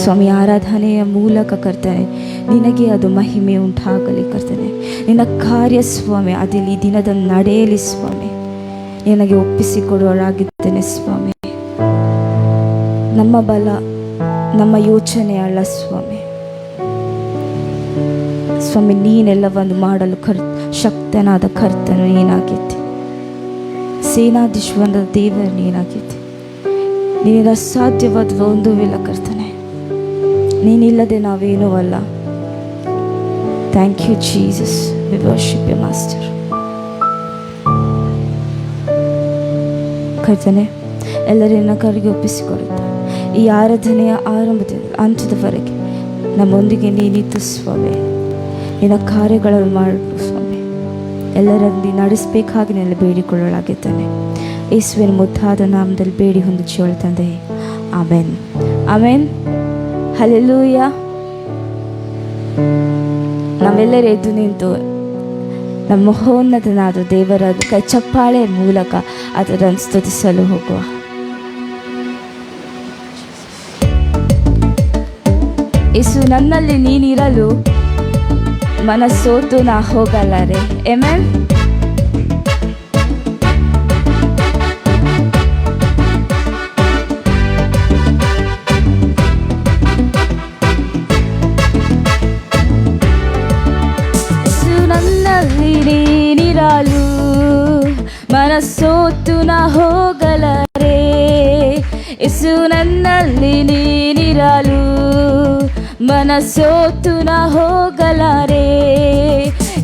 ಸ್ವಾಮಿ, ಆರಾಧನೆಯ ಮೂಲಕ ಕರ್ತನೆ ನಿನಗೆ ಅದು ಮಹಿಮೆ ಉಂಟಾಗಲಿ ಕರ್ತನೆ. ನಿನ್ನ ಕಾರ್ಯ ಸ್ವಾಮಿ ಅದಿಲ್ಲಿ ದಿನದ ನಡೆಯಲಿ ಸ್ವಾಮಿ. ನಿನಗೆ ಒಪ್ಪಿಸಿಕೊಡುವರಾಗಿದ್ದೇನೆ ಸ್ವಾಮಿ. ನಮ್ಮ ಬಲ ನಮ್ಮ ಯೋಚನೆ ಅಲ್ಲ ಸ್ವಾಮಿ. ಸ್ವಾಮಿ, ನೀನೆಲ್ಲವನ್ನು ಮಾಡಲು ಶಕ್ತನಾದ ಕರ್ತನು ನೀನಾಗಿದ್ದೆ. ಸೇನಾಧೀಶ್ವರನ ದೇವರು ನೀನಾಗಿದ್ದೆ. ನಿನಗೆ ಅಸಾಧ್ಯವಾದ ಒಂದೂ ಇಲ್ಲ ಕರ್ತನೆ. ನೀನಿಲ್ಲದೆ ನಾವೇನೂ ಅಲ್ಲ. Thank you Jesus. We worship you master. ಕರ್ತನೆ, ಎಲ್ಲರನ್ನ ಕರೆಗೆ ಒಪ್ಪಿಸಿಕೊಡುತ್ತೆ. ಈ ಆರಾಧನೆಯ ಆರಂಭದಿಂದ ಅಂತ್ಯದವರೆಗೆ ನಮ್ಮೊಂದಿಗೆ ನೀನಿತ್ತು ಸ್ವಾಮಿ. ನಿನ್ನ ಕಾರ್ಯಗಳನ್ನು ಮಾಡು ಸ್ವಾಮಿ. ಎಲ್ಲರಲ್ಲಿ ನಡೆಸಬೇಕಾಗಿ ನೆಲ್ಲ ಬೇಡಿಕೊಳ್ಳಲಾಗಿದ್ದಾನೆ. ಯೇಸುವಿನ ಮುದ್ದಾದ ನಾಮದಲ್ಲಿ ಬೇಡಿ ಹೊಂದಿಕೊಳ್ಳ ತಂದೆ. Amen, amen, hallelujah. ನಾವೆಲ್ಲರೂ ಎದ್ದು ನಿಂತು ನಮ್ಮ ಮಹೋನ್ನತನಾದ ದೇವರ ಕೈ ಚಪ್ಪಾಳೆ ಮೂಲಕ ಅದನ್ನು ಸ್ತುತಿಸಲು ಹೋಗುವ. ಯೇಸು, ನನ್ನಲ್ಲಿ ನೀನಿರಲು ಮನಸ್ಸೋತು ನಾ ಹೋಗಲಾರೆ. ಆಮೆನ್. ಯೇಸು, ನನ್ನಲ್ಲಿ ನೀನಿರಲು ಮನಸ್ಸೋತು ನಾ ಹೋಗಲಾರೆ. ಯೇಸು, ನನ್ನಲ್ಲಿ ನೀನಿರಲು ಮನಸ್ಸೋತು ನಾ ಹೋಗಲಾರೆ.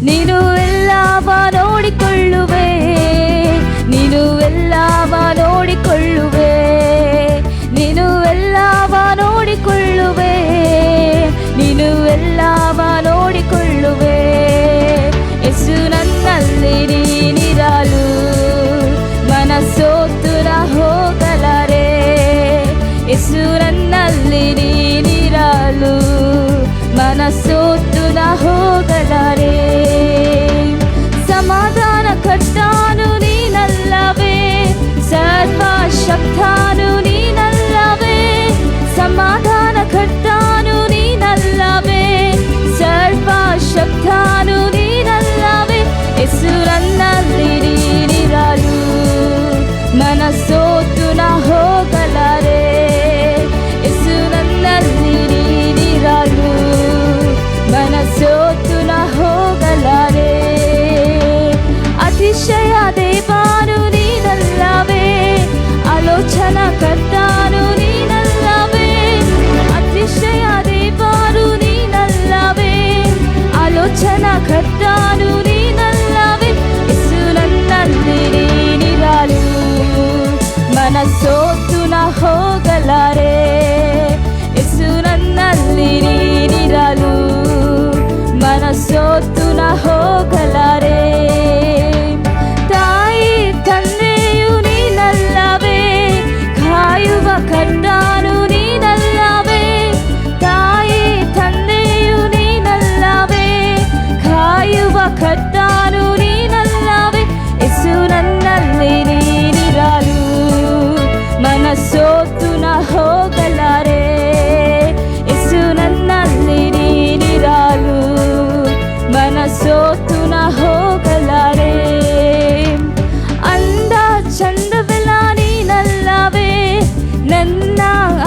ನೀನು ಎಲ್ಲವ ನೋಡಿಕೊಳ್ಳುವೆ, ನೀನು ಎಲ್ಲವ ನೋಡಿಕೊಳ್ಳುವೆ, ನೀನು ಎಲ್ಲವ ನೋಡಿಕೊಳ್ಳುವೆ, ನೀನು ಎಲ್ಲವ ನೋಡಿಕೊಳ್ಳುವೆ. ಯೇಸು, ನನ್ನಲ್ಲಿ ನೀನಿರಲು ಮನಸ್ಸೋತು ನಾ ಹೋಗಲಾರೆ. ಯೇಸು, ನನ್ನಲ್ಲಿ ನೀನಿರಲು ಮನಸ್ಸೋತು ನಾ ಹೋಗಲಾರೆ. ಸಮಾಧಾನ ಕರ್ತಾನು ನೀನಲ್ಲವೇ, ಸರ್ವಶಕ್ತನು ನೀನಲ್ಲವೇ. ಸಮಾಧಾನ ಕರ್ತಾನು ನೀನಲ್ಲವೇ, ಸರ್ವಶಕ್ತನು ನೀನಲ್ಲವೇ. ಯೇಸು, ನನ್ನಲ್ಲಿ ನೀನಿರಲು ಮನಸ್ಸೋತು ನಾ ಹೋಗಲಾರೆ. ಯೇಸು, ನನ್ನಲ್ಲಿ ನೀನಿರಲು ಮನಸ್ಸೋತು ನಾ ಹೋಗಲಾರೆ. ಅತಿಶಯ ದೇವಾನು ನೀನಲ್ಲವೇ, ಆಲೋಚನಾ ಕರ್ತಾನು ನೀನಲ್ಲವೇ. ಅತಿಶಯ ದೇವಾನು ನೀನಲ್ಲವೇ, ಆಲೋಚನಾ ಕರ್ತಾನು ನೀನಲ್ಲವೇ. ಯೇಸು, ನನ್ನಲ್ಲಿ ನೀನಿರಲು ಮನಸ್ಸೋತು ನಾ ಹೋಗಲಾರೆ. ಯೇಸು, ನನ್ನಲ್ಲಿ ನೀನಿರಲು ಮನಸ್ಸೋತು ನಾ ಹೋಗಲಾರೆ. ತಾಯಿ ತಂದೆಯು ನೀನಲ್ಲವೇ, ಕಾಯುವ ಕರ್ತಾನು ನೀನಲ್ಲವೇ. ತಾಯಿ ತಂದೆಯು ನೀನಲ್ಲವೇ, ಕಾಯುವ ಕರ್ತಾನು ನೀನಲ್ಲವೇ. ಯೇಸು, ನನ್ನಲ್ಲಿ ನೀನಿರಲು ಮನಸ್ಸೋತು ನಾ ಹೋಗಲಾರೆ. ಯೇಸು, ನನ್ನಲ್ಲಿ ನೀನಿರಲು ಮನಸ್ಸೋತು ನಾ ಹೋಗಲಾರೆ. ಅಂದ ಚಂದವೆಲ್ಲ ನೀನಲ್ಲವೇ, ನನ್ನ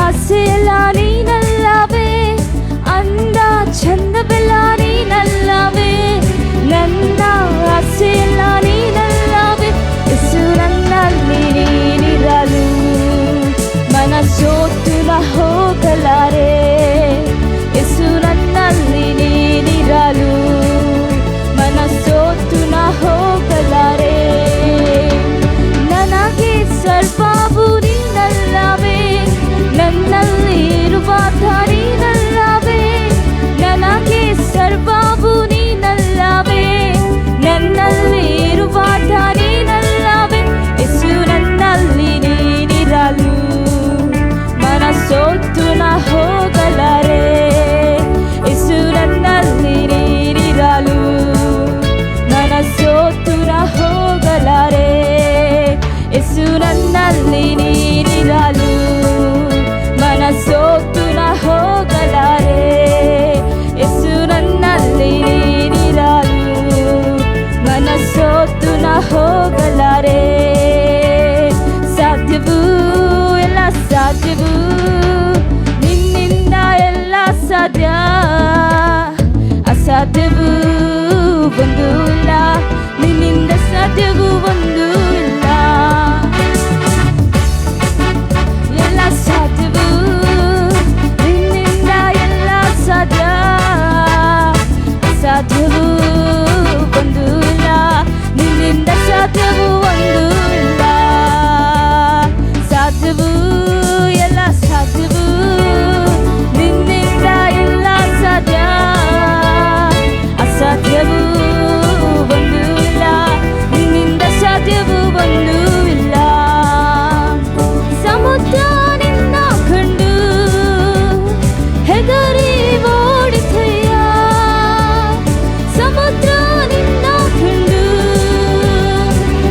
ಆಸೆಯೆಲ್ಲ ನೀನಲ್ಲವೇ. ಅಂದ ಚಂದವೆಲ್ಲ ನೀನಲ್ಲವೇ, ನನ್ನ ಆಸೆಯೆಲ್ಲ ನೀನಲ್ಲವೇ. ಯೇಸು, ನನ್ನಲ್ಲಿ ನೀನಿರಲು ಮನಸ್ಸೋತು ನಾ ಹೋಗಲಾರೆ. ಯೇಸು, ನನ್ನಲ್ಲಿ ನೀನಿರಲು ಮನಸ್ಸೋತು ನಾ ಹೋಗಲಾರೆ. ನನಗೆ ಸರ್ವವು ನೀನಲ್ಲವೇ, ನನ್ನಲ್ಲಿ ಇರುವಾತ ನೀನಲ್ಲವೇ. ನನಗೆ ಸರ್ವವು ನೀನಲ್ಲವೇ, ನನ್ನಲ್ಲಿ ಇರುವಾತ ನೀನಲ್ಲವೇ. ಯೇಸು, ನನ್ನಲ್ಲಿ ನೀನಿರಲು ಮನಸ್ಸೋತು ನಾ ಹೋಗಲಾರೆ. ಯೇಸು, ನನ್ನಲ್ಲಿ ನೀನಿರಲು ಮನಸ್ಸೋತು ನಾ ಹೋಗಲಾರೆ. ಯೇಸು, ನನ್ನಲ್ಲಿ ನೀನಿರಲು ಮನಸ್ಸೋತು ನಾ ಹೋಗಲಾರೆ. ಅಸಾಧ್ಯ, ಅಸಾಧ್ಯವು ಒಂದು ಇಲ್ಲ, ನಿನ್ನಿಂದ ಸಾಧ್ಯವು ಒಂದು ಇಲ್ಲ. ಎಲ್ಲ ಸಾಧ್ಯವು ನಿನ್ನಿಂದ, ಎಲ್ಲ ಸಾಧ್ಯ, ಅಸಾಧ್ಯವು ಒಂದು ಇಲ್ಲ, ನಿನ್ನಿಂದ ಸಾಧ್ಯವು ಒಂದು ಇಲ್ಲ. ಸಾಧ್ಯವು ಎಲ್ಲ ಸಾಧ್ಯವು ನಿನ್ನಿಂದ, ಎಲ್ಲ ಸಾಧ್ಯ, ಅಸಾಧ್ಯವು ಒಂದು ಇಲ್ಲ, ನಿನ್ನಿಂದ ಸಾಧ್ಯವು ಒಂದು ಇಲ್ಲ. ಸಮುದ್ರ ನಿನ್ನ ಕಂಡು ಹೆದರಿ ಓಡಿತಯ್ಯ, ಸಮುದ್ರ ನಿನ್ನ ಕಂಡು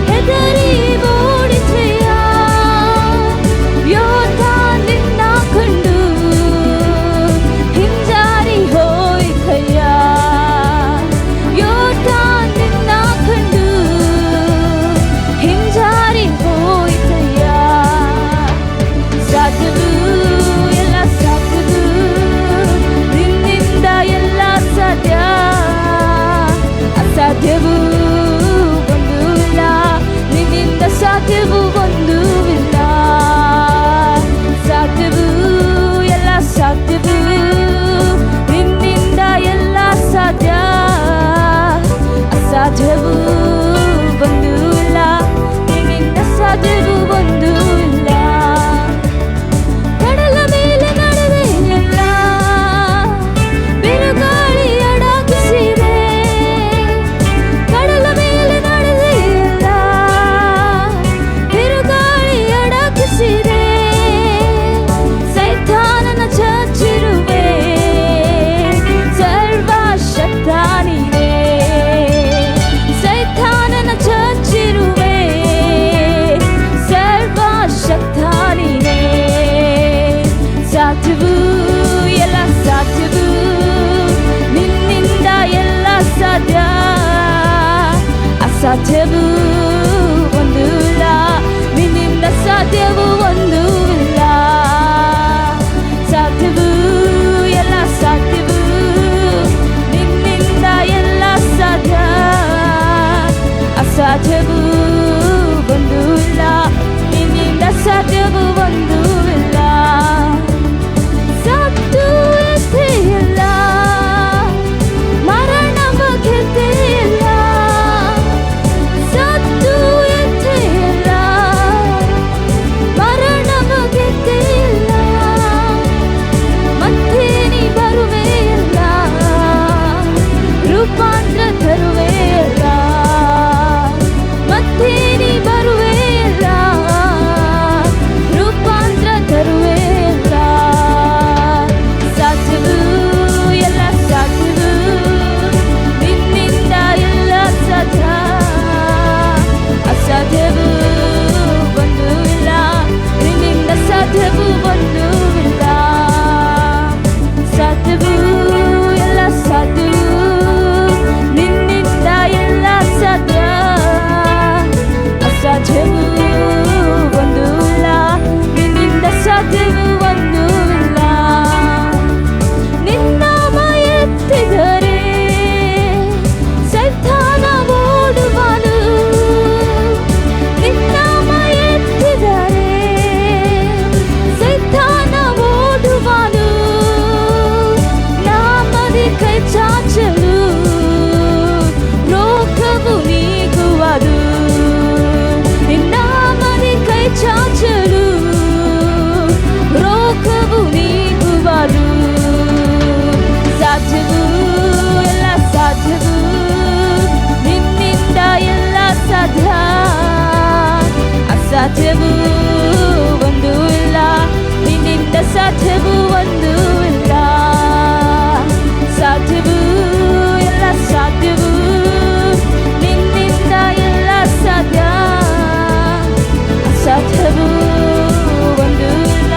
ಹೆದರಿ ಓಡಿತಯ್ಯ. ಯೋಧ ನಿನ್ನ ಕಂಡು ಹಿಂಜಾರಿ ಹೋಯ್ತಯ್ಯ, ಯೋಧ ನಿನ್ನ ಕಂಡು ಹಿಂಜಾರಿ ಹೋಯ್ತಯ್ಯ. ಸಾಧ್ಯವು ಎಲ್ಲ ಸಾಧ್ಯವು ನಿನ್ನಿಂದ, ಎಲ್ಲ ಸಾಧ್ಯ, ಅಸಾಧ್ಯವು ಒಂದು ಇಲ್ಲ, ನಿನ್ನಿಂದ ಸಾಧ್ಯವು ಒಂದು ಇಲ್ಲ. ಸಾಧ್ಯವು ಎಲ್ಲ ಸಾಧ್ಯವು ನಿನ್ನಿಂದ, ಎಲ್ಲ ಸಾಧ್ಯ, ಅಸಾಧ್ಯವು ಒಂದು ಇಲ್ಲ, ನಿನ್ನಿಂದ ಸಾಧ್ಯವು ಒಂದು ಇಲ್ಲ. ಕಡಲ ಮೇಲೆ ನಡೆದೆ ಎಲ್ಲ, ಬಿರುಗಾಳಿ ಅಡಗಿಸಿದೆ, ಕಡಲ ಮೇಲೆ ನಡೆದೆ ಎಲ್ಲ, ಬಿರುಗಾಳಿ ಅಡಗಿಸಿದೆ. ಸೈತಾನನ ಚಚ್ಚಿರುವೆ, ಸರ್ವಶಕ್ತ ನೀನೇ, ಸೈತಾನನ ಚಚ್ಚಿರುವೆ, ಸರ್ವಶಕ್ತ ನೀನೇ. ಸಾಧ್ಯವು ಎಲ್ಲ ಸಾಧ್ಯವು ನಿನ್ನಿಂದ, ಎಲ್ಲ ಸಾಧ್ಯ, ಅಸಾಧ್ಯವು ಒಂದು ಇಲ್ಲ, ನಿನ್ನಿಂದ ಸಾಧ್ಯವು ಒಂದು ಇಲ್ಲ. ಸಾಧ್ಯವು ಎಲ್ಲ ಸಾಧ್ಯವು ನಿನ್ನಿಂದ, ಎಲ್ಲ ಸಾಧ್ಯ, ಅಸಾಧ್ಯವು ಒಂದು ಇಲ್ಲ, ನಿನ್ನಿಂದ ಸಾಧ್ಯವು ಒಂದು ಇಲ್ಲ. ಸತ್ತು ಎದ್ದೆಯಲ್ಲ, ಮರಣವ ಗೆದ್ದೆಯಲ್ಲ, ಸತ್ತು ಎದ್ದೆಯಲ್ಲ, ಮರಣವ ಗೆದ್ದೆಯಲ್ಲ. ಮತ್ತೆ ನೀ ಬರುವೆಯಲ್ಲ, ರೂಪಾಂತರ ತರುವೆಯಲ್ಲ, ಮತ್ತೆ ನೀ ಬರುವೆಯಲ್ಲ, ರೂಪಾಂತರ ತರುವೆಯಲ್ಲ. ಸಾಧ್ಯವು ಎಲ್ಲ ಸಾಧ್ಯವು ನಿನ್ನಿಂದ, ಎಲ್ಲ ಸಾಧ್ಯ, ಅಸಾಧ್ಯವು ಒಂದು ಇಲ್ಲ, ನಿನ್ನಿಂದ ಸಾಧ್ಯವು ಒಂದು ಇಲ್ಲ. ಸಾಧ್ಯವು ಎಲ್ಲ ಸಾಧ್ಯವು ನಿನ್ನಿಂದ, ಎಲ್ಲ ಸಾಧ್ಯ, ಅಸಾಧ್ಯವು ಒಂದು ಇಲ್ಲ, ನಿನ್ನಿಂದ ಸಾಧ್ಯವು ಒಂದು ಇಲ್ಲ. ನಿನ್ನಾಮ ಎತ್ತಿದರೆ ಸೈತಾನ ಓಡುವನು, ನಿನ್ನಾಮ ಎತ್ತಿದರೆ ಸೈತಾನ ಓಡುವನು. ನಾಮದಿ ಕೈ ಚಾಚಲು ರೋಗವು ನೀಗುವುದು, ನಿನ್ನಾಮದಿ ಕೈ ಚಾಚಲು ರೋಗವು ನೀಗುವುದು. ಸಾಧ್ಯವು ಎಲ್ಲ ಸಾಧ್ಯವು ನಿನ್ನಿಂದ, ಎಲ್ಲ ಸಾಧ್ಯ, ಅಸಾಧ್ಯವು ಒಂದು ಇಲ್ಲ, ನಿನ್ನಿಂದ ಸಾಧ್ಯವು ಒಂದು ಇಲ್ಲ. ಸಾಧ್ಯವು ಎಲ್ಲ ಸಾಧ್ಯವು ನಿನ್ನಿಂದ, ಎಲ್ಲ ಸಾಧ್ಯ, ಅಸಾಧ್ಯವು ಒಂದು ಇಲ್ಲ,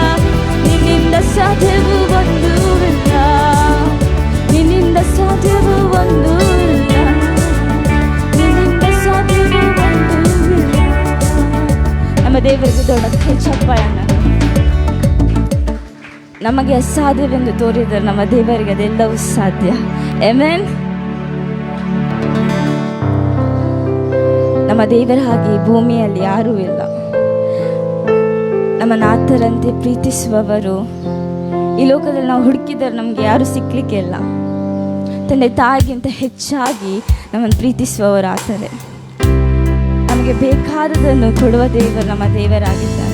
ನಿನ್ನಿಂದ ಸಾಧ್ಯವು ಒಂದು ಇಲ್ಲ, ನಿನ್ನಿಂದ ಸಾಧ್ಯವು ಒಂದು ಇಲ್ಲ, ನಿನ್ನಿಂದ ಸಾಧ್ಯವು ಒಂದು ಇಲ್ಲ. ನಮ್ಮ ದೇವರಿಗೆ ದೊಡ್ಡ ಕೈ ಚಪ್ಪಾಳೆಯನ್ನು ನಮಗೆ ಅಸಾಧ್ಯವೆಂದು ತೋರಿದರೆ ನಮ್ಮ ದೇವರಿಗೆ ಅದೆಲ್ಲವೂ ಸಾಧ್ಯ. ಆಮೆನ್. ನಮ್ಮ ದೇವರ ಹಾಗೆ ಈ ಭೂಮಿಯಲ್ಲಿ ಯಾರೂ ಇಲ್ಲ. ನಮ್ಮ ನಾಥರಂತೆ ಪ್ರೀತಿಸುವವರು ಈ ಲೋಕದಲ್ಲಿ ನಾವು ಹುಡುಕಿದರೆ ನಮಗೆ ಯಾರು ಸಿಕ್ಕಲಿಕ್ಕೆ ಇಲ್ಲ. ತಂದೆ ತಾಯಿಗಿಂತ ಹೆಚ್ಚಾಗಿ ನಮ್ಮನ್ನು ಪ್ರೀತಿಸುವವರು ಆತರೆ. ನಮಗೆ ಬೇಕಾದದನ್ನು ಕೊಡುವ ದೇವರು ನಮ್ಮ ದೇವರಾಗಿದ್ದಾರೆ.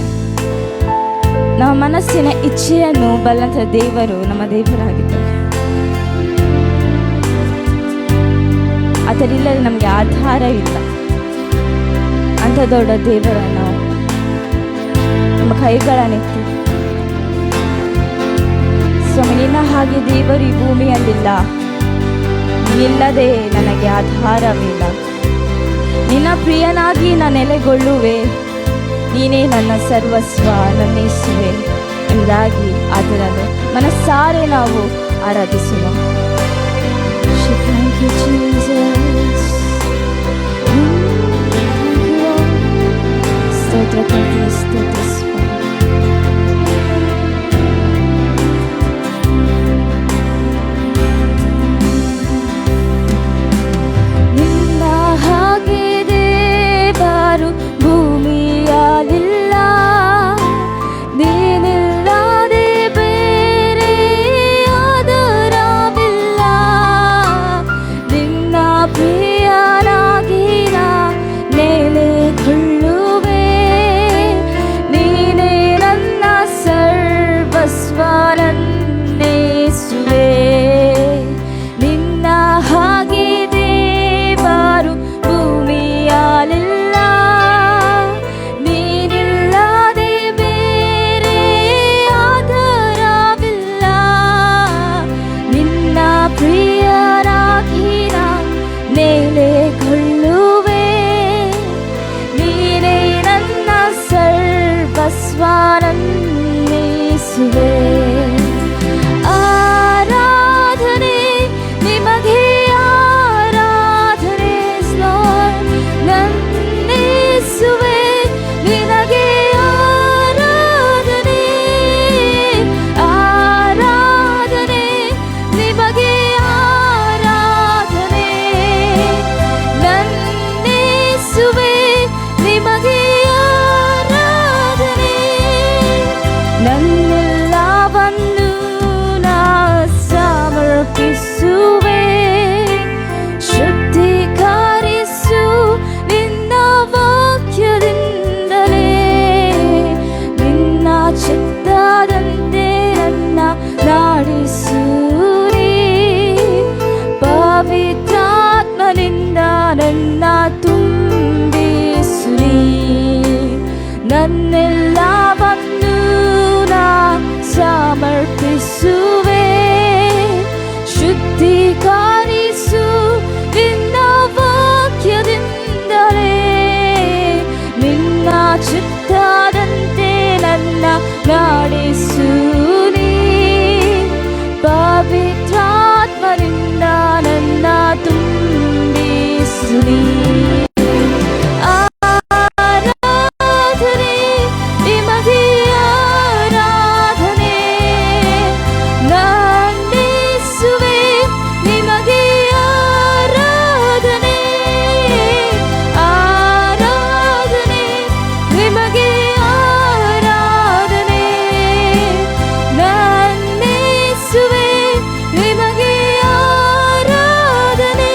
ನಮ್ಮ ಮನಸ್ಸಿನ ಇಚ್ಛೆಯನ್ನು ಬಲ್ಲಂತ ದೇವರು ನಮ್ಮ ದೇವರಾಗಿದ್ದಾರೆ. ಅದರಿಲ್ಲದೆ ನಮಗೆ ಆಧಾರವಿಲ್ಲ. ಅಂಥ ದೊಡ್ಡ ದೇವರನ್ನು ನಮ್ಮ ಕೈಗಳನ್ನೆತ್ತಿ, ಸ್ವಾಮಿ ನಿನ್ನ ಹಾಗೆ ದೇವರು ಈ ಭೂಮಿಯಲ್ಲಿಲ್ಲ, ಇಲ್ಲದೆ ನನಗೆ ಆಧಾರವಿಲ್ಲ. ನಿನ್ನ ಪ್ರಿಯನಾಗಿ ನಾನು ನೆಲೆಗೊಳ್ಳುವೆ, ನೀನೇ ನನ್ನ ಸರ್ವಸ್ವ, ನನ್ನ ಯೇಸುವೆ ಎಂಬುದಾಗಿ ಅದರನ್ನು ಮನಸ್ಸಾರೆ ನಾವು ಆರಾಧಿಸುವ. Thank you, Jesus. ಸ್ತೋತ್ರ ಕರ್ತನೇ, ಸ್ತೋತ್ರ ಸ್ವಾಮಿ. ನಿನ್ನ ಹಾಗೆ ದೇವರು ಭೂಮಿಯಲ್ಲಿಲ್ಲ, ನೀನಿಲ್ಲದೆ ಬೇರೆ ಆಧಾರವಿಲ್ಲ. ನಿನ್ನ ಪ್ರಿಯನಾಗಿ ನಾ ನೆಲೆಗೊಳ್ಳುವೆ, ನೀನೇ ನನ್ನ ಸರ್ವಸ್ವ, ನನ್ನ ಯೇಸುವೆ. ನಿನ್ನ ಹಾಗೆ ದೇವರು ಭೂಮಿಯಲ್ಲಿಲ್ಲ, ನೀನಿಲ್ಲದೆ ಬೇರೆ ಆಧಾರವಿಲ್ಲ. ನಿನ್ನ ಪ್ರಿಯರಾಗಿ ನಾ ನೆಲೆಗೊಳ್ಳುವೆ, ನೀನೇ ನನ್ನ ಸರ್ವಸ್ವ, ನನ್ನ ಯೇಸುವೆ. ಆರಾಧನೆ ನಿಮಗೆ, ಆರಾಧನೆ Lord, ನನ್ನ ಯೇಸುವೆ ನಿನಗೆ ಆರಾಧನೆ. ಆರಾಧನೆ ನಿಮಗೆ, ಆರಾಧನೆ ನನ್ನ ಯೇಸುವೆ ನಿಮಗೆ ಆರಾಧನೆ. ನನ್ನೆಲ್ಲವನ್ನು ನಾ ಸಮರ್ಪಿಸುವೆ, ಶುದ್ಧೀಕರಿಸು ನಿನ್ನ ವಾಕ್ಯದಿಂದಲೇ. ನಿನ್ನ ಚಿತ್ತದಂತೆ ನನ್ನ ನಡೆಸುರಿ, ಪವಿತ್ರಾತ್ಮನಿಂದ ನನ್ನ ತುಂಬಿಸುರಿ. ನನ್ನೆಲ್ಲವನ್ನು ನಾ ಸಮರ್ಪಿಸುವೆ, ಶುದ್ಧೀಕರಿಸು ನಿನ್ನ ವಾಕ್ಯದಿಂದಲೇ. ನಿನ್ನ ಚಿತ್ತದಂತೆ ನನ್ನ ನಡೆಸುನಿ, ಪವಿತ್ರಾತ್ಮನಿಂದ ನನ್ನ ತುಂಬಿಸುನಿ. ಆರಾಧನೆ ನಿಮಗೆ, ಆರಾಧನೆ ನನ್ನ ಯೇಸುವೆ ನಿಮಗೆ ಆರಾಧನೆ. ಆರಾಧನೆ ನಿಮಗೆ, ಆರಾಧನೆ ನನ್ನ ಯೇಸುವೆ ನಿಮಗೆ ಆರಾಧನೆ.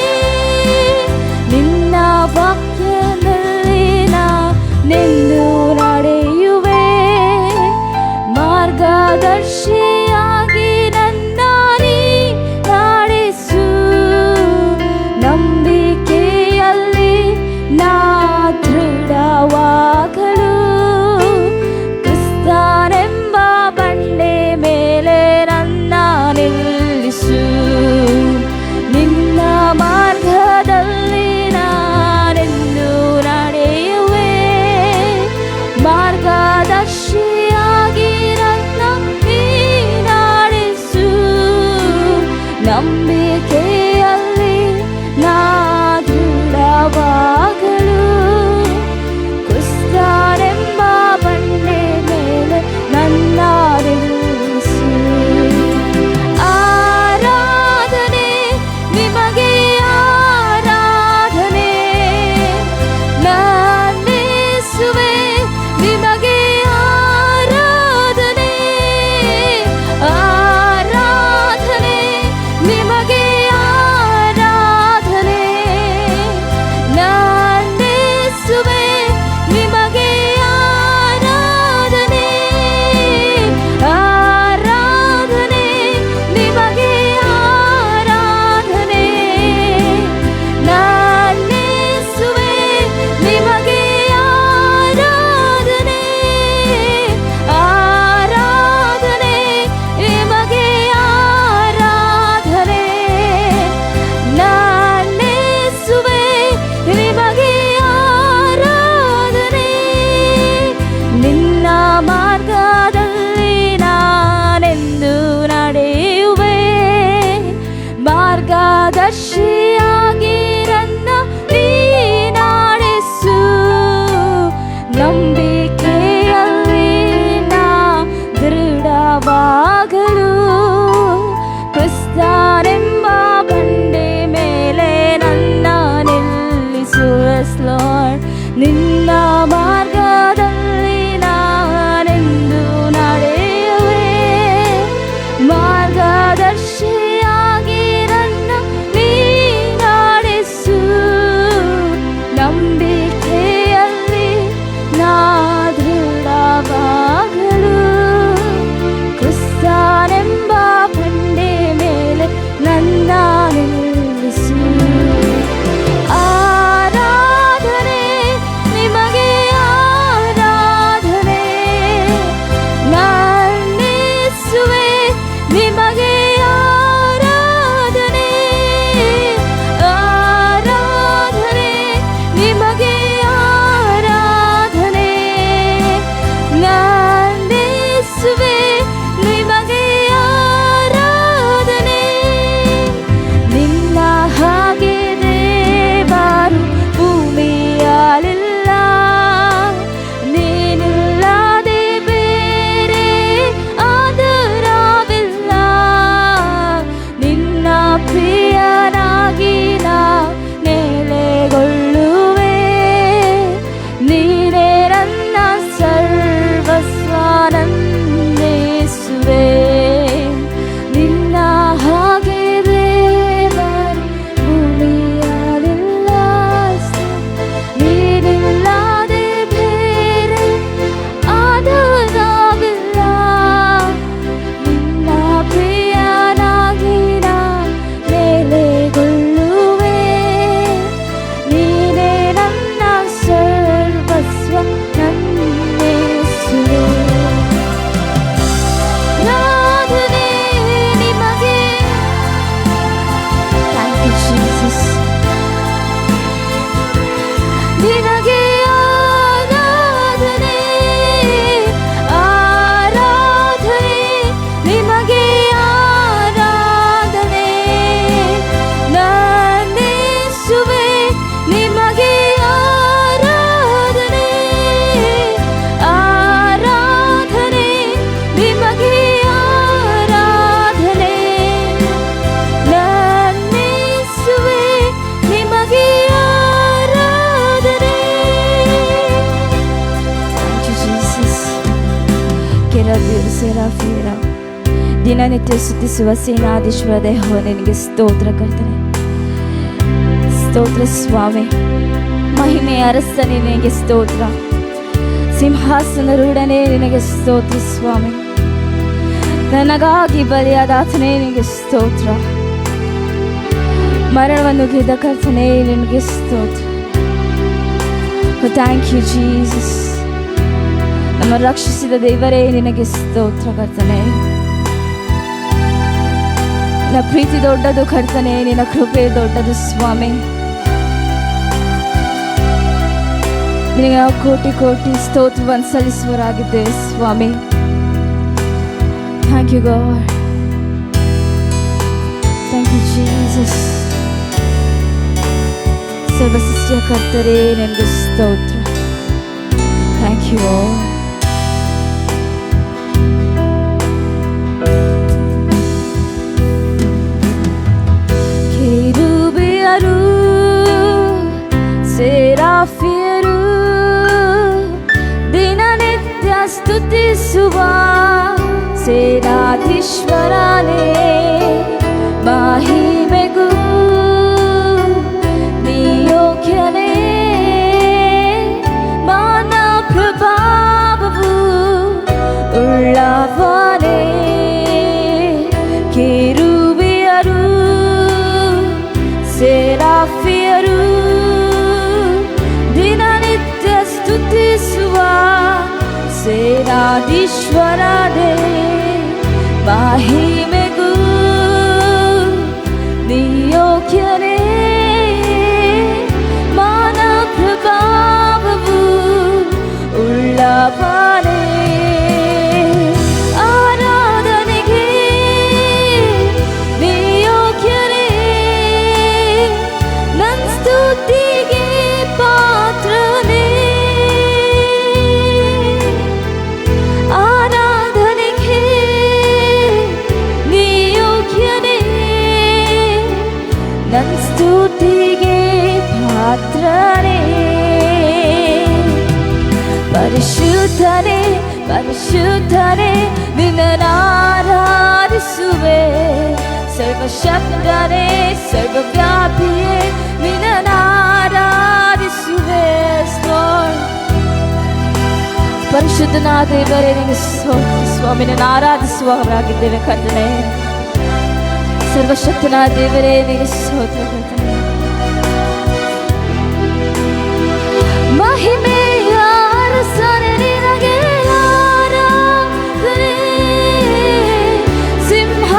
ನಿನ್ನ ವಾಕ್ಯದಲ್ಲಿ ನಾ ನಿಂದು ನಡೆಯುವೆ, ಮಾರ್ಗದರ್ಶಿಯಾಗಿ ನನ್ನ ನೀ ನಡೆಸು. ನಂಬಿಕೆಯಲ್ಲಿ ನಾ ದೃಢವಾಗಲು, ಕ್ರಿಸ್ತನೆಂಬ ಬಂಡೆ ಮೇಲೆ ನನ್ನ ನಿಲ್ಲಿಸು. ನಿನ್ನ ಮಾರ್ಗದಲ್ಲಿ ನಾನೆಂದು ನಡೆಯುವೆ, ಮಾರ್ಗದರ್ಶಿಯಾಗಿ ನನ್ನ ನೀ ನಿಮಗೆ ಆರಾಧನೆ, ಆರಾಧನೆ, ನಿಮಗೆ ಆರಾಧನೆ. ನಂದಿಸುವೆ ನಿಮಗೆ ಆರಾಧನೆ. ನಿನ್ನ ಹಾಗೆ ದೇವರು ಭೂಮಿಯಲ್ಲಿಲ್ಲ, ನೀನಿಲ್ಲದೆ ಬೇರೆ ಆಧಾರವಿಲ್ಲ. ನಿನ್ನ ಪ್ರಿಯನಾಗಿ ನಾ ನೆಲೆಗೊಳ್ಳುವೆ, ನೀನೇ ನನ್ನ ಸರ್ವಸ್ವ ನಂದಿಸುವೆ. ನಿನ್ನ ಹಾಗೆ ದೇವರು ಭೂಮಿಯಲ್ಲಿಲ್ಲ, ನೀನಿಲ್ಲದೆ ಬೇರೆ ಆಧಾರವಿಲ್ಲ. ನಿನ್ನ ಪ್ರಿಯನಾಗಿ ನಾ ನೆಲೆಗೊಳ್ಳುವೆ, ನೀನೇ ನನ್ನ ಸರ್ವಸ್ವ ನಂದಿಸುವೆ. ಆರಾಧನೆ ನಿಮಗೆ. Thank you, Jesus. ನಿನಗೆ ಆರಾಧನೆ, ಆರಾಧನೆ, ನಿಮಗೆ ಆರಾಧನೆ. ನಂದಿಸುವೆ ನಿಮಗೆ ಆರಾಧನೆ, ಆರಾಧನೆ, ನಿಮಗೆ ಆರಾಧನೆ. ನಂದಿಸುವೆ ನಿಮಗೆ ಆರಾಧನೆ. Thank you, Jesus. ಕೆರೂಬಿಯರು, ಸೆರಾಫಿಯರ ದಿನನಿತ್ಯ ಸ್ತುತಿಸುವ ಸೇನಾಧೀಶ್ವರ ದೇವ ನಿನಗೆ ಸ್ತೋತ್ರ ಕರ್ತನೆ. ಸ್ತೋತ್ರ ಸ್ವಾಮಿ. ಮಹಿಮೆಯ ಅರಸನೇ ನಿನಗೆ ಸ್ತೋತ್ರ. ಸಿಂಹಾಸನ ರೂಢನೇ ನಿನಗೆ ಸ್ತೋತ್ರ ಸ್ವಾಮಿ. ನನಗಾಗಿ ಬಲಿಯಾದ ಆತನೇ ನಿನಗೆ ಸ್ತೋತ್ರ. ಮರಣವನ್ನು ಗೆದ್ದ ಕರ್ತನೇ ನಿನಗೆ ಸ್ತೋತ್ರ. Thank you Jesus. ನಮ್ಮ ರಕ್ಷಿಸಿದ ದೇವರೇ ನಿನಗೆ ಸ್ತೋತ್ರ ಕರ್ತನೆ. ನಿನ್ನ ಪ್ರೀತಿ ದೊಡ್ಡದು ಕರ್ತನೆ, ನಿನ್ನ ಕೃಪೆ ದೊಡ್ಡದು ಸ್ವಾಮಿ. ನಿನಗೆ ನಾವು ಕೋಟಿ ಕೋಟಿ ಸ್ತೋತ್ರವನ್ನು ಸಲ್ಲಿಸುವರಾಗಿದ್ದೇವೆ ಸ್ವಾಮಿ. Thank you God. Thank you Jesus. ಸರ್ವ ಸೃಷ್ಟಿಯ ಕರ್ತರೇ ನಿನಗೆ ಸ್ತೋತ್ರ. Thank you God. ಕೆರೂಬಿಯರು, ಸೆರಾಫಿಯರು ದಿನನಿತ್ಯ ಸ್ತುತಿಸುವ ಸೇನಾಧೀಶ್ವರನೇ, ಮಹಿಮೆಗೂ ನೀ ಯೋಗ್ಯನೇ. ಮಾನ ಪ್ರಭಾವವು ಉಳ್ಳವನೇ. ಕೆರೂಬಿಯರು, ಸೆರಾಫಿಯರು ದಿನನಿತ್ಯ ಸ್ತುತಿಸುವ ಸೇನಾಧೀಶ್ವರನೇ, ಮಹಿಮೆಗೂ ನೀ ಯೋಗ್ಯನೇ. ಮಾನ ಪ್ರಭಾವವು ಉಳ್ಳವನೇ. ಆರಾಧನೆಗೆ ನೀ ಯೋಗ್ಯನೇ, ನನ್ನ ಸ್ತುತಿಗೆ ಪಾತ್ರನೇ. ಆರಾಧನೆಗೆ ನೀ ಯೋಗ್ಯನೇ, ನನ್ನ ಸ್ತುತಿಗೆ ಪಾತ್ರನೇ. ಪರಿಶುದ್ಧನೇ, ಪರಿಶುದ್ಧನೇ, ನಿನ್ನನ್ನು ಆರಾಧಿಸುವೆ. ಸರ್ವಶಕ್ತನೇ, ಸರ್ವವ್ಯಾಪಿಯೇ, ನಿನ್ನನ್ನು ಆರಾಧಿಸುವೆ. ಪರಿಶುದ್ಧನಾದ ದೇವರೇ ನಿನಗೆ ಸ್ತೋತ್ರ ಸ್ವಾಮಿ. ನಿನ್ನನ್ನು ಆರಾಧಿಸುವವರಾಗಿದ್ದೇವೆ ಕರ್ತನೇ. ಸರ್ವಶಕ್ತನಾದ ದೇವರೇ ನಿನಗೆ ಸ್ತೋತ್ರ ಕರ್ತನೇ. ಮಹಿಮೆಯ ಅರಸನೇ ನಿನಗೆ ಆರಾಧನೆ. ಸಿಂಹ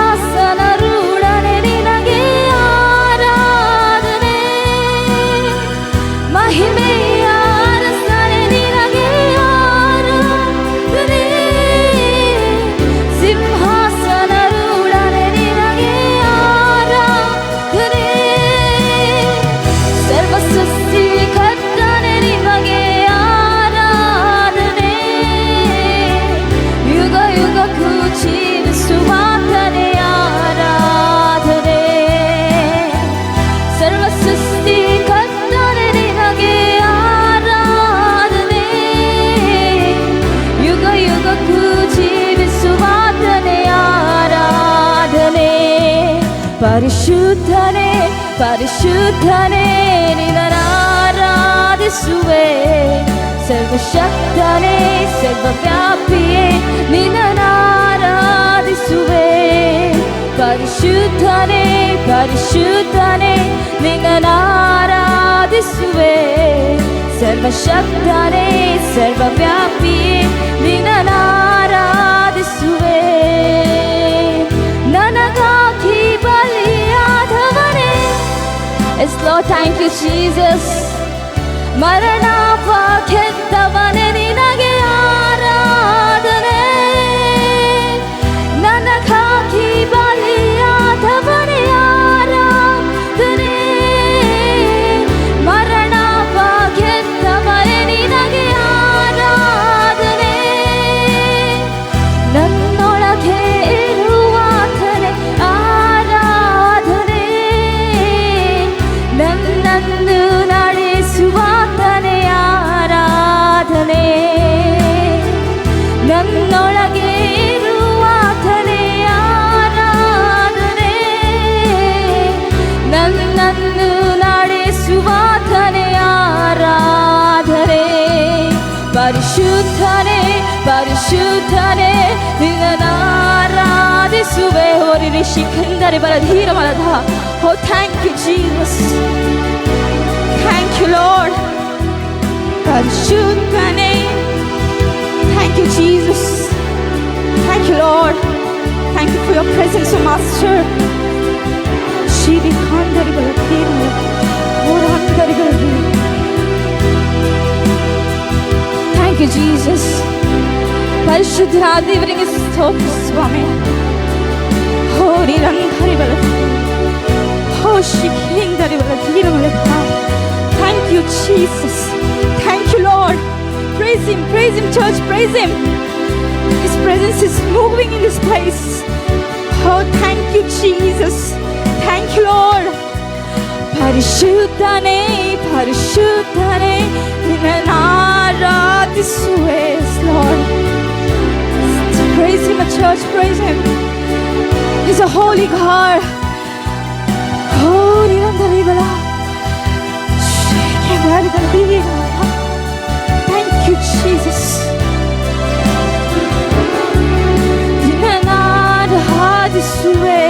ಪರಿಶುದ್ಧನೇ ಪರಿಶುದ್ಧನೇ ನಿನ್ನನ್ನು ಆರಾಧಿಸುವೆ ಸರ್ವಶಕ್ತನೇ ಸರ್ವವ್ಯಾಪಿಯೇ ನಿನ್ನನ್ನು ಆರಾಧಿಸುವೆ ಪರಿಶುದ್ಧನೇ ಪರಿಶುದ್ಧನೇ ನಿನ್ನನ್ನು ಆರಾಧಿಸುವೆ ಸರ್ವಶಕ್ತನೇ ಸರ್ವವ್ಯಾಪಿಯೇ ನಿನ್ನನ್ನು ಆರಾಧಿಸುವೆ ನನಗಾಗಿ ಬಲಿಯಾದವನೇ Yes Lord, thank you Jesus. ಮರಣ ಗೆದ್ದವನೇ ನಿನಗೆ ಆರಾಧನೆ ನನಗಾಗಿ ಬಲಿಯಾದವನೇ ಆರಾಧನೆ ಮರಣ ಗೆದ್ದವನೇ ನಿನಗೆ ಆರಾಧನೆ ನನ್ನೊಳಗೆ ಇರುವಾತನೇ ಆರಾಧನೆ ನನ್ನನ್ನು ನಡೆಸುವಾತನೇ ಆರಾಧನೆ ನನ್ನೊಳಗೆ ಇರುವಾತನೇ ಆರಾಧನೆ ನನ್ನನ್ನು ನಡೆಸುವಾತನೇ ಆರಾಧನೆ ಪರಿಶುದ್ಧನೇ ಪರಿಶುದ್ಧನೇ ನಿನ್ನನ್ನು ಆರಾಧಿಸುವೆ ಹೋರಿ ಶಿಖಂದರೆ ಬಲಧೀರ ಮಲಧ Oh, thank you, Jesus. Thank you, Lord. ಪರಿಶುದ್ಧನೇ Thank you, Jesus. Thank you, Lord. Thank you for your presence, O Master. Shivi khandari balathir orandari balathir. Thank you, Jesus. ಪರಿಶುದ್ಧನಾದ ದೇವರಿಗೆ ಸ್ತೋತ್ರ ಸ್ವಾಮಿ ಹೋರಿ ರಂಧರಿ ಬಲಾthir Oh, shikindari balathir malakha. Thank you, Jesus. Thank you, Lord. Praise Him, church, praise Him. His presence is moving in this place. Oh, thank you, Jesus. Thank you, Lord. ಪರಿಶುದ್ಧನೇ ಪರಿಶುದ್ಧನೇ ನಿನ್ನನ್ನು ಆರಾಧಿಸುವೆ Lord. Praise Him, church, praise Him. He's a holy God. Holy Randalibala. Thank you, Jesus. ನಿನ್ನನ್ನು ಆರಾಧಿಸುವೆ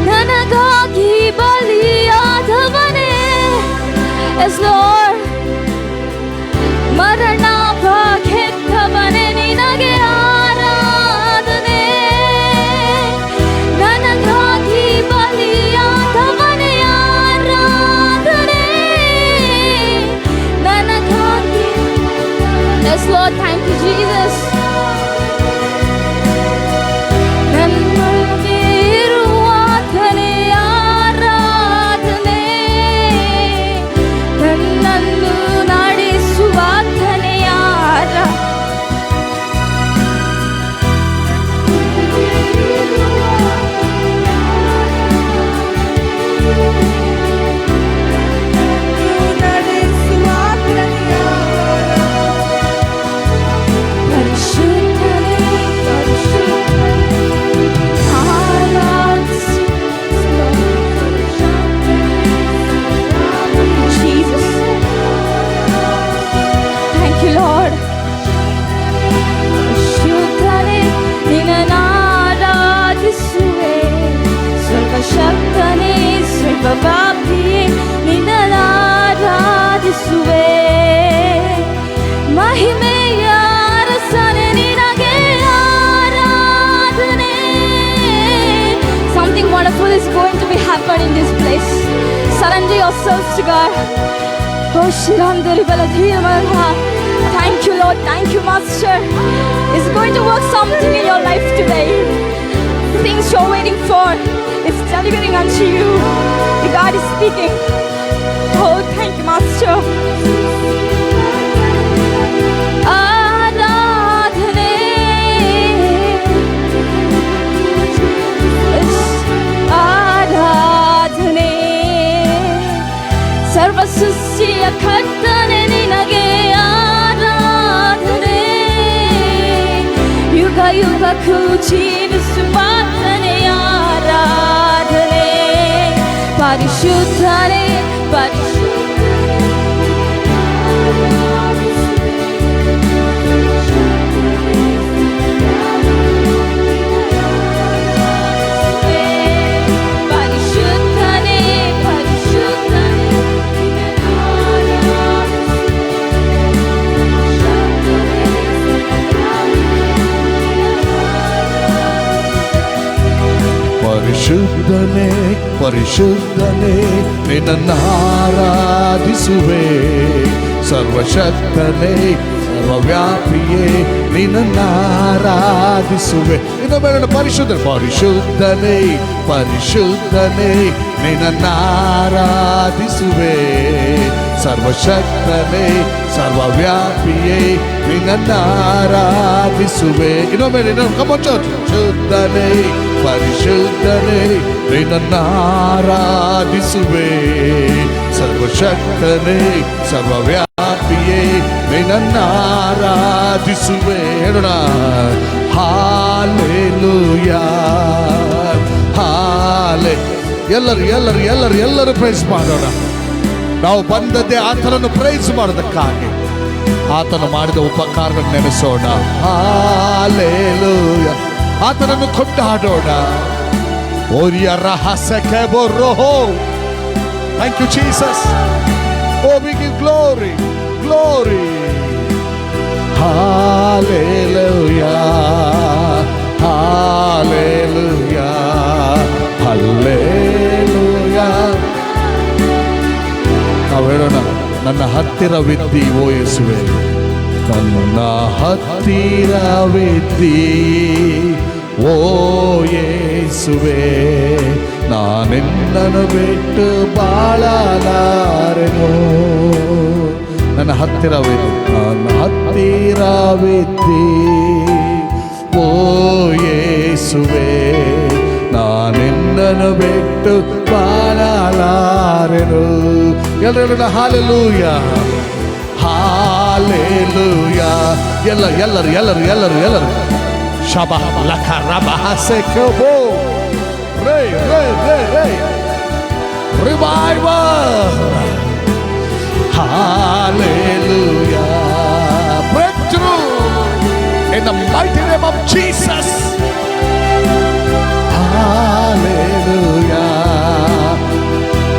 ನನಗಾಗಿ ಬಲಿಯಾದವನೇ Yes Lord ಮರಣ ಗೆದ್ದವನೇ ನಿನಗೆ ಆರಾಧನೆ ನನಗಾಗಿ ಬಲಿಯಾದವನೇ ಆರಾಧನೆ ನನಗಾಗಿ Yes Lord, thank you Jesus. ನನ್ನೊಳಗೆ ಇರುವಾತನೇ ಆರಾಧನೆ ನನ್ನನ್ನು ನಡೆಸುವಾತನೇ ಶಕ್ತನೇ ಸರ್ವವ್ಯಾಪಿಯೇ ನಿನ್ನನ್ನು ಆರಾಧಿಸುವೆ ಮಹಿಮೆಯ ಅರಸನೇ ನಿನಗೆ ಆರಾಧನೆ Something wonderful is going to be happen in this place. Surrender yourselves to God. Oh, Shirandari Baladhir Malha. Thank you, Lord. Thank you, Master. It's going to work something in your life today. Things you're waiting for. It's delivering unto you. The God is speaking. Oh, thank you, Master. Aradhane, Aradhane, Sarva Sristiya Kartane ninage Aradhane, Yuga Yuga ku jeevisuvaathane Aradhane. ಪರಿಶುದ್ಧನೇ ಪರಿಶುದ್ಧನೇ ಪರಿಶುದ್ಧನೇ ನಿನ್ನನ್ನು ಆರಾಧಿಸುವೆ, ಸರ್ವಶಕ್ತನೇ ಸರ್ವವ್ಯಾಪಿಯೇ ನಿನ್ನನ್ನು ಆರಾಧಿಸುವೆ. ಇನ್ನು ಬೇಡ ಪರಿಶುದ್ಧ ಪರಿಶುದ್ಧನೇ ಪರಿಶುದ್ಧನೇ ನಿನ್ನನ್ನು ಆರಾಧಿಸುವೆ, ಸರ್ವಶಕ್ತನೇ ಸರ್ವವ್ಯಾಪಿಯೇ ನಿನ್ನನ್ನು ಆರಾಧಿಸುವೆ. ಇನ್ನೊಮ್ಮೆ ಶುದ್ಧನೇ ಪರಿಶುದ್ಧನೇ ನಿನ್ನನ್ನು ಆರಾಧಿಸುವೆ, ಸರ್ವಶಕ್ತನೇ ಸರ್ವವ್ಯಾಪಿಯೇ ನಿನ್ನನ್ನು ಆರಾಧಿಸುವೆ. ಹೇಳೋಣ ಹಾಲೆಲೂಯಾ ಹಾಲೆ. ಎಲ್ಲರೂ ಪ್ರೈಸ್ ಮಾಡೋಣ. ನಾವು ಬಂದದ್ದೇ ಆತನನ್ನು ಪ್ರೈಸ್ ಮಾಡೋದಕ್ಕಾಗಿ, ಆತನು ಮಾಡಿದ ಉಪಕಾರಗಳನ್ನು ನೆನೆಸೋಣ. ಹಾಲೆಲೂಯಾ ಆತನನ್ನು ಕೊಂಡಾಡೋಣ. ಓರಿಯ ರಹಸ್ಯಕ್ಕೆ ಬರೋಹೋ. Thank you Jesus. Oh we give glory glory. Hallelujah hallelujah hallelujah. ನಾವು ಹೇಳೋಣ, ನನ್ನ ಹತ್ತಿರವಿದ್ದಿ ಓ ಯೇಸುವೆ, ನನ್ನ ಹತ್ತಿರವಿದ್ದಿ ಓ ಯೇಸುವೆ, ನಾನೆನ್ನನ್ನು ಬಿಟ್ಟು ಬಾಳಲಾರೆನು. ನನ್ನ ಹತ್ತಿರವಿದ್ದಿ ನನ್ನ ಹತ್ತಿರವಿದ್ದಿ ಓ ಯೇಸುವೆ, ನಾನೆನ್ನನ್ನು ಬಿಟ್ಟು ಬಾಳಲಾರೆನು. ಎಲ್ಲರೂ ಹಾಲೆಲೂಯಾ ಹಾಲೆಲೂಯಾ. ಎಲ್ಲರೂ ಶಬಹ ಲಖ ರಬಹ ಸೆಕಬೋ ರೇ ರೇ ರೇ ರೇ revival. Hallelujah. breakthrough in the mighty name of Jesus. Hallelujah.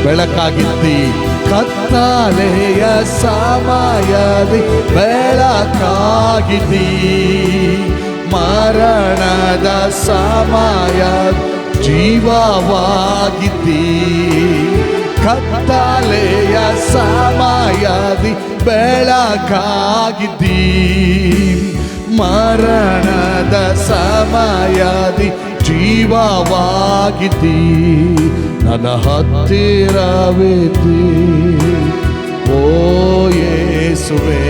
ಬೆಳಕಾಗಿದ್ದಿ ಕತ್ತಲೆಯ ಸಮಯದಿ ಬೆಳಕಾಗಿದ್ದಿ, ಮರಣದ ಸಮಯ ಜೀವವಾಗಿದ್ದಿ. ಕತ್ತಲೆಯ ಸಮಯದಿ ಬೆಳಕಾಗಿದ್ದಿ, ಮರಣದ ಸಮಯದಿ ಜೀವವಾಗಿದ್ದಿ. ನನ್ನ ಹತ್ತಿರವಿದ್ದಿ ಓ ಯೇಸುವೆ,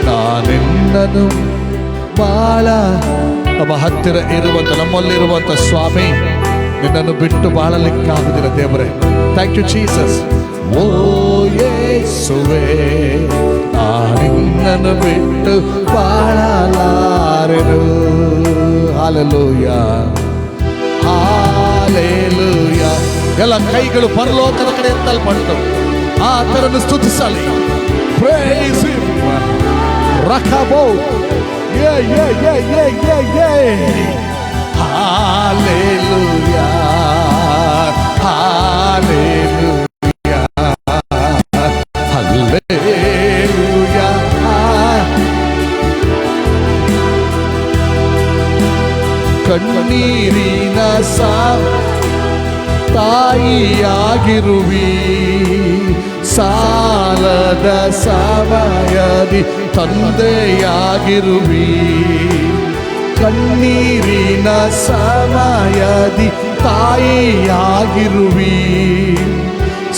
ನಾನೆನ್ನನು ಬಾಳ. ನಮ್ಮ ಹತ್ತಿರ ಇರುವಂತ ನಮ್ಮಲ್ಲಿರುವಂತ ಸ್ವಾಮಿ, ನಿನ್ನನ್ನು ಬಿಟ್ಟು ಬಾಳಲಿಕ್ಕಾಗುದಿಲ್ಲ ದೇವರೇ. Thank you Jesus. ಓ ಯೇಸುವೆ, ನಾನಿನ್ನನ್ನು ಬಿಟ್ಟು ಬಾಳಲಾರೆನು. Hallelujah hallelujah. ಎಲ್ಲ ಕೈಗಳು ಪರಲೋಕದ ಕಡೆ ಎತ್ತಲ್ಪಟ್ಟು ಆತನನ್ನು ಸ್ತುತಿಸಲಿ. Praise him. Rakabo. Hallelujah. Hallelujah. Hallelujah. ಕಣ್ಣೀರಿನ ತಾಯಿಯಾಗಿರುವಿ, ಸಾಲದ ಸಮಯದಿ ತಂದೆಯಾಗಿರುವಿ. ಕಣ್ಣೀರಿನ ಸಮಯದಿ ತಾಯಿಯಾಗಿರುವಿ,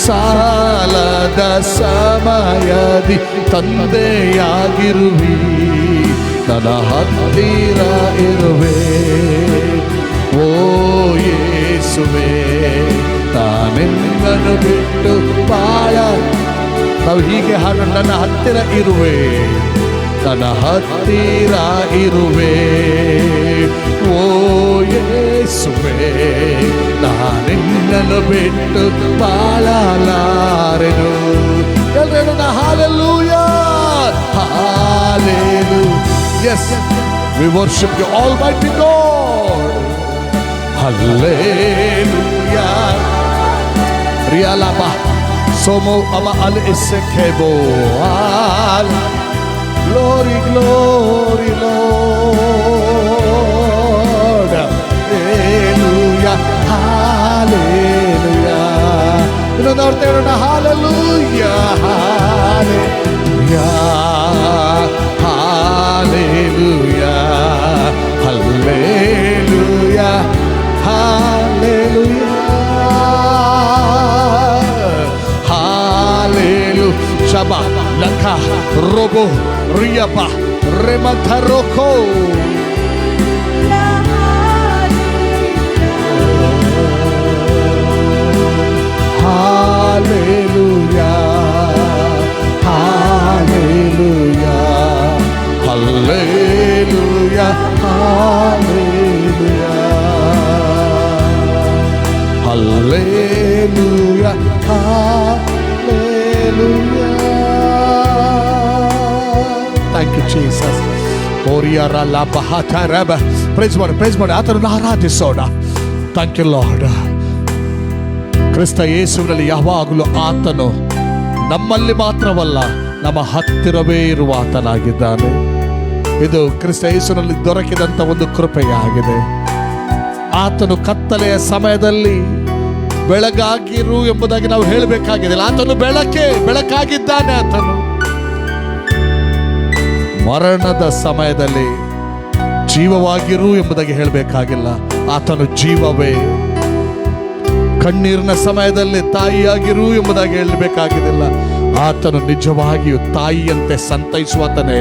ಸಾಲದ ಸಮಯದಿ ತಂದೆಯಾಗಿರುವಿ. ನನ್ನ ಹತ್ತಿರ ಇರುವೆ ಓ ಯೇಸುವೆ, ನಾನೆನ್ನನ್ನು ಬಿಟ್ಟು ಬಾಳ. ನಾವು ಹೀಗೆ ಹಾಡೋಣ, ನನ್ನ ಹತ್ತಿರ ಇರುವೆ, ನನ್ನ ಹತ್ತಿರ ಇರುವೆ ಓ ಯೇಸುವೆ, ನಾನೆನ್ನ ನಿನ್ನನ್ನು ಬಿಟ್ಟು ಬಾಳಲಾರೆನು. ಎಲ್ಲರೂ hallelujah, hallelujah. Yes, we worship you, Almighty God. Hallelujah. Rialaba somo ama al isekebo. Glory, glory, Lord. Hallelujah, hallelujah. Hallelujah, hallelujah, hallelujah, hallelujah, hallelujah, hallelujah. Shaba laka robo riaba remataroko. Hallelujah, hallelujah, hallelujah, hallelujah, hallelujah, hallelujah. Thank you, Jesus. Praise God, praise God. ಆತನನ್ನು ಆರಾಧಿಸೋಣ. Thank you, Lord. ಕ್ರಿಸ್ತ ಯೇಸುವಿನಲ್ಲಿ ಯಾವಾಗಲೂ ಆತನು ನಮ್ಮಲ್ಲಿ ಮಾತ್ರವಲ್ಲ, ನಮ್ಮ ಹತ್ತಿರವೇ ಇರುವ ಆತನಾಗಿದ್ದಾನೆ. ಇದು ಕ್ರಿಸ್ತ ಯೇಸುವಿನಲ್ಲಿ ದೊರಕಿದಂಥ ಒಂದು ಕೃಪೆಯಾಗಿದೆ. ಆತನು ಕತ್ತಲೆಯ ಸಮಯದಲ್ಲಿ ಬೆಳಗಾಗಿರು ಎಂಬುದಾಗಿ ನಾವು ಹೇಳಬೇಕಾಗಿಲ್ಲ. ಆತನು ಬೆಳಕಾಗಿದ್ದಾನೆ. ಆತನು ಮರಣದ ಸಮಯದಲ್ಲಿ ಜೀವವಾಗಿರು ಎಂಬುದಾಗಿ ಹೇಳಬೇಕಾಗಿಲ್ಲ. ಆತನು ಜೀವವೇ. ಕಣ್ಣೀರಿನ ಸಮಯದಲ್ಲಿ ತಾಯಿಯಾಗಿರು ಎಂಬುದಾಗಿ ಹೇಳಬೇಕಾಗಿಲ್ಲ. ಆತನು ನಿಜವಾಗಿಯೂ ತಾಯಿಯಂತೆ ಸಂತೈಸುವಾತನೇ.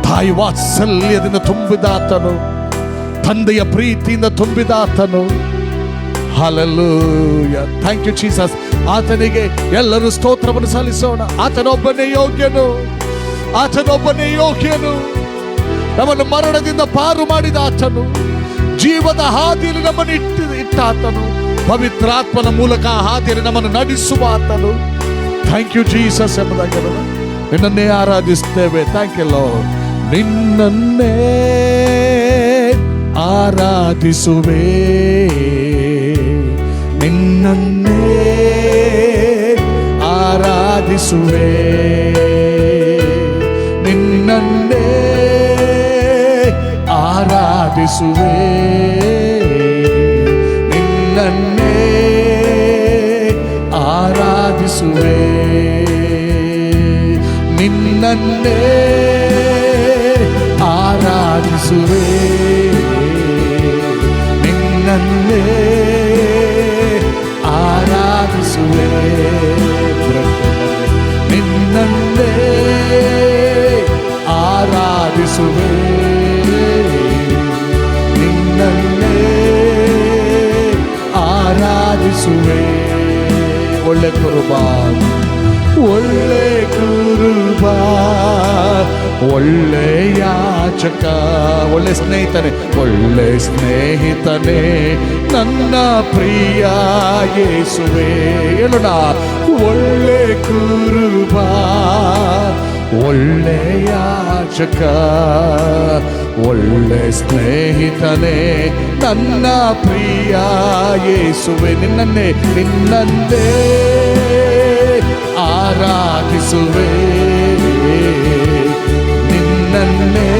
ತಾಯಿ ವಾತ್ಸಲ್ಯದಿಂದ ತುಂಬಿದ ಆತನು, ತಂದೆಯ ಪ್ರೀತಿಯಿಂದ ತುಂಬಿದ ಆತನು. Hallelujah, thank you Jesus. ಆತನಿಗೆ ಎಲ್ಲರೂ ಸ್ತೋತ್ರವನ್ನು ಸಲ್ಲಿಸೋಣ. ಆತನೊಬ್ಬನೇ ಯೋಗ್ಯನು, ಆತನೊಬ್ಬನೇ ಯೋಗ್ಯನು. ನಮ್ಮನ್ನು ಮರಣದಿಂದ ಪಾರು ಮಾಡಿದ ಆತನು, ಜೀವದ ಹಾದಿಯಲ್ಲಿ ನಮ್ಮನ್ನು ಇಟ್ಟ ಆತನು, ಪವಿತ್ರಾತ್ಮನ ಮೂಲಕ ಹಾದಿಯಲ್ಲಿ ನಮ್ಮನ್ನು ನಡೆಸುವ ಆತನು. ಥ್ಯಾಂಕ್ ಯು ಜೀಸಸ್ ಎಂಬುದಾಗಿ ನಿನ್ನನ್ನೇ ಆರಾಧಿಸ್ತೇವೆ. Thank you lord. ನಿನ್ನನ್ನೇ ಆರಾಧಿಸುವೆ, ನಿನ್ನನ್ನೇ ಆರಾಧಿಸುವೆ, ನಿನ್ನನ್ನೇ ಆರಾಧಿಸುವೆ, ನಿನ್ನನ್ನೇ ಆರಾಧಿಸುವೆ, ನಿನ್ನನ್ನೇ ಆರಾಧಿಸುವೆ, ನಿನ್ನನ್ನೇ ಆರಾಧಿಸುವೆ, ನಿನ್ನನ್ನೇ ಆರಾಧಿಸುವೆ, ನಿನ್ನನ್ನೇ ಆರಾಧಿಸುವೆ. ಒಳ್ಳೆ ಕುರುಬಾ, ಒಳ್ಳೆ ಕುರುಬಾ, ಒಳ್ಳೆ ಯಾಚಕ, ಒಳ್ಳೆ ಸ್ನೇಹಿತನೇ, ಒಳ್ಳೆ ಸ್ನೇಹಿತನೇ, ನನ್ನ ಪ್ರಿಯ ಯೇಸುವೆ. ಹೇಳೋಣ, ಒಳ್ಳೆ ಕುರುಬಾ, ಒಳ್ಳೆ ಯಾಚಕ, ಒಳ್ಳೆ ಸ್ನೇಹಿತನೇ, ನನ್ನ ಪ್ರಿಯ ಯೇಸುವೆ. ನಿನ್ನನ್ನೇ ನಿನ್ನನ್ನೇ ಆರಾಧಿಸುವೆ, ನಿನ್ನನ್ನೇ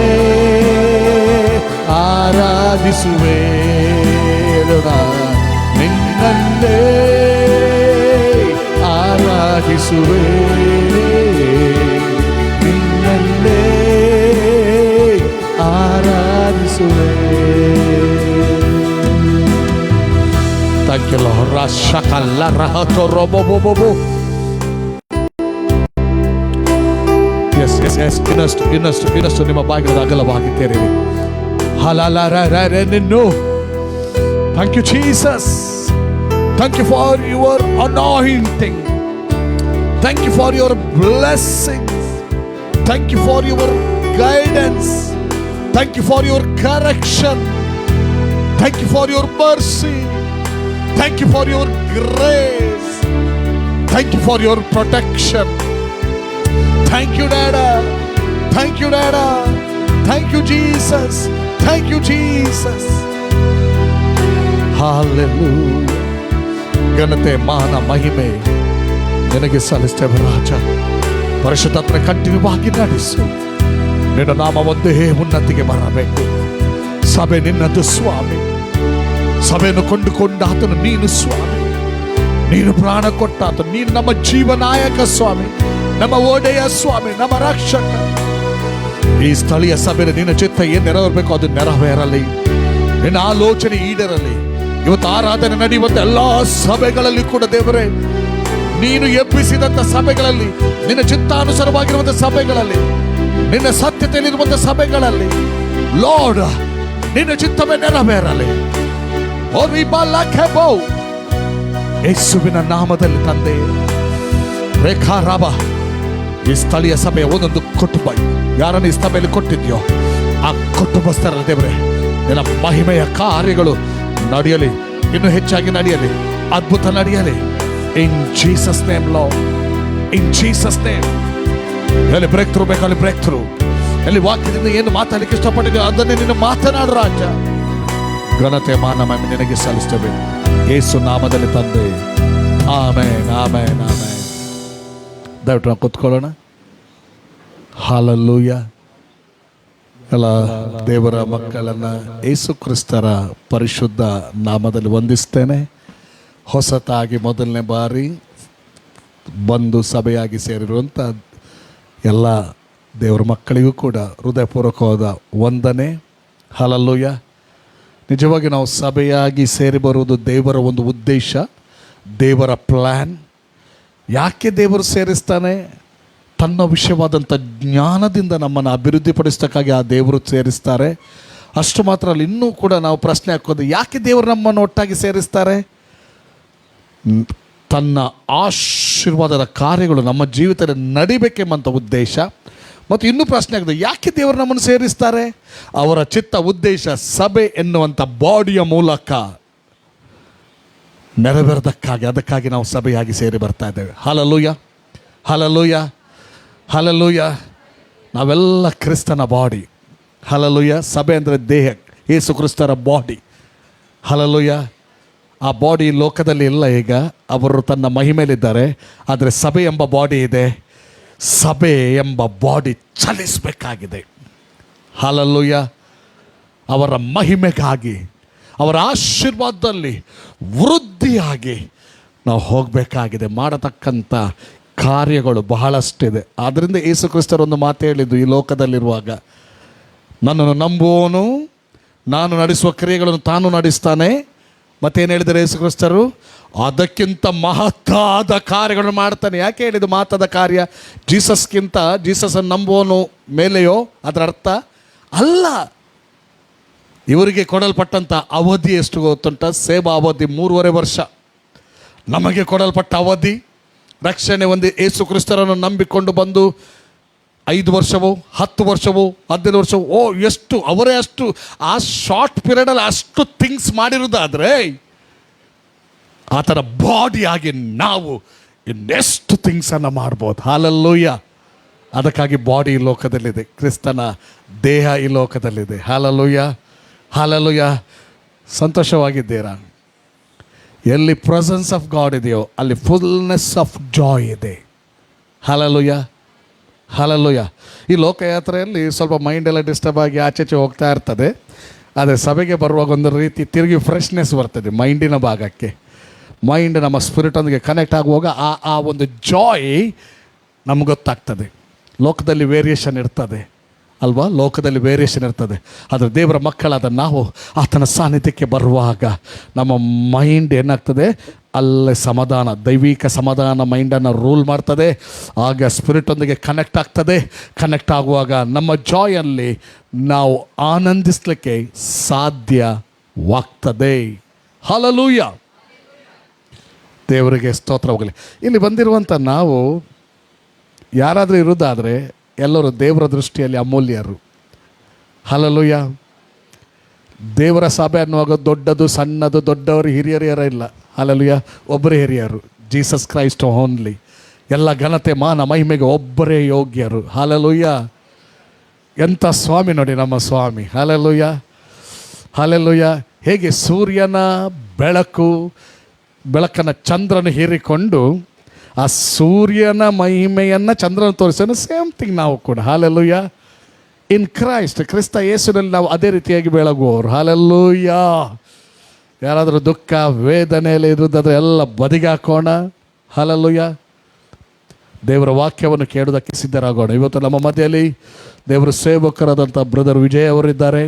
ಆರಾಧಿಸುವೆ, ನಿನ್ನನ್ನೇ ಆರಾಧಿಸುವೆ, ನಿನ್ನನ್ನೇ ಆರಾಧಿಸುವೆ. Thank you, Lord. Rashakala rahato robobobobo. Yes. ಇನ್ನಷ್ಟು ನಿಮ್ಮ ಬಾಗಿಲು ಅಗಲವಾಗಿ ತೆರೆಯಿರಿ. ಹಲಲರರರನ್ನು. Thank you, Jesus. Thank you for your anointing. Thank you for your blessings. Thank you for your guidance. Thank you for your correction. Thank you for your mercy. Thank you for your grace. Thank you for your protection. Thank you, Dada. Thank you, Dada. Thank you, Jesus. Thank you, Jesus. Hallelujah. ಘನತೆ ಮಾನ ಮಹಿಮೆ ನಿನಗೆ ಸಲ್ಲಿಸ್ತೇವೆ ರಾಜ. ಪರಿಶುದ್ಧಾತ್ಮನೇ continue ಆಗಿ ನಡೆಸು. ನಿನ್ನ ನಾಮ ಒಂದೇ ಉನ್ನತಿಗೆ ಬರಬೇಕು. ಸಭೆ ನಿನ್ನದು ಸ್ವಾಮಿ. ಸಭೆಯನ್ನು ಕೊಂಡುಕೊಂಡ ಆತನು ನೀನು ಸ್ವಾಮಿ. ನೀನು ಪ್ರಾಣ ಕೊಟ್ಟ ಆತನು. ನೀನು ನಮ್ಮ ಜೀವನಾಯಕ ಸ್ವಾಮಿ, ನಮ್ಮ ಒಡೆಯ ಸ್ವಾಮಿ, ನಮ್ಮ ರಕ್ಷಕ. ಈ ಸ್ಥಳೀಯ ಸಭೆಯಲ್ಲಿ ನಿನ್ನ ಚಿತ್ತ ಏನು ನೆರವೇರಬೇಕು ಅದು ನೆರವೇರಲಿ. ನಿನ್ನ ಆಲೋಚನೆ ಈಡೇರಲಿ. ಇವತ್ತು ಆರಾಧನೆ ನಡೆಯುವಂತ ಎಲ್ಲಾ ಸಭೆಗಳಲ್ಲಿ ಕೂಡ ದೇವರೇ, ನೀನು ಎಬ್ಬಿಸಿದಂತ ಸಭೆಗಳಲ್ಲಿ, ನಿನ್ನ ಚಿತ್ತಾನುಸಾರವಾಗಿರುವಂತ ಸಭೆಗಳಲ್ಲಿ, ನಿನ್ನ ಸತ್ಯತೆಯಲ್ಲಿರುವಂತ ಸಭೆಗಳಲ್ಲಿ ಲಾರ್ಡ್ ನಿನ್ನ ಚಿತ್ತವೇ ನೆರವೇರಲಿ. ಯೇಸುವಿನ ನಾಮದಲ್ಲಿ ತಂದೆ, ರೇಖಾರಾಬ ಈ ಸ್ಥಳೀಯ ಸಭೆಯ ಒಂದೊಂದು ಕುಟುಂಬ ಯಾರನ್ನು ಈ ಸಭೆಯಲ್ಲಿ ಕೊಟ್ಟಿದ್ಯೋ ಆ ಕುಟುಂಬಸ್ಥರ ದೇವರೇ, ನಿನ್ನ ಮಹಿಮೆಯ ಕಾರ್ಯಗಳು ನಡೆಯಲಿ, ಇನ್ನೂ ಹೆಚ್ಚಾಗಿ ನಡೆಯಲಿ, ಅದ್ಭುತ ನಡೆಯಲಿ. ಇನ್ ಜೀಸಸ್ ನೇಮ್ ಲಾರ್ಡ್, ಇನ್ ಜೀಸಸ್ ನೇಮ್. ಎಲ್ಲಿ ಬ್ರೇಕ್ ಥ್ರೂ ಬೇಕಲ್ಲಿ ಬ್ರೇಕ್ ಥ್ರೂ. ಎಲ್ಲಿ ವಾಕ್ಯದಿಂದ ಏನು ಮಾತಾಡಲಿಕ್ಕೆ ಇಷ್ಟಪಟ್ಟಿದ್ಯೋ ಅದನ್ನೇ ನೀನು ಮಾತನಾಡು ರಾಜ. ಘನತೆ ಮಾನ ಮಹಿಮೆ ನಿನಗೆ ಸಲ್ಲಿಸ್ತೇವೆ ಯೇಸು ನಾಮದಲ್ಲಿ ತಂದೆ. Amen, amen, amen. ದಯವಿಟ್ಟು ನಾವು ಕೂತ್ಕೊಳ್ಳೋಣ. ಹಾಲೆಲೂಯ. ಎಲ್ಲ ದೇವರ ಮಕ್ಕಳನ್ನ ಯೇಸು ಕ್ರಿಸ್ತರ ಪರಿಶುದ್ಧ ನಾಮದಲ್ಲಿ ವಂದಿಸ್ತೇನೆ. ಹೊಸತಾಗಿ ಮೊದಲನೇ ಬಾರಿ ಬಂದು ಸಭೆಯಾಗಿ ಸೇರಿರುವಂಥ ಎಲ್ಲ ದೇವರ ಮಕ್ಕಳಿಗೂ ಕೂಡ ಹೃದಯಪೂರ್ವಕವಾದ ವಂದನೆ. ಹಾಲೆಲೂಯ. ನಿಜವಾಗಿ ನಾವು ಸಭೆಯಾಗಿ ಸೇರಿ ಬರುವುದು ದೇವರ ಒಂದು ಉದ್ದೇಶ, ದೇವರ ಪ್ಲ್ಯಾನ್. ಯಾಕೆ ದೇವರು ಸೇರಿಸ್ತಾನೆ? ತನ್ನ ವಿಷಯವಾದಂಥ ಜ್ಞಾನದಿಂದ ನಮ್ಮನ್ನು ಅಭಿವೃದ್ಧಿಪಡಿಸೋಕ್ಕಾಗಿ ಆ ದೇವರು ಸೇರಿಸ್ತಾರೆ. ಅಷ್ಟು ಮಾತ್ರ ಅಲ್ಲ, ಇನ್ನೂ ಕೂಡ ನಾವು ಪ್ರಶ್ನೆ ಹಾಕೋದು, ಯಾಕೆ ದೇವರು ನಮ್ಮನ್ನು ಒಟ್ಟಾಗಿ ಸೇರಿಸ್ತಾರೆ? ತನ್ನ ಆಶೀರ್ವಾದದ ಕಾರ್ಯಗಳು ನಮ್ಮ ಜೀವಿತದಲ್ಲಿ ನಡಿಬೇಕೆಂಬಂಥ ಉದ್ದೇಶ. ಮತ್ತು ಇನ್ನೂ ಪ್ರಶ್ನೆ ಆಗಿದೆ, ಯಾಕೆ ದೇವರು ನಮ್ಮನ್ನು ಸೇರಿಸ್ತಾರೆ? ಅವರ ಚಿತ್ತ ಉದ್ದೇಶ ಸಭೆ ಎನ್ನುವಂಥ ಬಾಡಿಯ ಮೂಲಕ ನೆರವೇರದಕ್ಕಾಗಿ, ಅದಕ್ಕಾಗಿ ನಾವು ಸಭೆಯಾಗಿ ಸೇರಿ ಬರ್ತಾ ಇದ್ದೇವೆ. Hallelujah, hallelujah, hallelujah. ನಾವೆಲ್ಲ ಕ್ರಿಸ್ತನ ಬಾಡಿ. ಹಲ್ಲೆಲೂಯಾ. ಸಭೆ ಅಂದರೆ ದೇಹ, ಯೇಸು ಕ್ರಿಸ್ತರ ಬಾಡಿ. ಹಲ್ಲೆಲೂಯಾ. ಆ ಬಾಡಿ ಲೋಕದಲ್ಲಿ ಇಲ್ಲ ಈಗ, ಅವರು ತನ್ನ ಮಹಿಮೆಯಲ್ಲಿದ್ದಾರೆ. ಆದರೆ ಸಭೆ ಎಂಬ ಬಾಡಿ ಇದೆ. ಸಭೆ ಎಂಬ ಬಾಡಿ ಚಲಿಸಬೇಕಾಗಿದೆ. ಹಲ್ಲೆಲೂಯಾ. ಅವರ ಮಹಿಮೆಗಾಗಿ, ಅವರ ಆಶೀರ್ವಾದದಲ್ಲಿ ವೃದ್ಧಿಯಾಗಿ ನಾವು ಹೋಗಬೇಕಾಗಿದೆ. ಮಾಡತಕ್ಕಂಥ ಕಾರ್ಯಗಳು ಬಹಳಷ್ಟಿದೆ. ಆದ್ದರಿಂದ ಯೇಸು ಕ್ರಿಸ್ತರು ಒಂದು ಮಾತು ಹೇಳಿದ್ದು, ಈ ಲೋಕದಲ್ಲಿರುವಾಗ ನನ್ನನ್ನು ನಂಬುವವನು ನಾನು ನಡೆಸುವ ಕ್ರಿಯೆಗಳನ್ನು ತಾನು ನಡೆಸ್ತಾನೆ. ಮತ್ತೇನು ಹೇಳಿದರೆ ಯೇಸು ಕ್ರಿಸ್ತರು? ಅದಕ್ಕಿಂತ ಮಹತ್ತಾದ ಕಾರ್ಯಗಳನ್ನು ಮಾಡ್ತಾನೆ. ಯಾಕೆ ಹೇಳಿದ್ದು ಮಹತ್ತಾದ ಕಾರ್ಯ? ಜೀಸಸ್ಸನ್ನು ನಂಬುವವನು ಮೇಲೆಯೋ ಅದರ ಅರ್ಥ ಅಲ್ಲ. ಇವರಿಗೆ ಕೊಡಲ್ಪಟ್ಟಂಥ ಅವಧಿ ಎಷ್ಟು ಗೊತ್ತುಂಟ? ಸೇವಾ ಅವಧಿ 3.5 ವರ್ಷ. ನಮಗೆ ಕೊಡಲ್ಪಟ್ಟ ಅವಧಿ ರಕ್ಷಣೆ ಒಂದು ಯೇಸು ಕ್ರಿಸ್ತರನ್ನು ನಂಬಿಕೊಂಡು ಬಂದು 5 ವರ್ಷವೋ 10 ವರ್ಷವೋ 15 ವರ್ಷವೋ, ಎಷ್ಟು ಅವರೇ ಅಷ್ಟು ಆ ಶಾರ್ಟ್ ಪೀರಿಯಡಲ್ಲಿ ಅಷ್ಟು ಥಿಂಗ್ಸ್ ಮಾಡಿರೋದಾದರೆ, ಆತನ ಬಾಡಿಯಾಗಿ ನಾವು ಇನ್ನೆಷ್ಟು ಥಿಂಗ್ಸನ್ನು ಮಾಡ್ಬೋದು. ಹಲ್ಲೆಲೂಯಾ. ಅದಕ್ಕಾಗಿ ಬಾಡಿ ಈ ಲೋಕದಲ್ಲಿದೆ, ಕ್ರಿಸ್ತನ ದೇಹ ಈ ಲೋಕದಲ್ಲಿದೆ. Hallelujah, hallelujah. ಸಂತೋಷವಾಗಿದ್ದೀರಾ? ಎಲ್ಲಿ ಪ್ರೆಸೆನ್ಸ್ ಆಫ್ ಗಾಡ್ ಇದೆಯೋ ಅಲ್ಲಿ ಫುಲ್ನೆಸ್ ಆಫ್ ಜಾಯ್ ಇದೆ. Hallelujah, hallelujah. ಈ ಲೋಕಯಾತ್ರೆಯಲ್ಲಿ ಸ್ವಲ್ಪ ಮೈಂಡ್ ಎಲ್ಲ ಡಿಸ್ಟರ್ಬ್ ಆಗಿ ಆಚೆಚೆ ಹೋಗ್ತಾ ಇರ್ತದೆ. ಆದರೆ ಸಭೆಗೆ ಬರುವಾಗ ಒಂದು ರೀತಿ ತಿರುಗಿ ಫ್ರೆಶ್ನೆಸ್ ಬರ್ತದೆ ಮೈಂಡಿನ ಭಾಗಕ್ಕೆ. ಮೈಂಡ್ ನಮ್ಮ ಸ್ಪಿರಿಟೊಂದಿಗೆ ಕನೆಕ್ಟ್ ಆಗುವಾಗ ಆ ಒಂದು ಜಾಯ್ ನಮ್ಗೆ ಗೊತ್ತಾಗ್ತದೆ. ಲೋಕದಲ್ಲಿ ವೇರಿಯೇಷನ್ ಇರ್ತದೆ ಅಲ್ವಾ? ಲೋಕದಲ್ಲಿ ವೇರಿಯೇಷನ್ ಇರ್ತದೆ. ಆದರೆ ದೇವರ ಮಕ್ಕಳಾದ ನಾವು ಆತನ ಸಾನ್ನಿಧ್ಯಕ್ಕೆ ಬರುವಾಗ ನಮ್ಮ ಮೈಂಡ್ ಏನಾಗ್ತದೆ? ಅಲ್ಲೇ ಸಮಾಧಾನ, ದೈವಿಕ ಸಮಾಧಾನ ಮೈಂಡನ್ನು ರೂಲ್ ಮಾಡ್ತದೆ. ಆಗ ಸ್ಪಿರಿಟೊಂದಿಗೆ ಕನೆಕ್ಟ್ ಆಗ್ತದೆ. ಕನೆಕ್ಟ್ ಆಗುವಾಗ ನಮ್ಮ ಜಾಯಲ್ಲಿ ನಾವು ಆನಂದಿಸಲಿಕ್ಕೆ ಸಾಧ್ಯವಾಗ್ತದೆ. ಹಲ್ಲೆಲೂಯಾ. ದೇವರಿಗೆ ಸ್ತೋತ್ರ ಹೋಗಲಿ. ಇಲ್ಲಿ ಬಂದಿರುವಂಥ ನಾವು ಯಾರಾದರೂ ಇರೋದಾದರೆ ಎಲ್ಲರೂ ದೇವರ ದೃಷ್ಟಿಯಲ್ಲಿ ಅಮೂಲ್ಯರು. ಹಲ್ಲೆಲೂಯಾ. ದೇವರ ಸಭೆ ಅನ್ನುವಾಗ ದೊಡ್ಡದು ಸಣ್ಣದು, ದೊಡ್ಡವರು ಹಿರಿಯರು ಇಲ್ಲ. ಹಲ್ಲೆಲೂಯ. ಒಬ್ಬರೇ ಹಿರಿಯರು, ಜೀಸಸ್ ಕ್ರೈಸ್ಟ್ ಓನ್ಲಿ. ಎಲ್ಲ ಘನತೆ ಮಾನ ಮಹಿಮೆಗೆ ಒಬ್ಬರೇ ಯೋಗ್ಯರು. ಹಲ್ಲೆಲೂಯ. ಎಂಥ ಸ್ವಾಮಿ ನೋಡಿ ನಮ್ಮ ಸ್ವಾಮಿ. Hallelujah, hallelujah. ಹೇಗೆ ಸೂರ್ಯನ ಬೆಳಕನ್ನು ಚಂದ್ರನ ಹೀರಿಕೊಂಡು ಆ ಸೂರ್ಯನ ಮಹಿಮೆಯನ್ನು ಚಂದ್ರನ ತೋರಿಸೋಣ, ಸೇಮ್ ಥಿಂಗ್ ನಾವು ಕೂಡ. ಹಲ್ಲೆಲೂಯ. ಇನ್ ಕ್ರಿಸ್ತ ಯೇಸುನಲ್ಲಿ ನಾವು ಅದೇ ರೀತಿಯಾಗಿ ಬೆಳಗುವವರು. ಹಲ್ಲೆಲೂಯ. ಯಾರಾದರೂ ದುಃಖ ವೇದನೆಯಲ್ಲಿ ಇರೋದಾದ್ರೆ ಎಲ್ಲ ಬದಿಗಾಕೋಣ. ಹಲ್ಲೆಲೂಯ. ದೇವರ ವಾಕ್ಯವನ್ನು ಕೇಳೋದಕ್ಕೆ ಸಿದ್ಧರಾಗೋಣ. ಇವತ್ತು ನಮ್ಮ ಮಧ್ಯದಲ್ಲಿ ದೇವರ ಸೇವಕರಾದಂಥ ಬ್ರದರ್ ವಿಜಯ್ ಅವರಿದ್ದಾರೆ.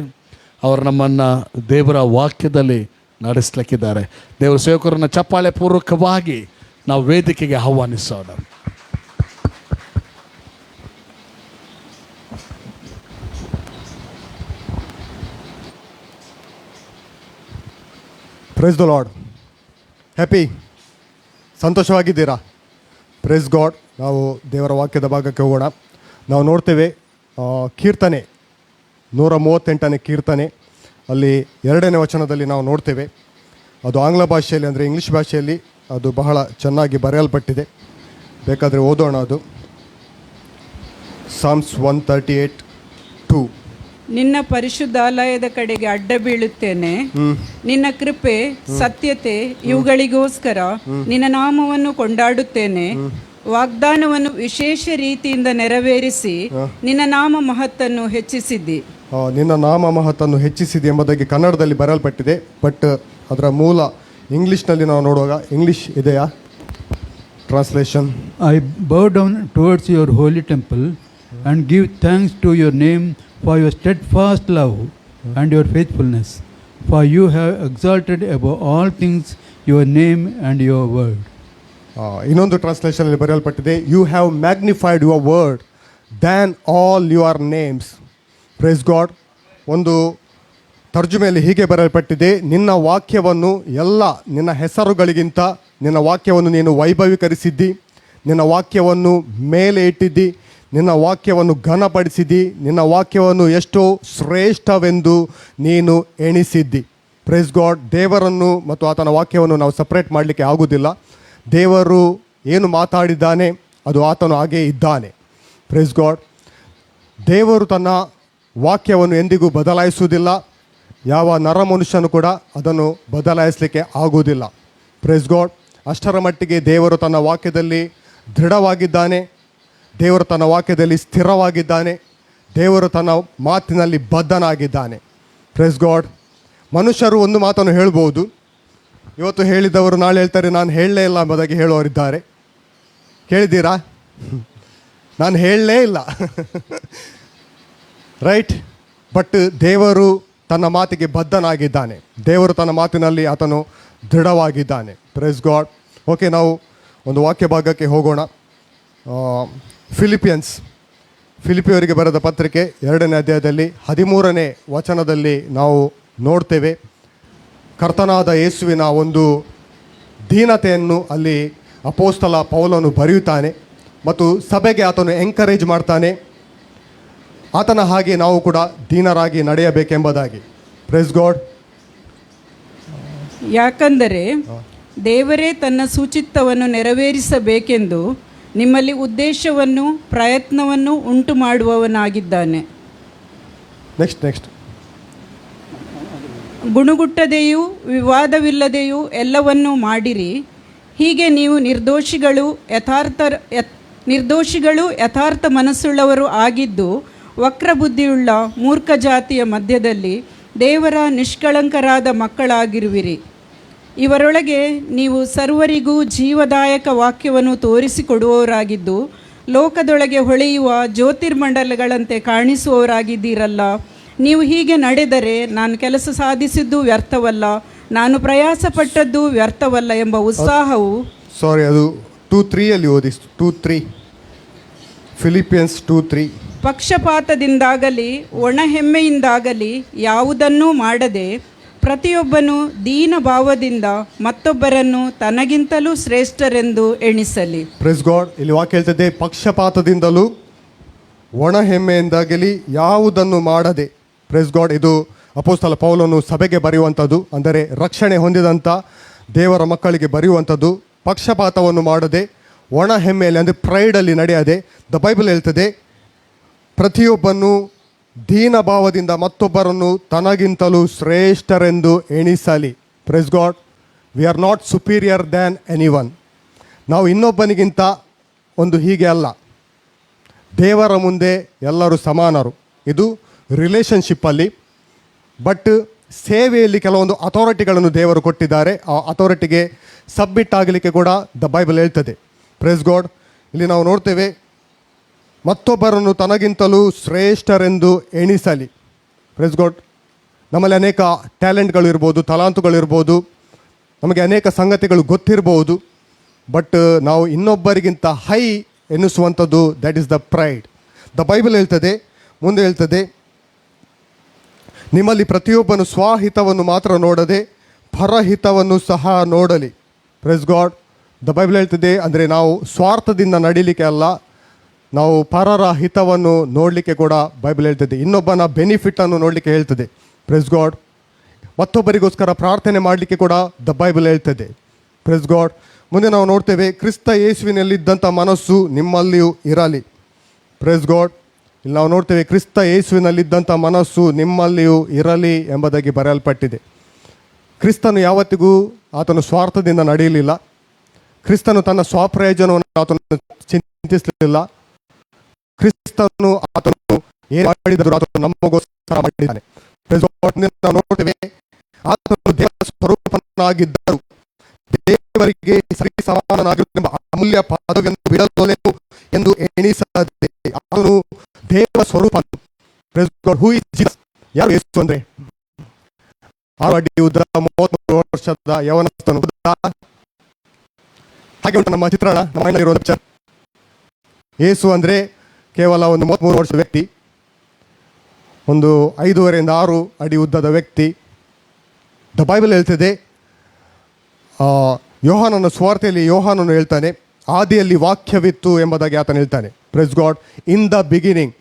ಅವರು ನಮ್ಮನ್ನು ದೇವರ ವಾಕ್ಯದಲ್ಲಿ ನಡೆಸಲಿಕ್ಕಿದ್ದಾರೆ. ದೇವರ ಸೇವಕರನ್ನು ಚಪ್ಪಾಳೆ ಪೂರ್ವಕವಾಗಿ ನಾವು ವೇದಿಕೆಗೆ ಆಹ್ವಾನಿಸೋಣ. Praise the lord. ಹ್ಯಾಪಿ, ಸಂತೋಷವಾಗಿದ್ದೀರಾ? Praise God. ನಾವು ದೇವರ ವಾಕ್ಯದ ಭಾಗಕ್ಕೆ ಹೋಗೋಣ. ನಾವು ನೋಡ್ತೇವೆ ಕೀರ್ತನೆ 138ನೇ ಕೀರ್ತನೆ ಅಲ್ಲಿ 2ನೇ ವಚನದಲ್ಲಿ ನಾವು ನೋಡ್ತೇವೆ. ಅದು ಆಂಗ್ಲ ಭಾಷೆಯಲ್ಲಿ, ಅಂದರೆ ಇಂಗ್ಲೀಷ್ ಭಾಷೆಯಲ್ಲಿ ಅದು ಬಹಳ ಚೆನ್ನಾಗಿ ಬರೆಯಲ್ಪಟ್ಟಿದೆ. ಬೇಕಾದರೆ ಓದೋಣ. ಅದು ಸಾಮ್ಸ್ 138:2. ನಿನ್ನ ಪರಿಶುದ್ಧಾಲಯದ ಕಡೆಗೆ ಅಡ್ಡ ಬೀಳುತ್ತೇನೆ. ನಿನ್ನ ಕೃಪೆ ಸತ್ಯತೆ ಇವುಗಳಿಗೋಸ್ಕರ ನಿನ್ನ ನಾಮವನ್ನು ಕೊಂಡಾಡುತ್ತೇನೆ. ವಾಗ್ದಾನವನ್ನು ವಿಶೇಷ ರೀತಿಯಿಂದ ನೆರವೇರಿಸಿ ನಿನ್ನ ನಾಮ ಮಹತ್ತನ್ನು ಹೆಚ್ಚಿಸಿದ್ದಿ. ನಿನ್ನ ನಾಮ ಮಹತ್ತನ್ನು ಹೆಚ್ಚಿಸಿದೆ ಎಂಬುದಾಗಿ ಕನ್ನಡದಲ್ಲಿ ಬರೆಯಲ್ಪಟ್ಟಿದೆ. ಬಟ್ ಅದರ ಮೂಲ ಇಂಗ್ಲೀಷ್ನಲ್ಲಿ ನಾವು ನೋಡುವಾಗ, ಇಂಗ್ಲೀಷ್ ಇದೆಯಾ translation? I bow down towards your holy temple and give thanks to your name for your steadfast love and your faithfulness. For you have exalted above all things your name and your word. ಇನ್ನೊಂದು ಟ್ರಾನ್ಸ್ಲೇಷನಲ್ಲಿ ಬರೆಯಲ್ಪಟ್ಟಿದೆ, you have magnified your word than all your names. Praise God. ಒಂದು ತರ್ಜುಮೆಯಲ್ಲಿ ಹೀಗೆ ಬರೆಯಲ್ಪಟ್ಟಿದೆ, ನಿನ್ನ ವಾಕ್ಯವನ್ನು ಎಲ್ಲ ನಿನ್ನ ಹೆಸರುಗಳಿಗಿಂತ ನಿನ್ನ ವಾಕ್ಯವನ್ನು ನೀನು ವೈಭವೀಕರಿಸಿದ್ದಿ, ನಿನ್ನ ವಾಕ್ಯವನ್ನು ಮೇಲೆ ಇಟ್ಟಿದ್ದಿ, ನಿನ್ನ ವಾಕ್ಯವನ್ನು ಘನಪಡಿಸಿದ್ದಿ, ನಿನ್ನ ವಾಕ್ಯವನ್ನು ಎಷ್ಟೋ ಶ್ರೇಷ್ಠವೆಂದು ನೀನು ಎಣಿಸಿದ್ದಿ. Praise god. ದೇವರನ್ನು ಮತ್ತು ಆತನ ವಾಕ್ಯವನ್ನು ನಾವು ಸಪ್ರೇಟ್ ಮಾಡಲಿಕ್ಕೆ ಆಗುವುದಿಲ್ಲ. ದೇವರು ಏನು ಮಾತಾಡಿದ್ದಾನೆ ಅದು ಆತನು ಹಾಗೇ ಇದ್ದಾನೆ. Praise God. ದೇವರು ತನ್ನ ವಾಕ್ಯವನ್ನು ಎಂದಿಗೂ ಬದಲಾಯಿಸುವುದಿಲ್ಲ. ಯಾವ ನರ ಮನುಷ್ಯನು ಕೂಡ ಅದನ್ನು ಬದಲಾಯಿಸಲಿಕ್ಕೆ ಆಗುವುದಿಲ್ಲ. Praise God. ಅಷ್ಟರ ಮಟ್ಟಿಗೆ ದೇವರು ತನ್ನ ವಾಕ್ಯದಲ್ಲಿ ದೃಢವಾಗಿದ್ದಾನೆ. ದೇವರು ತನ್ನ ವಾಕ್ಯದಲ್ಲಿ ಸ್ಥಿರವಾಗಿದ್ದಾನೆ. ದೇವರು ತನ್ನ ಮಾತಿನಲ್ಲಿ ಬದ್ಧನಾಗಿದ್ದಾನೆ. Praise god. ಮನುಷ್ಯರು ಒಂದು ಮಾತನ್ನು ಹೇಳ್ಬೋದು, ಇವತ್ತು ಹೇಳಿದವರು ನಾಳೆ ಹೇಳ್ತಾರೆ ನಾನು ಹೇಳಲೇ ಇಲ್ಲ ಎಂಬುದಾಗಿ ಹೇಳುವವರಿದ್ದಾರೆ. ಕೇಳಿದ್ದೀರಾ? ನಾನು ಹೇಳಲೇ ಇಲ್ಲ ರೈಟ್. ಬಟ್ ದೇವರು ತನ್ನ ಮಾತಿಗೆ ಬದ್ಧನಾಗಿದ್ದಾನೆ. ದೇವರು ತನ್ನ ಮಾತಿನಲ್ಲಿ ಆತನು ದೃಢವಾಗಿದ್ದಾನೆ. Praise God. ಓಕೆ, ನಾವು ಒಂದು ವಾಕ್ಯ ಭಾಗಕ್ಕೆ ಹೋಗೋಣ. ಫಿಲಿಪಿಯವರಿಗೆ ಬರೆದ ಪತ್ರಿಕೆ 2ನೇ ಅಧ್ಯಾಯದಲ್ಲಿ 13ನೇ ವಚನದಲ್ಲಿ ನಾವು ನೋಡ್ತೇವೆ, ಕರ್ತನಾದ ಯೇಸುವಿನ ಒಂದು ದೀನತೆಯನ್ನು ಅಲ್ಲಿ ಅಪೋಸ್ತಲ ಪೌಲನು ಬರೆಯುತ್ತಾನೆ ಮತ್ತು ಸಭೆಗೆ ಆತನು ಎಂಕರೇಜ್ ಮಾಡ್ತಾನೆ. ಆತನ ಹಾಗೆ ನಾವು ಕೂಡ ದೀನರಾಗಿ ನಡೆಯಬೇಕೆಂಬುದಾಗಿ. Praise god. ಯಾಕಂದರೆ ದೇವರೇ ತನ್ನ ಸುಚಿತ್ತವನ್ನು ನೆರವೇರಿಸಬೇಕೆಂದು ನಿಮ್ಮಲ್ಲಿ ಉದ್ದೇಶವನ್ನು ಪ್ರಯತ್ನವನ್ನು ಉಂಟು ಮಾಡುವವನಾಗಿದ್ದಾನೆ. ನೆಕ್ಸ್ಟ್. ಗುಣಗುಟ್ಟದೆಯೂ ವಿವಾದವಿಲ್ಲದೆಯೂ ಎಲ್ಲವನ್ನೂ ಮಾಡಿರಿ. ಹೀಗೆ ನೀವು ನಿರ್ದೋಷಿಗಳು ಯಥಾರ್ಥ ಮನಸ್ಸುಳ್ಳವರು ಆಗಿದ್ದು ವಕ್ರಬುದ್ಧಿಯುಳ್ಳ ಮೂರ್ಖ ಜಾತಿಯ ಮಧ್ಯದಲ್ಲಿ ದೇವರ ನಿಷ್ಕಳಂಕರಾದ ಮಕ್ಕಳಾಗಿರುವಿರಿ. ಇವರೊಳಗೆ ನೀವು ಸರ್ವರಿಗೂ ಜೀವದಾಯಕ ವಾಕ್ಯವನ್ನು ತೋರಿಸಿಕೊಡುವವರಾಗಿದ್ದು ಲೋಕದೊಳಗೆ ಹೊಳೆಯುವ ಜ್ಯೋತಿರ್ಮಂಡಲಗಳಂತೆ ಕಾಣಿಸುವವರಾಗಿದ್ದೀರಲ್ಲ. ನೀವು ಹೀಗೆ ನಡೆದರೆ ನಾನು ಕೆಲಸ ಸಾಧಿಸಿದ್ದು ವ್ಯರ್ಥವಲ್ಲ, ನಾನು ಪ್ರಯಾಸ ಪಟ್ಟದ್ದು ವ್ಯರ್ಥವಲ್ಲ ಎಂಬ ಉತ್ಸಾಹವು. ಸಾರಿ, ಅದು 2:3 ಓದಿ. 2:3 ಫಿಲಿಪಿಯನ್ಸ್ 2:3. ಪಕ್ಷಪಾತದಿಂದಾಗಲಿ ಒಣಹೆಮ್ಮೆಯಿಂದಾಗಲಿ ಯಾವುದನ್ನೂ ಮಾಡದೆ ಪ್ರತಿಯೊಬ್ಬನು ದೀನ ಭಾವದಿಂದ ಮತ್ತೊಬ್ಬರನ್ನು ತನಗಿಂತಲೂ ಶ್ರೇಷ್ಠರೆಂದು ಎಣಿಸಲಿ. Praise God. ಇಲ್ಲಿ ವಾಕ್ಯ ಹೇಳ್ತದೆ, ಪಕ್ಷಪಾತದಿಂದಲೂ ಒಣಹೆಮ್ಮೆಯಿಂದಾಗಲಿ ಯಾವುದನ್ನು ಮಾಡದೆ. Praise God. ಇದು ಅಪೊಸ್ತಲ ಪೌಲನು ಸಭೆಗೆ ಬರೆಯುವಂಥದ್ದು. ಅಂದರೆ ರಕ್ಷಣೆ ಹೊಂದಿದಂಥ ದೇವರ ಮಕ್ಕಳಿಗೆ ಬರೆಯುವಂಥದ್ದು. ಪಕ್ಷಪಾತವನ್ನು ಮಾಡದೆ, ಒಣ ಹೆಮ್ಮೆಯಲ್ಲಿ ಅಂದರೆ ಪ್ರೈಡಲ್ಲಿ ನಡೆಯದೆ, ದ ಬೈಬಲ್ ಹೇಳ್ತದೆ, ಪ್ರತಿಯೊಬ್ಬನು ದೀನಭಾವದಿಂದ ಮತ್ತೊಬ್ಬರನ್ನು ತನಗಿಂತಲೂ ಶ್ರೇಷ್ಠರೆಂದು ಎಣಿಸಲಿ. Praise God. We are not superior than anyone. ನಾವು ಇನ್ನೊಬ್ಬನಿಗಿಂತ ಹೀಗೆ ಅಲ್ಲ, ದೇವರ ಮುಂದೆ ಎಲ್ಲರೂ ಸಮಾನರು. ಇದು ರಿಲೇಷನ್ಶಿಪ್ಪಲ್ಲಿ. ಬಟ್ ಸೇವೆಯಲ್ಲಿ ಕೆಲವೊಂದು ಅಥಾರಿಟಿಗಳನ್ನು ದೇವರು ಕೊಟ್ಟಿದ್ದಾರೆ. ಆ ಅಥಾರಿಟಿಗೆ ಸಬ್ಮಿಟ್ ಆಗಲಿಕ್ಕೆ ಕೂಡ ದ ಬೈಬಲ್ ಹೇಳ್ತದೆ. Press god. ಇಲ್ಲಿ ನಾವು ನೋಡ್ತೇವೆ, ಮತ್ತೊಬ್ಬರನ್ನು ತನಗಿಂತಲೂ ಶ್ರೇಷ್ಠರೆಂದು ಎಣಿಸಲಿ. Praise god. ನಮ್ಮಲ್ಲಿ ಅನೇಕ ಟ್ಯಾಲೆಂಟ್ಗಳು ಇರ್ಬೋದು, ತಲಾಂತುಗಳಿರ್ಬೋದು, ನಮಗೆ ಅನೇಕ ಸಂಗತಿಗಳು ಗೊತ್ತಿರ್ಬೋದು. ಬಟ್ ನಾವು ಇನ್ನೊಬ್ಬರಿಗಿಂತ ಹೈ ಎನ್ನಿಸುವಂಥದ್ದು, that is the pride. The Bible ಹೇಳ್ತದೆ, ಮುಂದೆ ಹೇಳ್ತದೆ, ನಿಮ್ಮಲ್ಲಿ ಪ್ರತಿಯೊಬ್ಬನು ಸ್ವಹಿತವನ್ನು ಮಾತ್ರ ನೋಡದೆ ಪರಹಿತವನ್ನು ಸಹ ನೋಡಲಿ. Press god. ದ ಬೈಬಲ್ ಹೇಳ್ತದೆ, ಅಂದರೆ ನಾವು ಸ್ವಾರ್ಥದಿಂದ ನಡೀಲಿಕ್ಕೆ ಅಲ್ಲ, ನಾವು ಪರರ ಹಿತವನ್ನು ನೋಡಲಿಕ್ಕೆ ಕೂಡ ಬೈಬಲ್ ಹೇಳ್ತದೆ. ಇನ್ನೊಬ್ಬನ ಬೆನಿಫಿಟನ್ನು ನೋಡಲಿಕ್ಕೆ ಹೇಳ್ತದೆ. Press god. ಮತ್ತೊಬ್ಬರಿಗೋಸ್ಕರ ಪ್ರಾರ್ಥನೆ ಮಾಡಲಿಕ್ಕೆ ಕೂಡ ದ ಬೈಬಲ್ ಹೇಳ್ತದೆ. Press god. ಮುಂದೆ ನಾವು ನೋಡ್ತೇವೆ, ಕ್ರಿಸ್ತ ಯೇಸುವಿನಲ್ಲಿದ್ದಂಥ ಮನಸ್ಸು ನಿಮ್ಮಲ್ಲಿಯೂ ಇರಲಿ. Press god. ಇಲ್ಲಿ ನಾವು ನೋಡ್ತೇವೆ, ಕ್ರಿಸ್ತ ಯೇಸುವಿನಲ್ಲಿದ್ದಂಥ ಮನಸ್ಸು ನಿಮ್ಮಲ್ಲಿಯೂ ಇರಲಿ ಎಂಬುದಾಗಿ ಬರೆಯಲ್ಪಟ್ಟಿದೆ. ಕ್ರಿಸ್ತನು ಯಾವತ್ತಿಗೂ ಆತನು ಸ್ವಾರ್ಥದಿಂದ ನಡೆಯಲಿಲ್ಲ. ಕ್ರಿಸ್ತನು ತನ್ನ ಸ್ವಪ್ರಯೋಜನವನ್ನು ಆತನು ಚಿಂತಿಸಲಿಲ್ಲ. ಕ್ರಿಸ್ತನು ಆತನು ಏನು ಮಾಡಿದರೂ ಆತನು ನಮಗೋಸ್ಕರ ಮಾಡಿದ್ದಾನೆ. ನಾವು ನೋಡ್ತೇವೆ, ಆತನು ದೇವರ ಸ್ವರೂಪನಾಗಿದ್ದರು, ದೇವರಿಗೆ ಸರಿ ಸಮಾನನಾಗಿರುವ ಅಮೂಲ್ಯ ಪದವಿಯನ್ನು ಬಿಡಲೋಲೆನು ಎಂದು ಎಣಿಸದೆ ಆತನು ದೇವರ ಸ್ವರೂಪ. Who is Jesus? ಯಾರು ಯೇಸು ಅಂದ್ರೆ? 6 ಅಡಿ ಉದ್ದ, 33 ವರ್ಷದ ಯವನಸ್ಥನು. ಹಾಗೆ ಉಂಟು ನಮ್ಮ ಚಿತ್ರಣ, ನಮ್ಮ ಮನೆಯಲ್ಲಿರುವ ಪಿಕ್ಚರ್. ಯೇಸು ಅಂದರೆ ಕೇವಲ ಒಂದು 33 ವರ್ಷದ ವ್ಯಕ್ತಿ, ಒಂದು 5.5 6 ಅಡಿ ಉದ್ದದ ವ್ಯಕ್ತಿ. ದ ಬೈಬಲ್ ಹೇಳ್ತದೆ, ಯೋಹಾನನ ಸುವಾರ್ತೆಯಲ್ಲಿ ಯೋಹಾನನು ಹೇಳ್ತಾನೆ, ಆದಿಯಲ್ಲಿ ವಾಕ್ಯವಿತ್ತು ಎಂಬುದಾಗಿ ಆತನು ಹೇಳ್ತಾನೆ. Press god. In the beginning.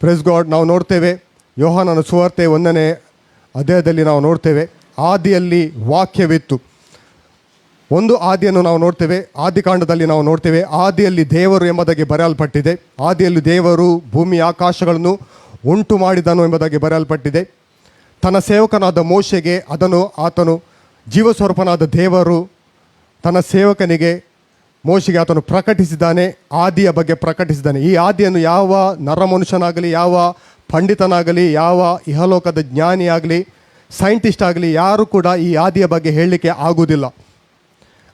Press god. ನಾವು ನೋಡ್ತೇವೆ, ಯೋಹಾನನ ಸುವಾರ್ತೆ 1ನೇ ಅಧ್ಯಾಯದಲ್ಲಿ ನಾವು ನೋಡ್ತೇವೆ, ಆದಿಯಲ್ಲಿ ವಾಕ್ಯವಿತ್ತು. ಒಂದು ಆದಿಯನ್ನು ನಾವು ನೋಡ್ತೇವೆ, ಆದಿಕಾಂಡದಲ್ಲಿ ನಾವು ನೋಡ್ತೇವೆ, ಆದಿಯಲ್ಲಿ ದೇವರು ಎಂಬುದಾಗಿ ಬರೆಯಲ್ಪಟ್ಟಿದೆ. ಆದಿಯಲ್ಲಿ ದೇವರು ಭೂಮಿ ಆಕಾಶಗಳನ್ನು ಉಂಟು ಮಾಡಿದನು ಎಂಬುದಾಗಿ ಬರೆಯಲ್ಪಟ್ಟಿದೆ. ತನ್ನ ಸೇವಕನಾದ ಮೋಶೆಗೆ ಅದನ್ನು ಆತನು ಜೀವಸ್ವರೂಪನಾದ ದೇವರು ತನ್ನ ಸೇವಕನಿಗೆ ಮೋಶೆಗೆ ಆತನು ಪ್ರಕಟಿಸಿದ್ದಾನೆ, ಆದಿಯ ಬಗ್ಗೆ ಪ್ರಕಟಿಸಿದ್ದಾನೆ. ಈ ಆದಿಯನ್ನು ಯಾವ ನರಮನುಷ್ಯನಾಗಲಿ, ಯಾವ ಪಂಡಿತನಾಗಲಿ, ಯಾವ ಇಹಲೋಕದ ಜ್ಞಾನಿಯಾಗಲಿ, ಸೈಂಟಿಸ್ಟ್ ಆಗಲಿ, ಯಾರು ಕೂಡ ಈ ಆದಿಯ ಬಗ್ಗೆ ಹೇಳಲಿಕ್ಕೆ ಆಗುವುದಿಲ್ಲ.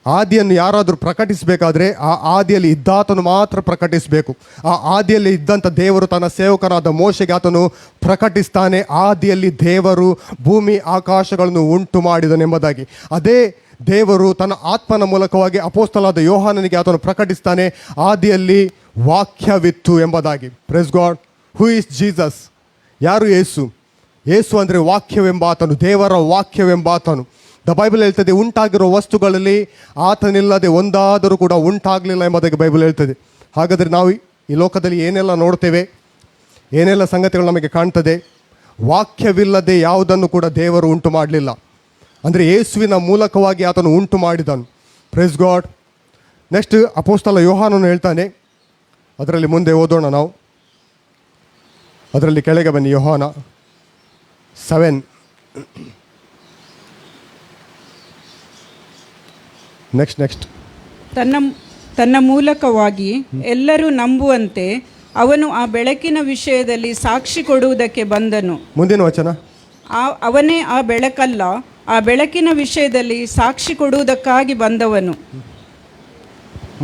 ಆದಿಯನ್ನು ಯಾರಾದರೂ ಪ್ರಕಟಿಸಬೇಕಾದ್ರೆ ಆ ಆದಿಯಲ್ಲಿ ಇದ್ದಾತನು ಮಾತ್ರ ಪ್ರಕಟಿಸಬೇಕು. ಆ ಆದಿಯಲ್ಲಿ ಇದ್ದಂಥ ದೇವರು ತನ್ನ ಸೇವಕನಾದ ಮೋಶೆಗೆ ಆತನು ಪ್ರಕಟಿಸ್ತಾನೆ, ಆದಿಯಲ್ಲಿ ದೇವರು ಭೂಮಿ ಆಕಾಶಗಳನ್ನು ಉಂಟು ಮಾಡಿದನೆಂಬುದಾಗಿ. ಅದೇ ದೇವರು ತನ್ನ ಆತ್ಮನ ಮೂಲಕವಾಗಿ ಅಪೊಸ್ತಲನಾದ ಯೋಹಾನನಿಗೆ ಆತನು ಪ್ರಕಟಿಸ್ತಾನೆ, ಆದಿಯಲ್ಲಿ ವಾಕ್ಯವಿತ್ತು ಎಂಬುದಾಗಿ. Press god. Who is Jesus? ಯಾರು ಯೇಸು? ಯೇಸು ಅಂದರೆ ವಾಕ್ಯವೆಂಬ ಆತನು, ದೇವರ ವಾಕ್ಯವೆಂಬ ಆತನು. ದ ಬೈಬಲ್ ಹೇಳ್ತದೆ, ಉಂಟಾಗಿರೋ ವಸ್ತುಗಳಲ್ಲಿ ಆತನಿಲ್ಲದೆ ಒಂದಾದರೂ ಕೂಡ ಉಂಟಾಗಲಿಲ್ಲ ಎಂಬುದಾಗಿ ಬೈಬಲ್ ಹೇಳ್ತದೆ. ಹಾಗಾದರೆ ನಾವು ಈ ಲೋಕದಲ್ಲಿ ಏನೆಲ್ಲ ನೋಡ್ತೇವೆ, ಏನೆಲ್ಲ ಸಂಗತಿಗಳು ನಮಗೆ ಕಾಣ್ತದೆ, ವಾಕ್ಯವಿಲ್ಲದೆ ಯಾವುದನ್ನು ಕೂಡ ದೇವರು ಉಂಟು ಮಾಡಲಿಲ್ಲ. ಅಂದರೆ ಯೇಸುವಿನ ಮೂಲಕವಾಗಿ ಆತನು ಉಂಟು ಮಾಡಿದನು. Press god. ನೆಕ್ಸ್ಟ್ ಅಪೊಸ್ತಲ ಯೋಹಾನನು ಹೇಳ್ತಾನೆ, ಅದರಲ್ಲಿ ಮುಂದೆ ಓದೋಣ ನಾವು, ಅದರಲ್ಲಿ ಕೆಳಗೆ ಬನ್ನಿ. ಯೋಹಾನ 7. ನೆಕ್ಸ್ಟ್ ತನ್ನ ಮೂಲಕವಾಗಿ ಎಲ್ಲರೂ ನಂಬುವಂತೆ ಅವನು ಆ ಬೆಳಕಿನ ವಿಷಯದಲ್ಲಿ ಸಾಕ್ಷಿ ಕೊಡುವುದಕ್ಕೆ ಬಂದನು. ಮುಂದಿನ ವಚನ. ಅವನೇ ಆ ಬೆಳಕಲ್ಲ, ಆ ಬೆಳಕಿನ ವಿಷಯದಲ್ಲಿ ಸಾಕ್ಷಿ ಕೊಡುವುದಕ್ಕಾಗಿ ಬಂದವನು.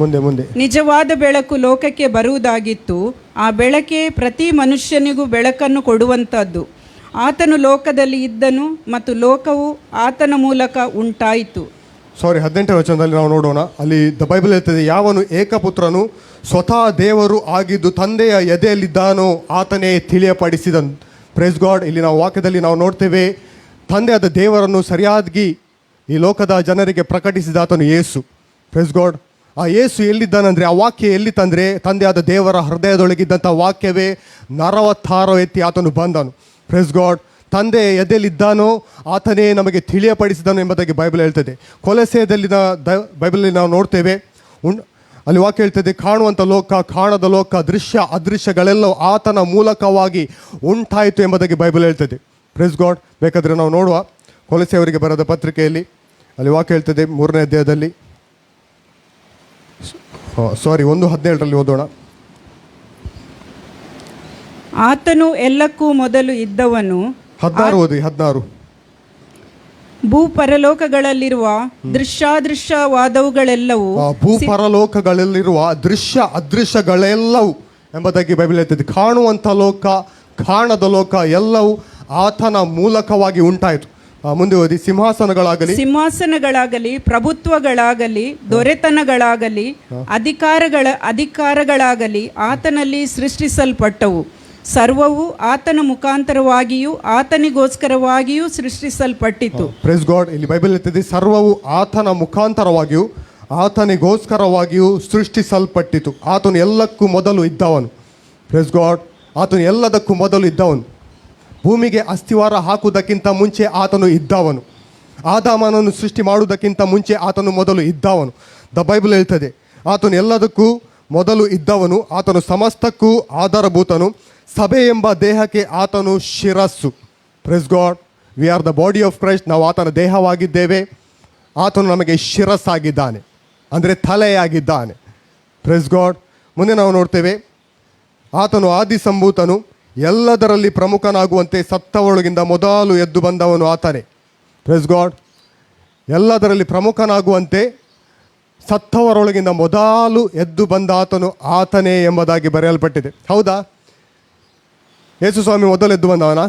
ಮುಂದೆ ನಿಜವಾದ ಬೆಳಕು ಲೋಕಕ್ಕೆ ಬರುವುದಾಗಿತ್ತು. ಆ ಬೆಳಕೆ ಪ್ರತಿ ಮನುಷ್ಯನಿಗೂ ಬೆಳಕನ್ನು ಕೊಡುವಂಥದ್ದು. ಆತನು ಲೋಕದಲ್ಲಿ ಇದ್ದನು ಮತ್ತು ಲೋಕವು ಆತನ ಮೂಲಕ ಉಂಟಾಯಿತು. 18ನೇ ವಚನದಲ್ಲಿ ನಾವು ನೋಡೋಣ. ಅಲ್ಲಿ ದ ಬೈಬಲ್ ಹೇಳ್ತದೆ, ಯಾವನು ಏಕಪುತ್ರನು ಸ್ವತಃ ದೇವರು ಆಗಿದ್ದು ತಂದೆಯ ಎದೆಯಲ್ಲಿದ್ದಾನೋ ಆತನೇ ತಿಳಿಯಪಡಿಸಿದನು. Praise God. ಇಲ್ಲಿ ನಾವು ವಾಕ್ಯದಲ್ಲಿ ನಾವು ನೋಡ್ತೇವೆ, ತಂದೆಯಾದ ದೇವರನ್ನು ಸರಿಯಾಗಿ ಈ ಲೋಕದ ಜನರಿಗೆ ಪ್ರಕಟಿಸಿದ ಆತನು ಯೇಸು. Praise God. ಆ ಯೇಸು ಎಲ್ಲಿದ್ದಾನಂದರೆ, ಆ ವಾಕ್ಯ ಎಲ್ಲಿ ತಂದರೆ, ತಂದೆಯಾದ ದೇವರ ಹೃದಯದೊಳಗಿದ್ದಂಥ ವಾಕ್ಯವೇ ನರವತ್ತಾರ ಎತ್ತಿ ಆತನು ಬಂದನು. Praise God. ತಂದೆ ಎದೆಯಲ್ಲಿದ್ದಾನೋ ಆತನೇ ನಮಗೆ ತಿಳಿಯಪಡಿಸಿದನು ಎಂಬುದಾಗಿ ಬೈಬಲ್ ಹೇಳ್ತದೆ. ಕೊಲೊಸ್ಸೆಯದಲ್ಲಿನ ಬೈಬಲಲ್ಲಿ ನಾವು ನೋಡ್ತೇವೆ, ಅಲ್ಲಿ ವಾಕ್ಯ ಹೇಳ್ತದೆ, ಕಾಣುವಂಥ ಲೋಕ, ಕಾಣದ ಲೋಕ, ದೃಶ್ಯ ಅದೃಶ್ಯಗಳೆಲ್ಲವೂ ಆತನ ಮೂಲಕವಾಗಿ ಉಂಟಾಯಿತು ಎಂಬುದಾಗಿ ಬೈಬಲ್ ಹೇಳ್ತದೆ. Praise God. ಬೇಕಾದರೆ ನಾವು ನೋಡುವ ಕೊಲೊಸ್ಸೆಯವರಿಗೆ ಬರೆದ ಪತ್ರಿಕೆಯಲ್ಲಿ ಅಲ್ಲಿ ವಾಕ್ಯ ಹೇಳ್ತದೆ 3ನೇ ಅಧ್ಯಾಯದಲ್ಲಿ 1:17 ಓದೋಣ. ಆತನು ಎಲ್ಲಕ್ಕೂ ಮೊದಲು ಇದ್ದವನು. 16 ಓದಿ. 16. ಭೂಪರಲೋಕಗಳಲ್ಲಿರುವ ದೃಶ್ಯಾದೃಶ್ಯವಾದವುಗಳೆಲ್ಲವೂ, ಭೂಪರಲೋಕಗಳಲ್ಲಿರುವ ದೃಶ್ಯ ಅದೃಶ್ಯಗಳೆಲ್ಲವೂ ಎಂಬುದಾಗಿ ಬೈಬಲ್ ಹೇಳ್ತದೆ. ಕಾಣುವಂಥ ಲೋಕ, ಕಾಣದ ಲೋಕ ಎಲ್ಲವೂ ಆತನ ಮೂಲಕವಾಗಿ ಉಂಟಾಯಿತು. ಮುಂದೆ ಓದಿ. ಸಿಂಹಾಸನಗಳಾಗಲಿ, ಪ್ರಭುತ್ವಗಳಾಗಲಿ, ದೊರೆತನಗಳಾಗಲಿ, ಅಧಿಕಾರಗಳಾಗಲಿ ಆತನಲ್ಲಿ ಸೃಷ್ಟಿಸಲ್ಪಟ್ಟವು. ಸರ್ವವು ಆತನ ಮುಖಾಂತರವಾಗಿಯೂ ಆತನಿಗೋಸ್ಕರವಾಗಿಯೂ ಸೃಷ್ಟಿಸಲ್ಪಟ್ಟಿತು. Praise God. ಇಲ್ಲಿ ಬೈಬಲ್ ಹೇಳ್ತದೆ, ಸರ್ವವು ಆತನ ಮುಖಾಂತರವಾಗಿಯೂ ಆತನಿಗೋಸ್ಕರವಾಗಿಯೂ ಸೃಷ್ಟಿಸಲ್ಪಟ್ಟಿತು. ಆತನು ಎಲ್ಲಕ್ಕೂ ಮೊದಲು ಇದ್ದವನು. Praise God. ಆತನು ಎಲ್ಲದಕ್ಕೂ ಮೊದಲು ಇದ್ದವನು. ಭೂಮಿಗೆ ಅಸ್ಥಿವಾರ ಹಾಕುವುದಕ್ಕಿಂತ ಮುಂಚೆ ಆತನು ಇದ್ದವನು. ಆದಾಮನನ್ನು ಸೃಷ್ಟಿ ಮಾಡುವುದಕ್ಕಿಂತ ಮುಂಚೆ ಆತನು ಮೊದಲು ಇದ್ದವನು. ದ ಬೈಬಲ್ ಹೇಳ್ತದೆ, ಆತನು ಎಲ್ಲದಕ್ಕೂ ಮೊದಲು ಇದ್ದವನು. ಆತನು ಸಮಸ್ತಕ್ಕೂ ಆಧಾರಭೂತನು. ಸಭೆ ಎಂಬ ದೇಹಕ್ಕೆ ಆತನು ಶಿರಸ್ಸು. Praise God. We are the body of Christ. ನಾವು ಆತನ ದೇಹವಾಗಿದ್ದೇವೆ. ಆತನು ನಮಗೆ ಶಿರಸ್ಸಾಗಿದ್ದಾನೆ, ಅಂದರೆ ತಲೆಯಾಗಿದ್ದಾನೆ. Praise God. ಮುಂದೆ ನಾವು ನೋಡ್ತೇವೆ, ಆತನು ಆದಿ ಸಂಭೂತನು, ಎಲ್ಲದರಲ್ಲಿ ಪ್ರಮುಖನಾಗುವಂತೆ ಸತ್ತವರೊಳಗಿಂದ ಮೊದಲು ಎದ್ದು ಬಂದವನು ಆತನೇ. Praise god. ಎಲ್ಲದರಲ್ಲಿ ಪ್ರಮುಖನಾಗುವಂತೆ ಸತ್ತವರೊಳಗಿಂದ ಮೊದಲು ಎದ್ದು ಬಂದ ಆತನು ಆತನೇ ಎಂಬುದಾಗಿ ಬರೆಯಲ್ಪಟ್ಟಿದೆ. ಹೌದಾ? ಯೇಸು ಸ್ವಾಮಿ ಮೊದಲು ಎದ್ದು ಬಂದವನ?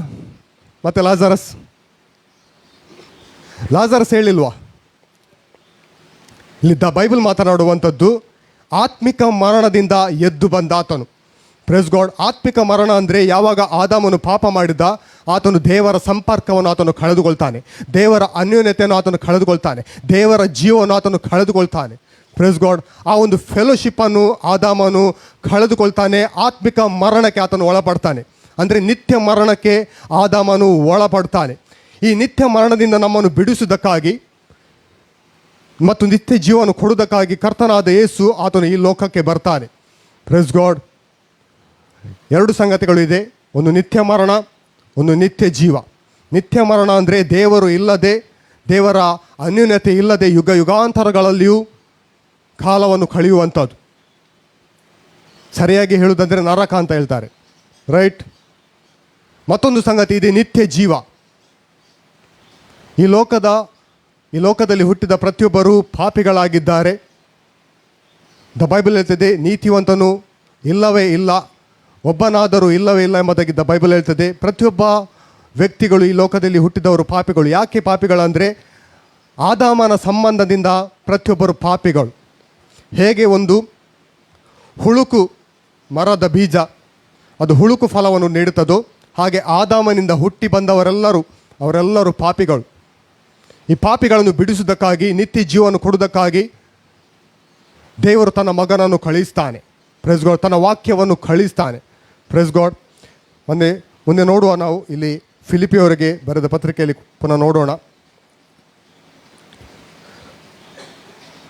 ಮತ್ತೆ ಲಾಜರಸ್ ಹೇಳಿಲ್ವಾ? ಇಲ್ಲಿ ದ ಬೈಬಲ್ ಮಾತನಾಡುವಂಥದ್ದು ಆತ್ಮಿಕ ಮರಣದಿಂದ ಎದ್ದು ಬಂದಾತನು. Praise god. ಆತ್ಮಿಕ ಮರಣ ಅಂದರೆ ಯಾವಾಗ ಆದಾಮನು ಪಾಪ ಮಾಡಿದ, ಆತನು ದೇವರ ಸಂಪರ್ಕವನ್ನು ಆತನು ಕಳೆದುಕೊಳ್ತಾನೆ, ದೇವರ ಅನ್ಯೋನ್ಯತೆಯನ್ನು ಆತನು ಕಳೆದುಕೊಳ್ತಾನೆ, ದೇವರ ಜೀವವನ್ನು ಆತನು ಕಳೆದುಕೊಳ್ತಾನೆ. Praise God. ಆ ಒಂದು ಫೆಲೋಶಿಪ್ಪನ್ನು ಆದಾಮನು ಕಳೆದುಕೊಳ್ತಾನೆ. ಆತ್ಮಿಕ ಮರಣಕ್ಕೆ ಆತನು ಒಳಪಡ್ತಾನೆ, ಅಂದರೆ ನಿತ್ಯ ಮರಣಕ್ಕೆ ಆದಾಮನು ಒಳಪಡ್ತಾನೆ. ಈ ನಿತ್ಯ ಮರಣದಿಂದ ನಮ್ಮನ್ನು ಬಿಡಿಸುವುದಕ್ಕಾಗಿ ಮತ್ತು ನಿತ್ಯ ಜೀವನ ಕೊಡುವುದಕ್ಕಾಗಿ ಕರ್ತನಾದ ಯೇಸು ಆತನು ಈ ಲೋಕಕ್ಕೆ ಬರ್ತಾನೆ. Praise god. 2 ಸಂಗತಿಗಳು ಇದೆ, ಒಂದು ನಿತ್ಯ ಮರಣ, ಒಂದು ನಿತ್ಯ ಜೀವ. ನಿತ್ಯ ಮರಣ ಅಂದರೆ ದೇವರು ಇಲ್ಲದೆ, ದೇವರ ಅನ್ಯೋನ್ಯತೆ ಇಲ್ಲದೆ ಯುಗ ಯುಗಾಂತರಗಳಲ್ಲಿಯೂ ಕಾಲವನ್ನು ಕಳೆಯುವಂಥದ್ದು. ಸರಿಯಾಗಿ ಹೇಳುವುದಂದರೆ ನರಕ ಅಂತ ಹೇಳ್ತಾರೆ, ರೈಟ್? ಮತ್ತೊಂದು ಸಂಗತಿ ಇದೆ, ನಿತ್ಯ ಜೀವ. ಈ ಲೋಕದಲ್ಲಿ ಹುಟ್ಟಿದ ಪ್ರತಿಯೊಬ್ಬರೂ ಪಾಪಿಗಳಾಗಿದ್ದಾರೆ. ದ ಬೈಬಲ್ ಹೇಳ್ತದೆ, ನೀತಿವಂತನು ಇಲ್ಲವೇ ಇಲ್ಲ, ಒಬ್ಬನಾದರೂ ಇಲ್ಲವೇ ಇಲ್ಲ ಎಂಬುದಾಗಿ ದ ಬೈಬಲ್ ಹೇಳ್ತದೆ. ಪ್ರತಿಯೊಬ್ಬ ವ್ಯಕ್ತಿಗಳು ಈ ಲೋಕದಲ್ಲಿ ಹುಟ್ಟಿದವರು ಪಾಪಿಗಳು. ಯಾಕೆ ಪಾಪಿಗಳಂದರೆ ಆದಾಮನ ಸಂಬಂಧದಿಂದ ಪ್ರತಿಯೊಬ್ಬರು ಪಾಪಿಗಳು. ಹೇಗೆ ಒಂದು ಹುಳುಕು ಮರದ ಬೀಜ ಅದು ಹುಳುಕು ಫಲವನ್ನು ನೀಡುತ್ತದೋ, ಹಾಗೆ ಆದಾಮನಿಂದ ಹುಟ್ಟಿ ಅವರೆಲ್ಲರೂ ಪಾಪಿಗಳು. ಈ ಪಾಪಿಗಳನ್ನು ಬಿಡಿಸುವುದಕ್ಕಾಗಿ, ನಿತ್ಯ ಜೀವನ ಕೊಡುವುದಕ್ಕಾಗಿ ದೇವರು ತನ್ನ ಮಗನನ್ನು ಕಳಿಸ್ತಾನೆ. Praise God. ತನ್ನ ವಾಕ್ಯವನ್ನು ಕಳಿಸ್ತಾನೆ. Praise God. ಮುಂದೆ ನೋಡುವ ನಾವು ಇಲ್ಲಿ ಫಿಲಿಪಿಯವರಿಗೆ ಬರೆದ ಪತ್ರಿಕೆಯಲ್ಲಿ ಪುನಃ ನೋಡೋಣ.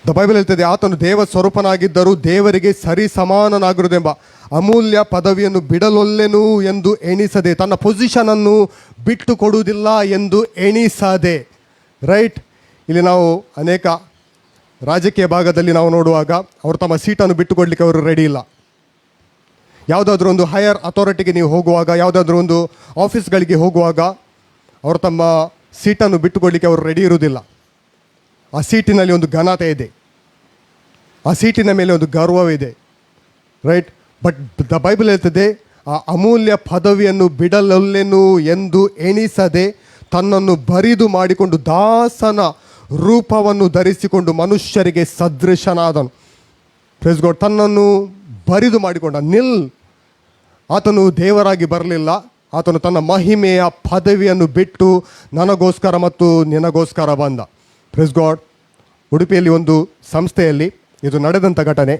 ದ ಬೈಬಲ್ ಹೇಳ್ತದೆ, ಆತನು ದೇವ ಸ್ವರೂಪನಾಗಿದ್ದರೂ ದೇವರಿಗೆ ಸರಿ ಸಮಾನನಾಗಿರುವುದೆಂಬ ಅಮೂಲ್ಯ ಪದವಿಯನ್ನು ಬಿಡಲೊಲ್ಲೆನು ಎಂದು ಎಣಿಸದೆ, ತನ್ನ ಪೊಸಿಷನನ್ನು ಬಿಟ್ಟು ಕೊಡುವುದಿಲ್ಲ ಎಂದು ಎಣಿಸದೆ. ರೈಟ್? ಇಲ್ಲಿ ನಾವು ಅನೇಕ ರಾಜಕೀಯ ಭಾಗದಲ್ಲಿ ನಾವು ನೋಡುವಾಗ ಅವರು ತಮ್ಮ ಸೀಟನ್ನು ಬಿಟ್ಟುಕೊಡ್ಲಿಕ್ಕೆ ಅವರು ರೆಡಿ ಇಲ್ಲ. ಯಾವುದಾದ್ರೂ ಒಂದು ಹೈಯರ್ ಅಥಾರಿಟಿಗೆ ನೀವು ಹೋಗುವಾಗ, ಯಾವುದಾದ್ರೂ ಒಂದು ಆಫೀಸ್ಗಳಿಗೆ ಹೋಗುವಾಗ ಅವರು ತಮ್ಮ ಸೀಟನ್ನು ಬಿಟ್ಟುಕೊಡ್ಲಿಕ್ಕೆ ಅವರು ರೆಡಿ ಇರುವುದಿಲ್ಲ. ಆ ಸೀಟಿನಲ್ಲಿ ಒಂದು ಘನತೆ ಇದೆ, ಆ ಸೀಟಿನ ಮೇಲೆ ಒಂದು ಗರ್ವವಿದೆ, ರೈಟ್? ಬಟ್ ದ ಬೈಬಲ್ ಹೇಳ್ತದೆ, ಆ ಅಮೂಲ್ಯ ಪದವಿಯನ್ನು ಬಿಡಲೊಲ್ಲೆನು ಎಂದು ಎಣಿಸದೆ ತನ್ನನ್ನು ಬರಿದು ಮಾಡಿಕೊಂಡು ದಾಸನ ರೂಪವನ್ನು ಧರಿಸಿಕೊಂಡು ಮನುಷ್ಯರಿಗೆ ಸದೃಶನಾದನು. Praise God. ತನ್ನನ್ನು ಬರಿದು ಮಾಡಿಕೊಂಡ. ಆತನು ದೇವರಾಗಿ ಬರಲಿಲ್ಲ, ಆತನು ತನ್ನ ಮಹಿಮೆಯ ಪದವಿಯನ್ನು ಬಿಟ್ಟು ನನಗೋಸ್ಕರ ಮತ್ತು ನಿನಗೋಸ್ಕರ ಬಂದ. Praise God. ಉಡುಪಿಯಲ್ಲಿ ಒಂದು ಸಂಸ್ಥೆಯಲ್ಲಿ ಇದು ನಡೆದಂಥ ಘಟನೆ,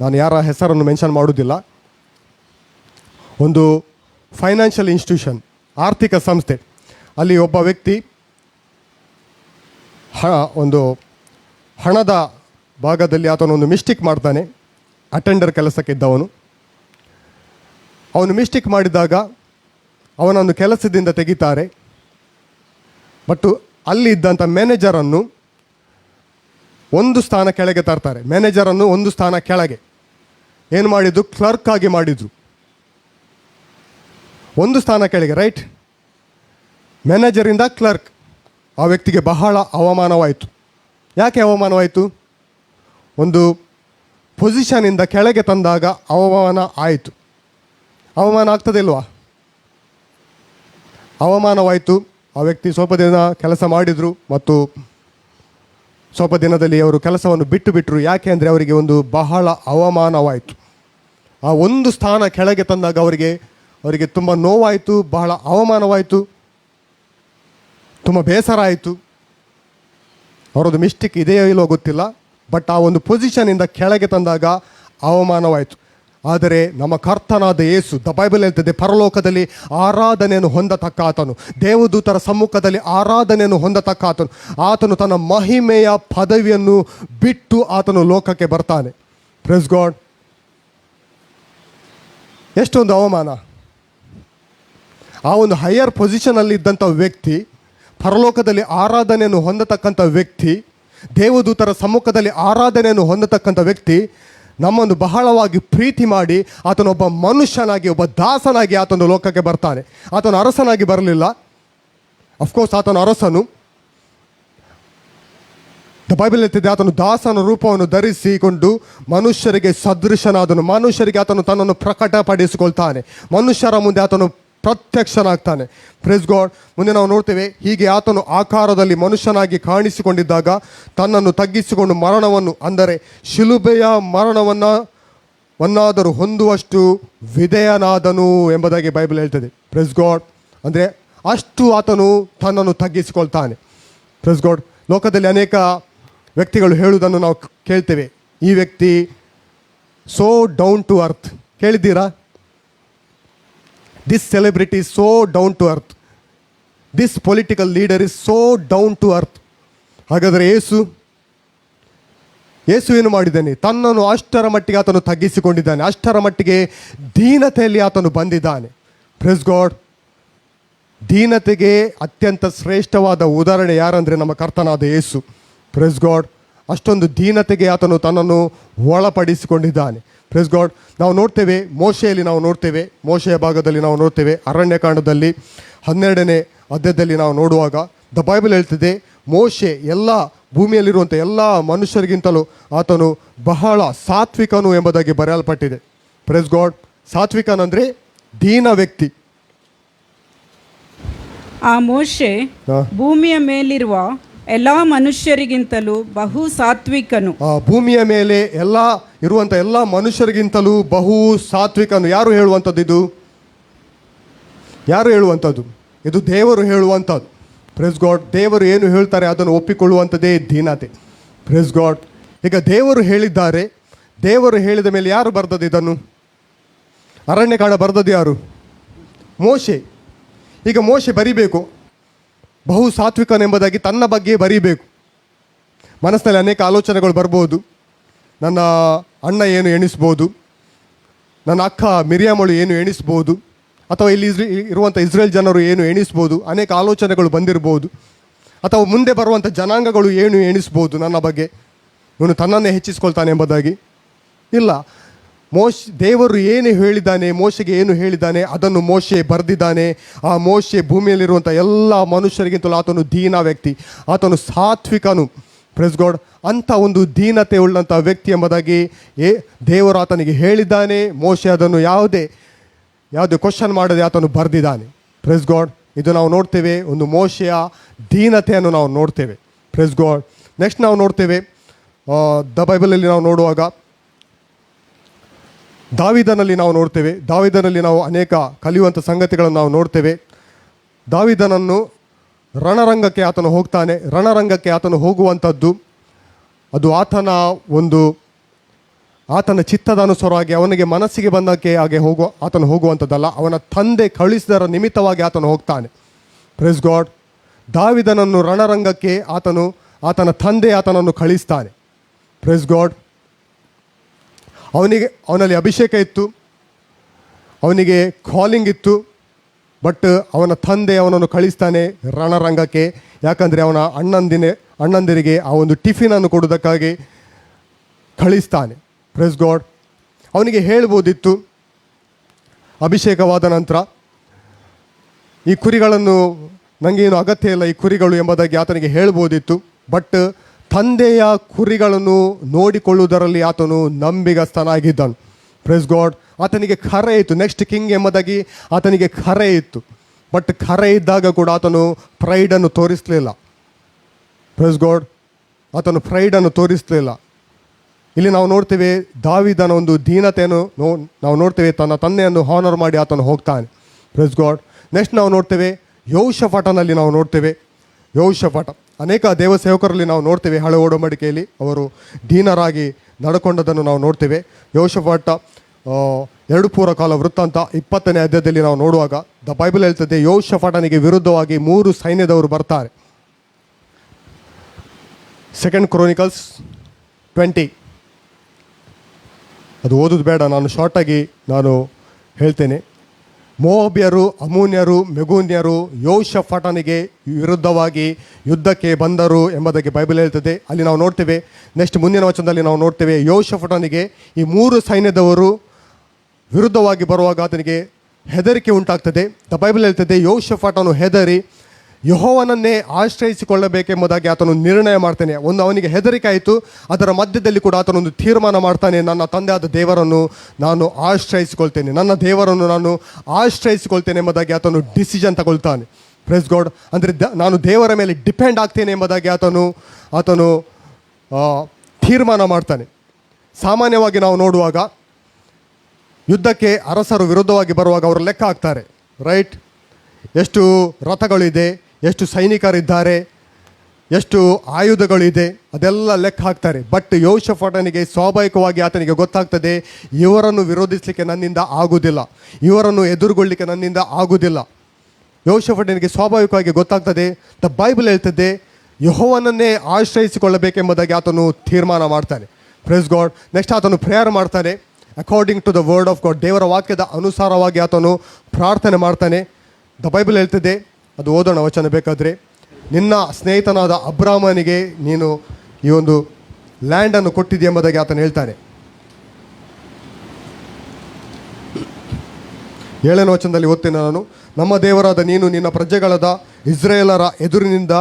ನಾನು ಯಾರ ಹೆಸರನ್ನು ಮೆನ್ಷನ್ ಮಾಡುವುದಿಲ್ಲ. ಒಂದು ಫೈನಾನ್ಷಿಯಲ್ ಇನ್ಸ್ಟಿಟ್ಯೂಷನ್, ಆರ್ಥಿಕ ಸಂಸ್ಥೆ. ಅಲ್ಲಿ ಒಬ್ಬ ವ್ಯಕ್ತಿ ಒಂದು ಹಣದ ಭಾಗದಲ್ಲಿ ಆತನೊಂದು ಮಿಸ್ಟೇಕ್ ಮಾಡ್ತಾನೆ. ಅಟೆಂಡರ್ ಕೆಲಸಕ್ಕಿದ್ದವನು. ಅವನು ಮಿಸ್ಟೇಕ್ ಮಾಡಿದಾಗ ಅವನನ್ನು ಕೆಲಸದಿಂದ ತೆಗಿತಾರೆ. ಬಟ್ ಅಲ್ಲಿ ಇದ್ದಂಥ ಮ್ಯಾನೇಜರನ್ನು ಒಂದು ಸ್ಥಾನ ಕೆಳಗೆ ತರ್ತಾರೆ. ಮ್ಯಾನೇಜರನ್ನು ಒಂದು ಸ್ಥಾನ ಕೆಳಗೆ ಏನು ಮಾಡಿದ್ದು, ಕ್ಲರ್ಕ್ ಆಗಿ ಮಾಡಿದ್ರು. ಒಂದು ಸ್ಥಾನ ಕೆಳಗೆ, ರೈಟ್. ಮ್ಯಾನೇಜರಿಂದ ಕ್ಲರ್ಕ್. ಆ ವ್ಯಕ್ತಿಗೆ ಬಹಳ ಅವಮಾನವಾಯಿತು. ಯಾಕೆ ಅವಮಾನವಾಯಿತು? ಒಂದು ಪೊಸಿಷನಿಂದ ಕೆಳಗೆ ತಂದಾಗ ಅವಮಾನ ಆಯಿತು. ಅವಮಾನ ಆಗ್ತದೆ ಇಲ್ವಾ? ಅವಮಾನವಾಯಿತು. ಆ ವ್ಯಕ್ತಿ ಸ್ವಲ್ಪ ದಿನ ಕೆಲಸ ಮಾಡಿದರು ಮತ್ತು ಸ್ವಲ್ಪ ದಿನದಲ್ಲಿ ಅವರು ಕೆಲಸವನ್ನು ಬಿಟ್ಟರು. ಯಾಕೆ ಅಂದರೆ ಅವರಿಗೆ ಒಂದು ಬಹಳ ಅವಮಾನವಾಯಿತು. ಆ ಒಂದು ಸ್ಥಾನ ಕೆಳಗೆ ತಂದಾಗ ಅವರಿಗೆ ತುಂಬ ನೋವಾಯಿತು, ಬಹಳ ಅವಮಾನವಾಯಿತು, ತುಂಬ ಬೇಸರ ಆಯಿತು. ಅವರದ್ದು ಮಿಸ್ಟೇಕ್ ಇದೆಯೋ ಇಲ್ಲೋ ಗೊತ್ತಿಲ್ಲ, ಬಟ್ ಆ ಒಂದು ಪೊಸಿಷನಿಂದ ಕೆಳಗೆ ತಂದಾಗ ಅವಮಾನವಾಯಿತು. ಆದರೆ ನಮ್ಮ ಕರ್ತನಾದ ಯೇಸು, ದ ಬೈಬಲ್ ಹೇಳ್ತದೆ, ಪರಲೋಕದಲ್ಲಿ ಆರಾಧನೆಯನ್ನು ಹೊಂದತಕ್ಕ ಆತನು, ದೇವದೂತರ ಸಮ್ಮುಖದಲ್ಲಿ ಆರಾಧನೆಯನ್ನು ಹೊಂದತಕ್ಕ ಆತನು. ಆತನು ತನ್ನ ಮಹಿಮೆಯ ಪದವಿಯನ್ನು ಬಿಟ್ಟು ಆತನು ಲೋಕಕ್ಕೆ ಬರ್ತಾನೆ. Praise God. ಎಷ್ಟೊಂದು ಅವಮಾನ. ಆ ಒಂದು ಹೈಯರ್ ಪೊಸಿಷನಲ್ಲಿ ಇದ್ದಂಥ ವ್ಯಕ್ತಿ, ಪರಲೋಕದಲ್ಲಿ ಆರಾಧನೆಯನ್ನು ಹೊಂದತಕ್ಕಂಥ ವ್ಯಕ್ತಿ, ದೇವದೂತರ ಸಮ್ಮುಖದಲ್ಲಿ ಆರಾಧನೆಯನ್ನು ಹೊಂದತಕ್ಕಂಥ ವ್ಯಕ್ತಿ ನಮ್ಮನ್ನು ಬಹಳವಾಗಿ ಪ್ರೀತಿ ಮಾಡಿ ಆತನೊಬ್ಬ ಮನುಷ್ಯನಾಗಿ, ಒಬ್ಬ ದಾಸನಾಗಿ ಆತನು ಲೋಕಕ್ಕೆ ಬರ್ತಾನೆ. ಆತನು ಅರಸನಾಗಿ ಬರಲಿಲ್ಲ. ಅಫ್ಕೋರ್ಸ್ ಆತನು ಅರಸನು. ದ ಬೈಬಲ್ ಹೇಳ್ತಿದೆ, ಆತನು ದಾಸನ ರೂಪವನ್ನು ಧರಿಸಿಕೊಂಡು ಮನುಷ್ಯರಿಗೆ ಸದೃಶನಾದನು. ಮನುಷ್ಯರಿಗೆ ಆತನು ತನ್ನನ್ನು ಪ್ರಕಟಪಡಿಸಿಕೊಳ್ತಾನೆ. ಮನುಷ್ಯರ ಮುಂದೆ ಆತನು ಪ್ರತ್ಯಕ್ಷನಾಗ್ತಾನೆ. Praise God. ಮುಂದೆ ನಾವು ನೋಡ್ತೇವೆ, ಹೀಗೆ ಆತನು ಆಕಾರದಲ್ಲಿ ಮನುಷ್ಯನಾಗಿ ತನ್ನನ್ನು ತಗ್ಗಿಸಿಕೊಂಡು ಮರಣವನ್ನು, ಅಂದರೆ ಶಿಲುಬೆಯ ಮರಣವನ್ನಾದರೂ ಹೊಂದುವಷ್ಟು ವಿಧೇಯನಾದನು ಎಂಬುದಾಗಿ ಬೈಬಲ್ ಹೇಳ್ತದೆ. Praise God. ಅಂದರೆ ಅಷ್ಟು ಆತನು ತನ್ನನ್ನು ತಗ್ಗಿಸಿಕೊಳ್ತಾನೆ. Praise god. ಲೋಕದಲ್ಲಿ ಅನೇಕ ವ್ಯಕ್ತಿಗಳು ಹೇಳುವುದನ್ನು ನಾವು ಕೇಳ್ತೇವೆ. ಈ ವ್ಯಕ್ತಿ ಸೋ ಡೌನ್ ಟು ಅರ್ತ್. ಕೇಳಿದ್ದೀರಾ? This celebrity is so down to earth. This political leader is so down to earth. ಹಾಗಾದರೆ ಯೇಸು ಏನು ಮಾಡಿದ್ದಾನೆ? ತನ್ನನ್ನು ಅಷ್ಟರ ಮಟ್ಟಿಗೆ ಆತನು ತಗ್ಗಿಸಿಕೊಂಡಿದ್ದಾನೆ. ಅಷ್ಟರ ಮಟ್ಟಿಗೆ ದೀನತೆಯಲ್ಲಿ ಆತನು ಬಂದಿದ್ದಾನೆ. Praise god. ದೀನತೆಗೆ ಅತ್ಯಂತ ಶ್ರೇಷ್ಠವಾದ ಉದಾಹರಣೆ ಯಾರಂದರೆ ನಮ್ಮ ಕರ್ತನಾದ ಯೇಸು. Praise god. ಅಷ್ಟೊಂದು ದೀನತೆಗೆ ಆತನು ತನ್ನನ್ನು ಒಳಪಡಿಸಿಕೊಂಡಿದ್ದಾನೆ. Praise God. ನಾವು ನೋಡ್ತೇವೆ, ಮೋಶೆಯಲ್ಲಿ ನಾವು ನೋಡ್ತೇವೆ, ಮೋಶೆಯ ಭಾಗದಲ್ಲಿ ನಾವು ನೋಡ್ತೇವೆ, ಅರಣ್ಯಕಾಂಡದಲ್ಲಿ 12ನೇ ಅಧ್ಯಾಯದಲ್ಲಿ ನಾವು ನೋಡುವಾಗ ದ ಬೈಬಲ್ ಹೇಳ್ತಿದೆ, ಮೋಶೆ ಎಲ್ಲ ಭೂಮಿಯಲ್ಲಿರುವಂಥ ಎಲ್ಲ ಮನುಷ್ಯರಿಗಿಂತಲೂ ಆತನು ಬಹಳ ಸಾತ್ವಿಕನು ಎಂಬುದಾಗಿ ಬರೆಯಲ್ಪಟ್ಟಿದೆ. Praise god. ಸಾತ್ವಿಕನಂದರೆ ದೀನ ವ್ಯಕ್ತಿ. ಆ ಮೋಶೆ ಭೂಮಿಯ ಮೇಲಿರುವ ಎಲ್ಲ ಮನುಷ್ಯರಿಗಿಂತಲೂ ಬಹು ಸಾತ್ವಿಕನು. ಭೂಮಿಯ ಮೇಲೆ ಇರುವಂಥ ಎಲ್ಲ ಮನುಷ್ಯರಿಗಿಂತಲೂ ಬಹು ಸಾತ್ವಿಕನು. ಯಾರು ಹೇಳುವಂಥದ್ದು ಇದು? ಯಾರು ಹೇಳುವಂಥದ್ದು? ಇದು ದೇವರು ಹೇಳುವಂಥದ್ದು. Praise God. ದೇವರು ಏನು ಹೇಳ್ತಾರೆ ಅದನ್ನು ಒಪ್ಪಿಕೊಳ್ಳುವಂಥದ್ದೇ ದೀನತೆ. Praise god. ಈಗ ದೇವರು ಹೇಳಿದ್ದಾರೆ. ದೇವರು ಹೇಳಿದ ಮೇಲೆ ಯಾರು ಬರ್ತದೆ ಇದನ್ನು? ಅರಣ್ಯಕಾಂಡ ಬರೆದದ್ದು ಯಾರು? ಮೋಶೆ. ಈಗ ಮೋಶೆ ಬರಿಬೇಕು, ಬಹು ಸಾತ್ವಿಕನೆಂಬುದಾಗಿ ತನ್ನ ಬಗ್ಗೆ ಬರೀಬೇಕು. ಮನಸ್ಸಿನಲ್ಲಿ ಅನೇಕ ಆಲೋಚನೆಗಳು ಬರ್ಬೋದು. ನನ್ನ ಅಣ್ಣ ಏನು ಎಣಿಸ್ಬೋದು, ನನ್ನ ಅಕ್ಕ ಮಿರಿಯಾಮಳು ಏನು ಎಣಿಸ್ಬೋದು, ಅಥವಾ ಇಲ್ಲಿ ಇರುವಂಥ ಇಸ್ರೇಲ್ ಜನರು ಏನು ಎಣಿಸ್ಬೋದು. ಅನೇಕ ಆಲೋಚನೆಗಳು ಬಂದಿರ್ಬೋದು. ಅಥವಾ ಮುಂದೆ ಬರುವಂಥ ಜನಾಂಗಗಳು ಏನು ಎಣಿಸ್ಬೋದು ನನ್ನ ಬಗ್ಗೆ, ಇವನು ತನ್ನನ್ನೇ ಹೆಚ್ಚಿಸ್ಕೊಳ್ತಾನೆ ಎಂಬುದಾಗಿ. ಇಲ್ಲ, ದೇವರು ಏನು ಹೇಳಿದ್ದಾನೆ, ಮೋಶೆಗೆ ಏನು ಹೇಳಿದ್ದಾನೆ ಅದನ್ನು ಮೋಶೆ ಬರೆದಿದ್ದಾನೆ. ಆ ಮೋಶೆ ಭೂಮಿಯಲ್ಲಿರುವಂಥ ಎಲ್ಲ ಮನುಷ್ಯರಿಗಿಂತಲೂ ಆತನು ದೀನ ವ್ಯಕ್ತಿ, ಆತನು ಸಾತ್ವಿಕನು. Praise god. ಅಂಥ ಒಂದು ದೀನತೆ ಉಳ್ಳಂಥ ವ್ಯಕ್ತಿ ಎಂಬುದಾಗಿ ದೇವರು ಆತನಿಗೆ ಹೇಳಿದ್ದಾನೆ. ಮೋಶೆ ಅದನ್ನು ಯಾವುದೇ ಕ್ವಶನ್ ಮಾಡದೆ ಆತನು ಬರೆದಿದ್ದಾನೆ. Praise God. ಇದು ನಾವು ನೋಡ್ತೇವೆ, ಒಂದು ಮೋಶೆಯ ದೀನತೆಯನ್ನು ನಾವು ನೋಡ್ತೇವೆ. Praise God. ನೆಕ್ಸ್ಟ್ ನಾವು ನೋಡ್ತೇವೆ, ದ ಬೈಬಲಲ್ಲಿ ನಾವು ನೋಡುವಾಗ ದಾವೀದನಲ್ಲಿ ನಾವು ನೋಡ್ತೇವೆ. ದಾವೀದನಲ್ಲಿ ನಾವು ಅನೇಕ ಕಲಿಯುವಂಥ ಸಂಗತಿಗಳನ್ನು ನಾವು ನೋಡ್ತೇವೆ. ದಾವೀದನನ್ನು ರಣರಂಗಕ್ಕೆ ಆತನು ಹೋಗ್ತಾನೆ. ರಣರಂಗಕ್ಕೆ ಆತನು ಹೋಗುವಂಥದ್ದು ಅದು ಆತನ ಒಂದು ಆತನ ಚಿತ್ತದ ಅನುಸಾರವಾಗಿ ಅವನಿಗೆ ಮನಸ್ಸಿಗೆ ಬಂದಕ್ಕೆ ಹಾಗೆ ಆತನು ಹೋಗುವಂಥದ್ದಲ್ಲ, ಅವನ ತಂದೆ ಕಳಿಸಿದರ ನಿಮಿತ್ತವಾಗಿ ಆತನು ಹೋಗ್ತಾನೆ. Praise god. ದಾವಿದನನ್ನು ರಣರಂಗಕ್ಕೆ ಆತನ ತಂದೆ ಆತನನ್ನು ಕಳಿಸ್ತಾನೆ. Praise God. ಅವನಲ್ಲಿ ಅಭಿಷೇಕ ಇತ್ತು, ಅವನಿಗೆ ಕಾಲಿಂಗ್ ಇತ್ತು, ಬಟ್ ಅವನ ತಂದೆ ಅವನನ್ನು ಕಳಿಸ್ತಾನೆ ರಣರಂಗಕ್ಕೆ. ಯಾಕಂದರೆ ಅವನ ಅಣ್ಣಂದಿರಿಗೆ ಆ ಒಂದು ಟಿಫಿನನ್ನು ಕೊಡುವುದಕ್ಕಾಗಿ ಕಳಿಸ್ತಾನೆ. Praise God. ಅವನಿಗೆ ಹೇಳ್ಬೋದಿತ್ತು ಅಭಿಷೇಕವಾದ ನಂತರ, ಈ ಕುರಿಗಳನ್ನು ನನಗೇನು ಅಗತ್ಯ ಇಲ್ಲ, ಈ ಕುರಿಗಳು ಎಂಬುದಾಗಿ ಆತನಿಗೆ ಹೇಳ್ಬೋದಿತ್ತು. ಬಟ್ ತಂದೆಯ ಕುರಿಗಳನ್ನು ನೋಡಿಕೊಳ್ಳುವುದರಲ್ಲಿ ಆತನು ನಂಬಿಗಸ್ತನಾಗಿದ್ದನು. Praise god. ಆತನಿಗೆ ಕರೆ ಇತ್ತು, ನೆಕ್ಸ್ಟ್ ಕಿಂಗ್ ಎಂಬುದಾಗಿ ಆತನಿಗೆ ಕರೆ ಇತ್ತು. ಬಟ್ ಕರೆ ಇದ್ದಾಗ ಕೂಡ ಆತನು ಪ್ರೈಡನ್ನು ತೋರಿಸಲಿಲ್ಲ. Praise God. ಆತನು ಪ್ರೈಡನ್ನು ತೋರಿಸಲಿಲ್ಲ. ಇಲ್ಲಿ ನಾವು ನೋಡ್ತೇವೆ ದಾವಿದನ ಒಂದು ದೀನತೆಯನ್ನು ನಾವು ನೋಡ್ತೇವೆ. ತನ್ನ ತಂದೆಯನ್ನು ಹಾನರ್ ಮಾಡಿ ಆತನು ಹೋಗ್ತಾನೆ. Praise God. ನೆಕ್ಸ್ಟ್ ನಾವು ನೋಡ್ತೇವೆ ಯೋಷಫಟನಲ್ಲಿ ನಾವು ನೋಡ್ತೇವೆ. ಯೋಷಫಟ ಅನೇಕ ದೇವಸೇವಕರಲ್ಲಿ ನಾವು ನೋಡ್ತೇವೆ. ಹಳೆ ಒಡಂಬಡಿಕೆಯಲ್ಲಿ ಅವರು ದೀನರಾಗಿ ನಡ್ಕೊಂಡದನ್ನು ನಾವು ನೋಡ್ತೇವೆ. ಯೋಷಫಟ 2 ಪೂರ್ವಕಾಲ ವೃತ್ತಾಂತ 20ನೇ ಅಧ್ಯಾಯದಲ್ಲಿ ನಾವು ನೋಡುವಾಗ ದ ಬೈಬಲ್ ಹೇಳ್ತದೆ, ಯೋಷಫಟನಿಗೆ ವಿರುದ್ಧವಾಗಿ 3 ಸೈನ್ಯದವರು ಬರ್ತಾರೆ. 2 ಕ್ರೋನಿಕಲ್ಸ್ 20. ಅದು ಓದೋದು ಬೇಡ, ನಾನು ಶಾರ್ಟಾಗಿ ನಾನು ಹೇಳ್ತೇನೆ. ಮೋವಾಬ್ಯರು, ಅಮ್ಮೋನ್ಯರು, ಮೆಗೂನ್ಯರು ಯೋಷಫಟನಿಗೆ ವಿರುದ್ಧವಾಗಿ ಯುದ್ಧಕ್ಕೆ ಬಂದರು ಎಂಬುದಕ್ಕೆ ಬೈಬಲ್ ಹೇಳ್ತದೆ. ಅಲ್ಲಿ ನಾವು ನೋಡ್ತೇವೆ. ನೆಕ್ಸ್ಟ್ ಮುಂದಿನ ವಚನದಲ್ಲಿ ನಾವು ನೋಡ್ತೇವೆ ಯೋಷಫಟನಿಗೆ ಈ 3 ಸೈನ್ಯದವರು ವಿರುದ್ಧವಾಗಿ ಬರುವಾಗ ಆತನಿಗೆ ಹೆದರಿಕೆ ಉಂಟಾಗ್ತದೆ. ದ ಬೈಬಲ್ ಹೇಳ್ತದೆ ಯೋಷಫಟನು ಹೆದರಿ ಯೆಹೋವನನ್ನೇ ಆಶ್ರಯಿಸಿಕೊಳ್ಳಬೇಕೆಂಬುದಾಗಿ ಆತನು ನಿರ್ಣಯ ಮಾಡ್ತಾನೆ. ಒಂದು ಅವನಿಗೆ ಹೆದರಿಕೆ ಆಯಿತು, ಅದರ ಮಧ್ಯದಲ್ಲಿ ಕೂಡ ಆತನೊಂದು ತೀರ್ಮಾನ ಮಾಡ್ತಾನೆ, ನನ್ನ ತಂದೆಯಾದ ದೇವರನ್ನು ನಾನು ಆಶ್ರಯಿಸಿಕೊಳ್ತೇನೆ, ನನ್ನ ದೇವರನ್ನು ನಾನು ಆಶ್ರಯಿಸಿಕೊಳ್ತೇನೆ ಎಂಬುದಾಗಿ ಆತನು ಡಿಸಿಷನ್ ತಗೊಳ್ತಾನೆ. Praise God. ಅಂದರೆ ನಾನು ದೇವರ ಮೇಲೆ ಡಿಪೆಂಡ್ ಆಗ್ತೇನೆ ಎಂಬುದಾಗಿ ಆತನು ತೀರ್ಮಾನ ಮಾಡ್ತಾನೆ. ಸಾಮಾನ್ಯವಾಗಿ ನಾವು ನೋಡುವಾಗ ಯುದ್ಧಕ್ಕೆ ಅರಸರು ವಿರುದ್ಧವಾಗಿ ಬರುವಾಗ ಅವರು ಲೆಕ್ಕ ಹಾಕ್ತಾರೆ, ರೈಟ್? ಎಷ್ಟು ರಥಗಳಿದೆ, ಎಷ್ಟು ಸೈನಿಕರಿದ್ದಾರೆ, ಎಷ್ಟು ಆಯುಧಗಳಿದೆ, ಅದೆಲ್ಲ ಲೆಕ್ಕ ಹಾಕ್ತಾರೆ. ಬಟ್ ಯೋಷಫಟನಿಗೆ ಸ್ವಾಭಾವಿಕವಾಗಿ ಆತನಿಗೆ ಗೊತ್ತಾಗ್ತದೆ, ಇವರನ್ನು ವಿರೋಧಿಸಲಿಕ್ಕೆ ನನ್ನಿಂದ ಆಗುವುದಿಲ್ಲ, ಇವರನ್ನು ಎದುರುಗೊಳ್ಳಲಿಕ್ಕೆ ನನ್ನಿಂದ ಆಗುವುದಿಲ್ಲ. ಯೋಷಫಟನಿಗೆ ಸ್ವಾಭಾವಿಕವಾಗಿ ಗೊತ್ತಾಗ್ತದೆ. ದ ಬೈಬಲ್ ಹೇಳ್ತದೆ ಯೆಹೋವನನ್ನೇ ಆಶ್ರಯಿಸಿಕೊಳ್ಳಬೇಕೆಂಬುದಾಗಿ ಆತನು ತೀರ್ಮಾನ ಮಾಡ್ತಾನೆ. Praise God. ನೆಕ್ಸ್ಟ್ ಆತನು ಪ್ರೇಯರ್ ಮಾಡ್ತಾನೆ according to the word of God. ದೇವರ ವಾಕ್ಯದ ಅನುಸಾರವಾಗಿ ಆತನು ಪ್ರಾರ್ಥನೆ ಮಾಡ್ತಾನೆ. ದ ಬೈಬಲ್ ಹೇಳ್ತದೆ, ಅದು ಓದೋಣ ವಚನ ಬೇಕಾದರೆ, ನಿನ್ನ ಸ್ನೇಹಿತನಾದ ಅಬ್ರಾಮನಿಗೆ ನೀನು ಈ ಒಂದು ಲ್ಯಾಂಡನ್ನು ಕೊಟ್ಟಿದ್ದೆ ಎಂಬುದಾಗಿ ಆತನು ಹೇಳ್ತಾನೆ. 7ನೇ ವಚನದಲ್ಲಿ ಓದ್ತೇನೆ ನಾನು. ನಮ್ಮ ದೇವರಾದ ನೀನು ನಿನ್ನ ಪ್ರಜೆಗಳಾದ ಇಸ್ರಾಯೇಲರ ಎದುರಿನಿಂದ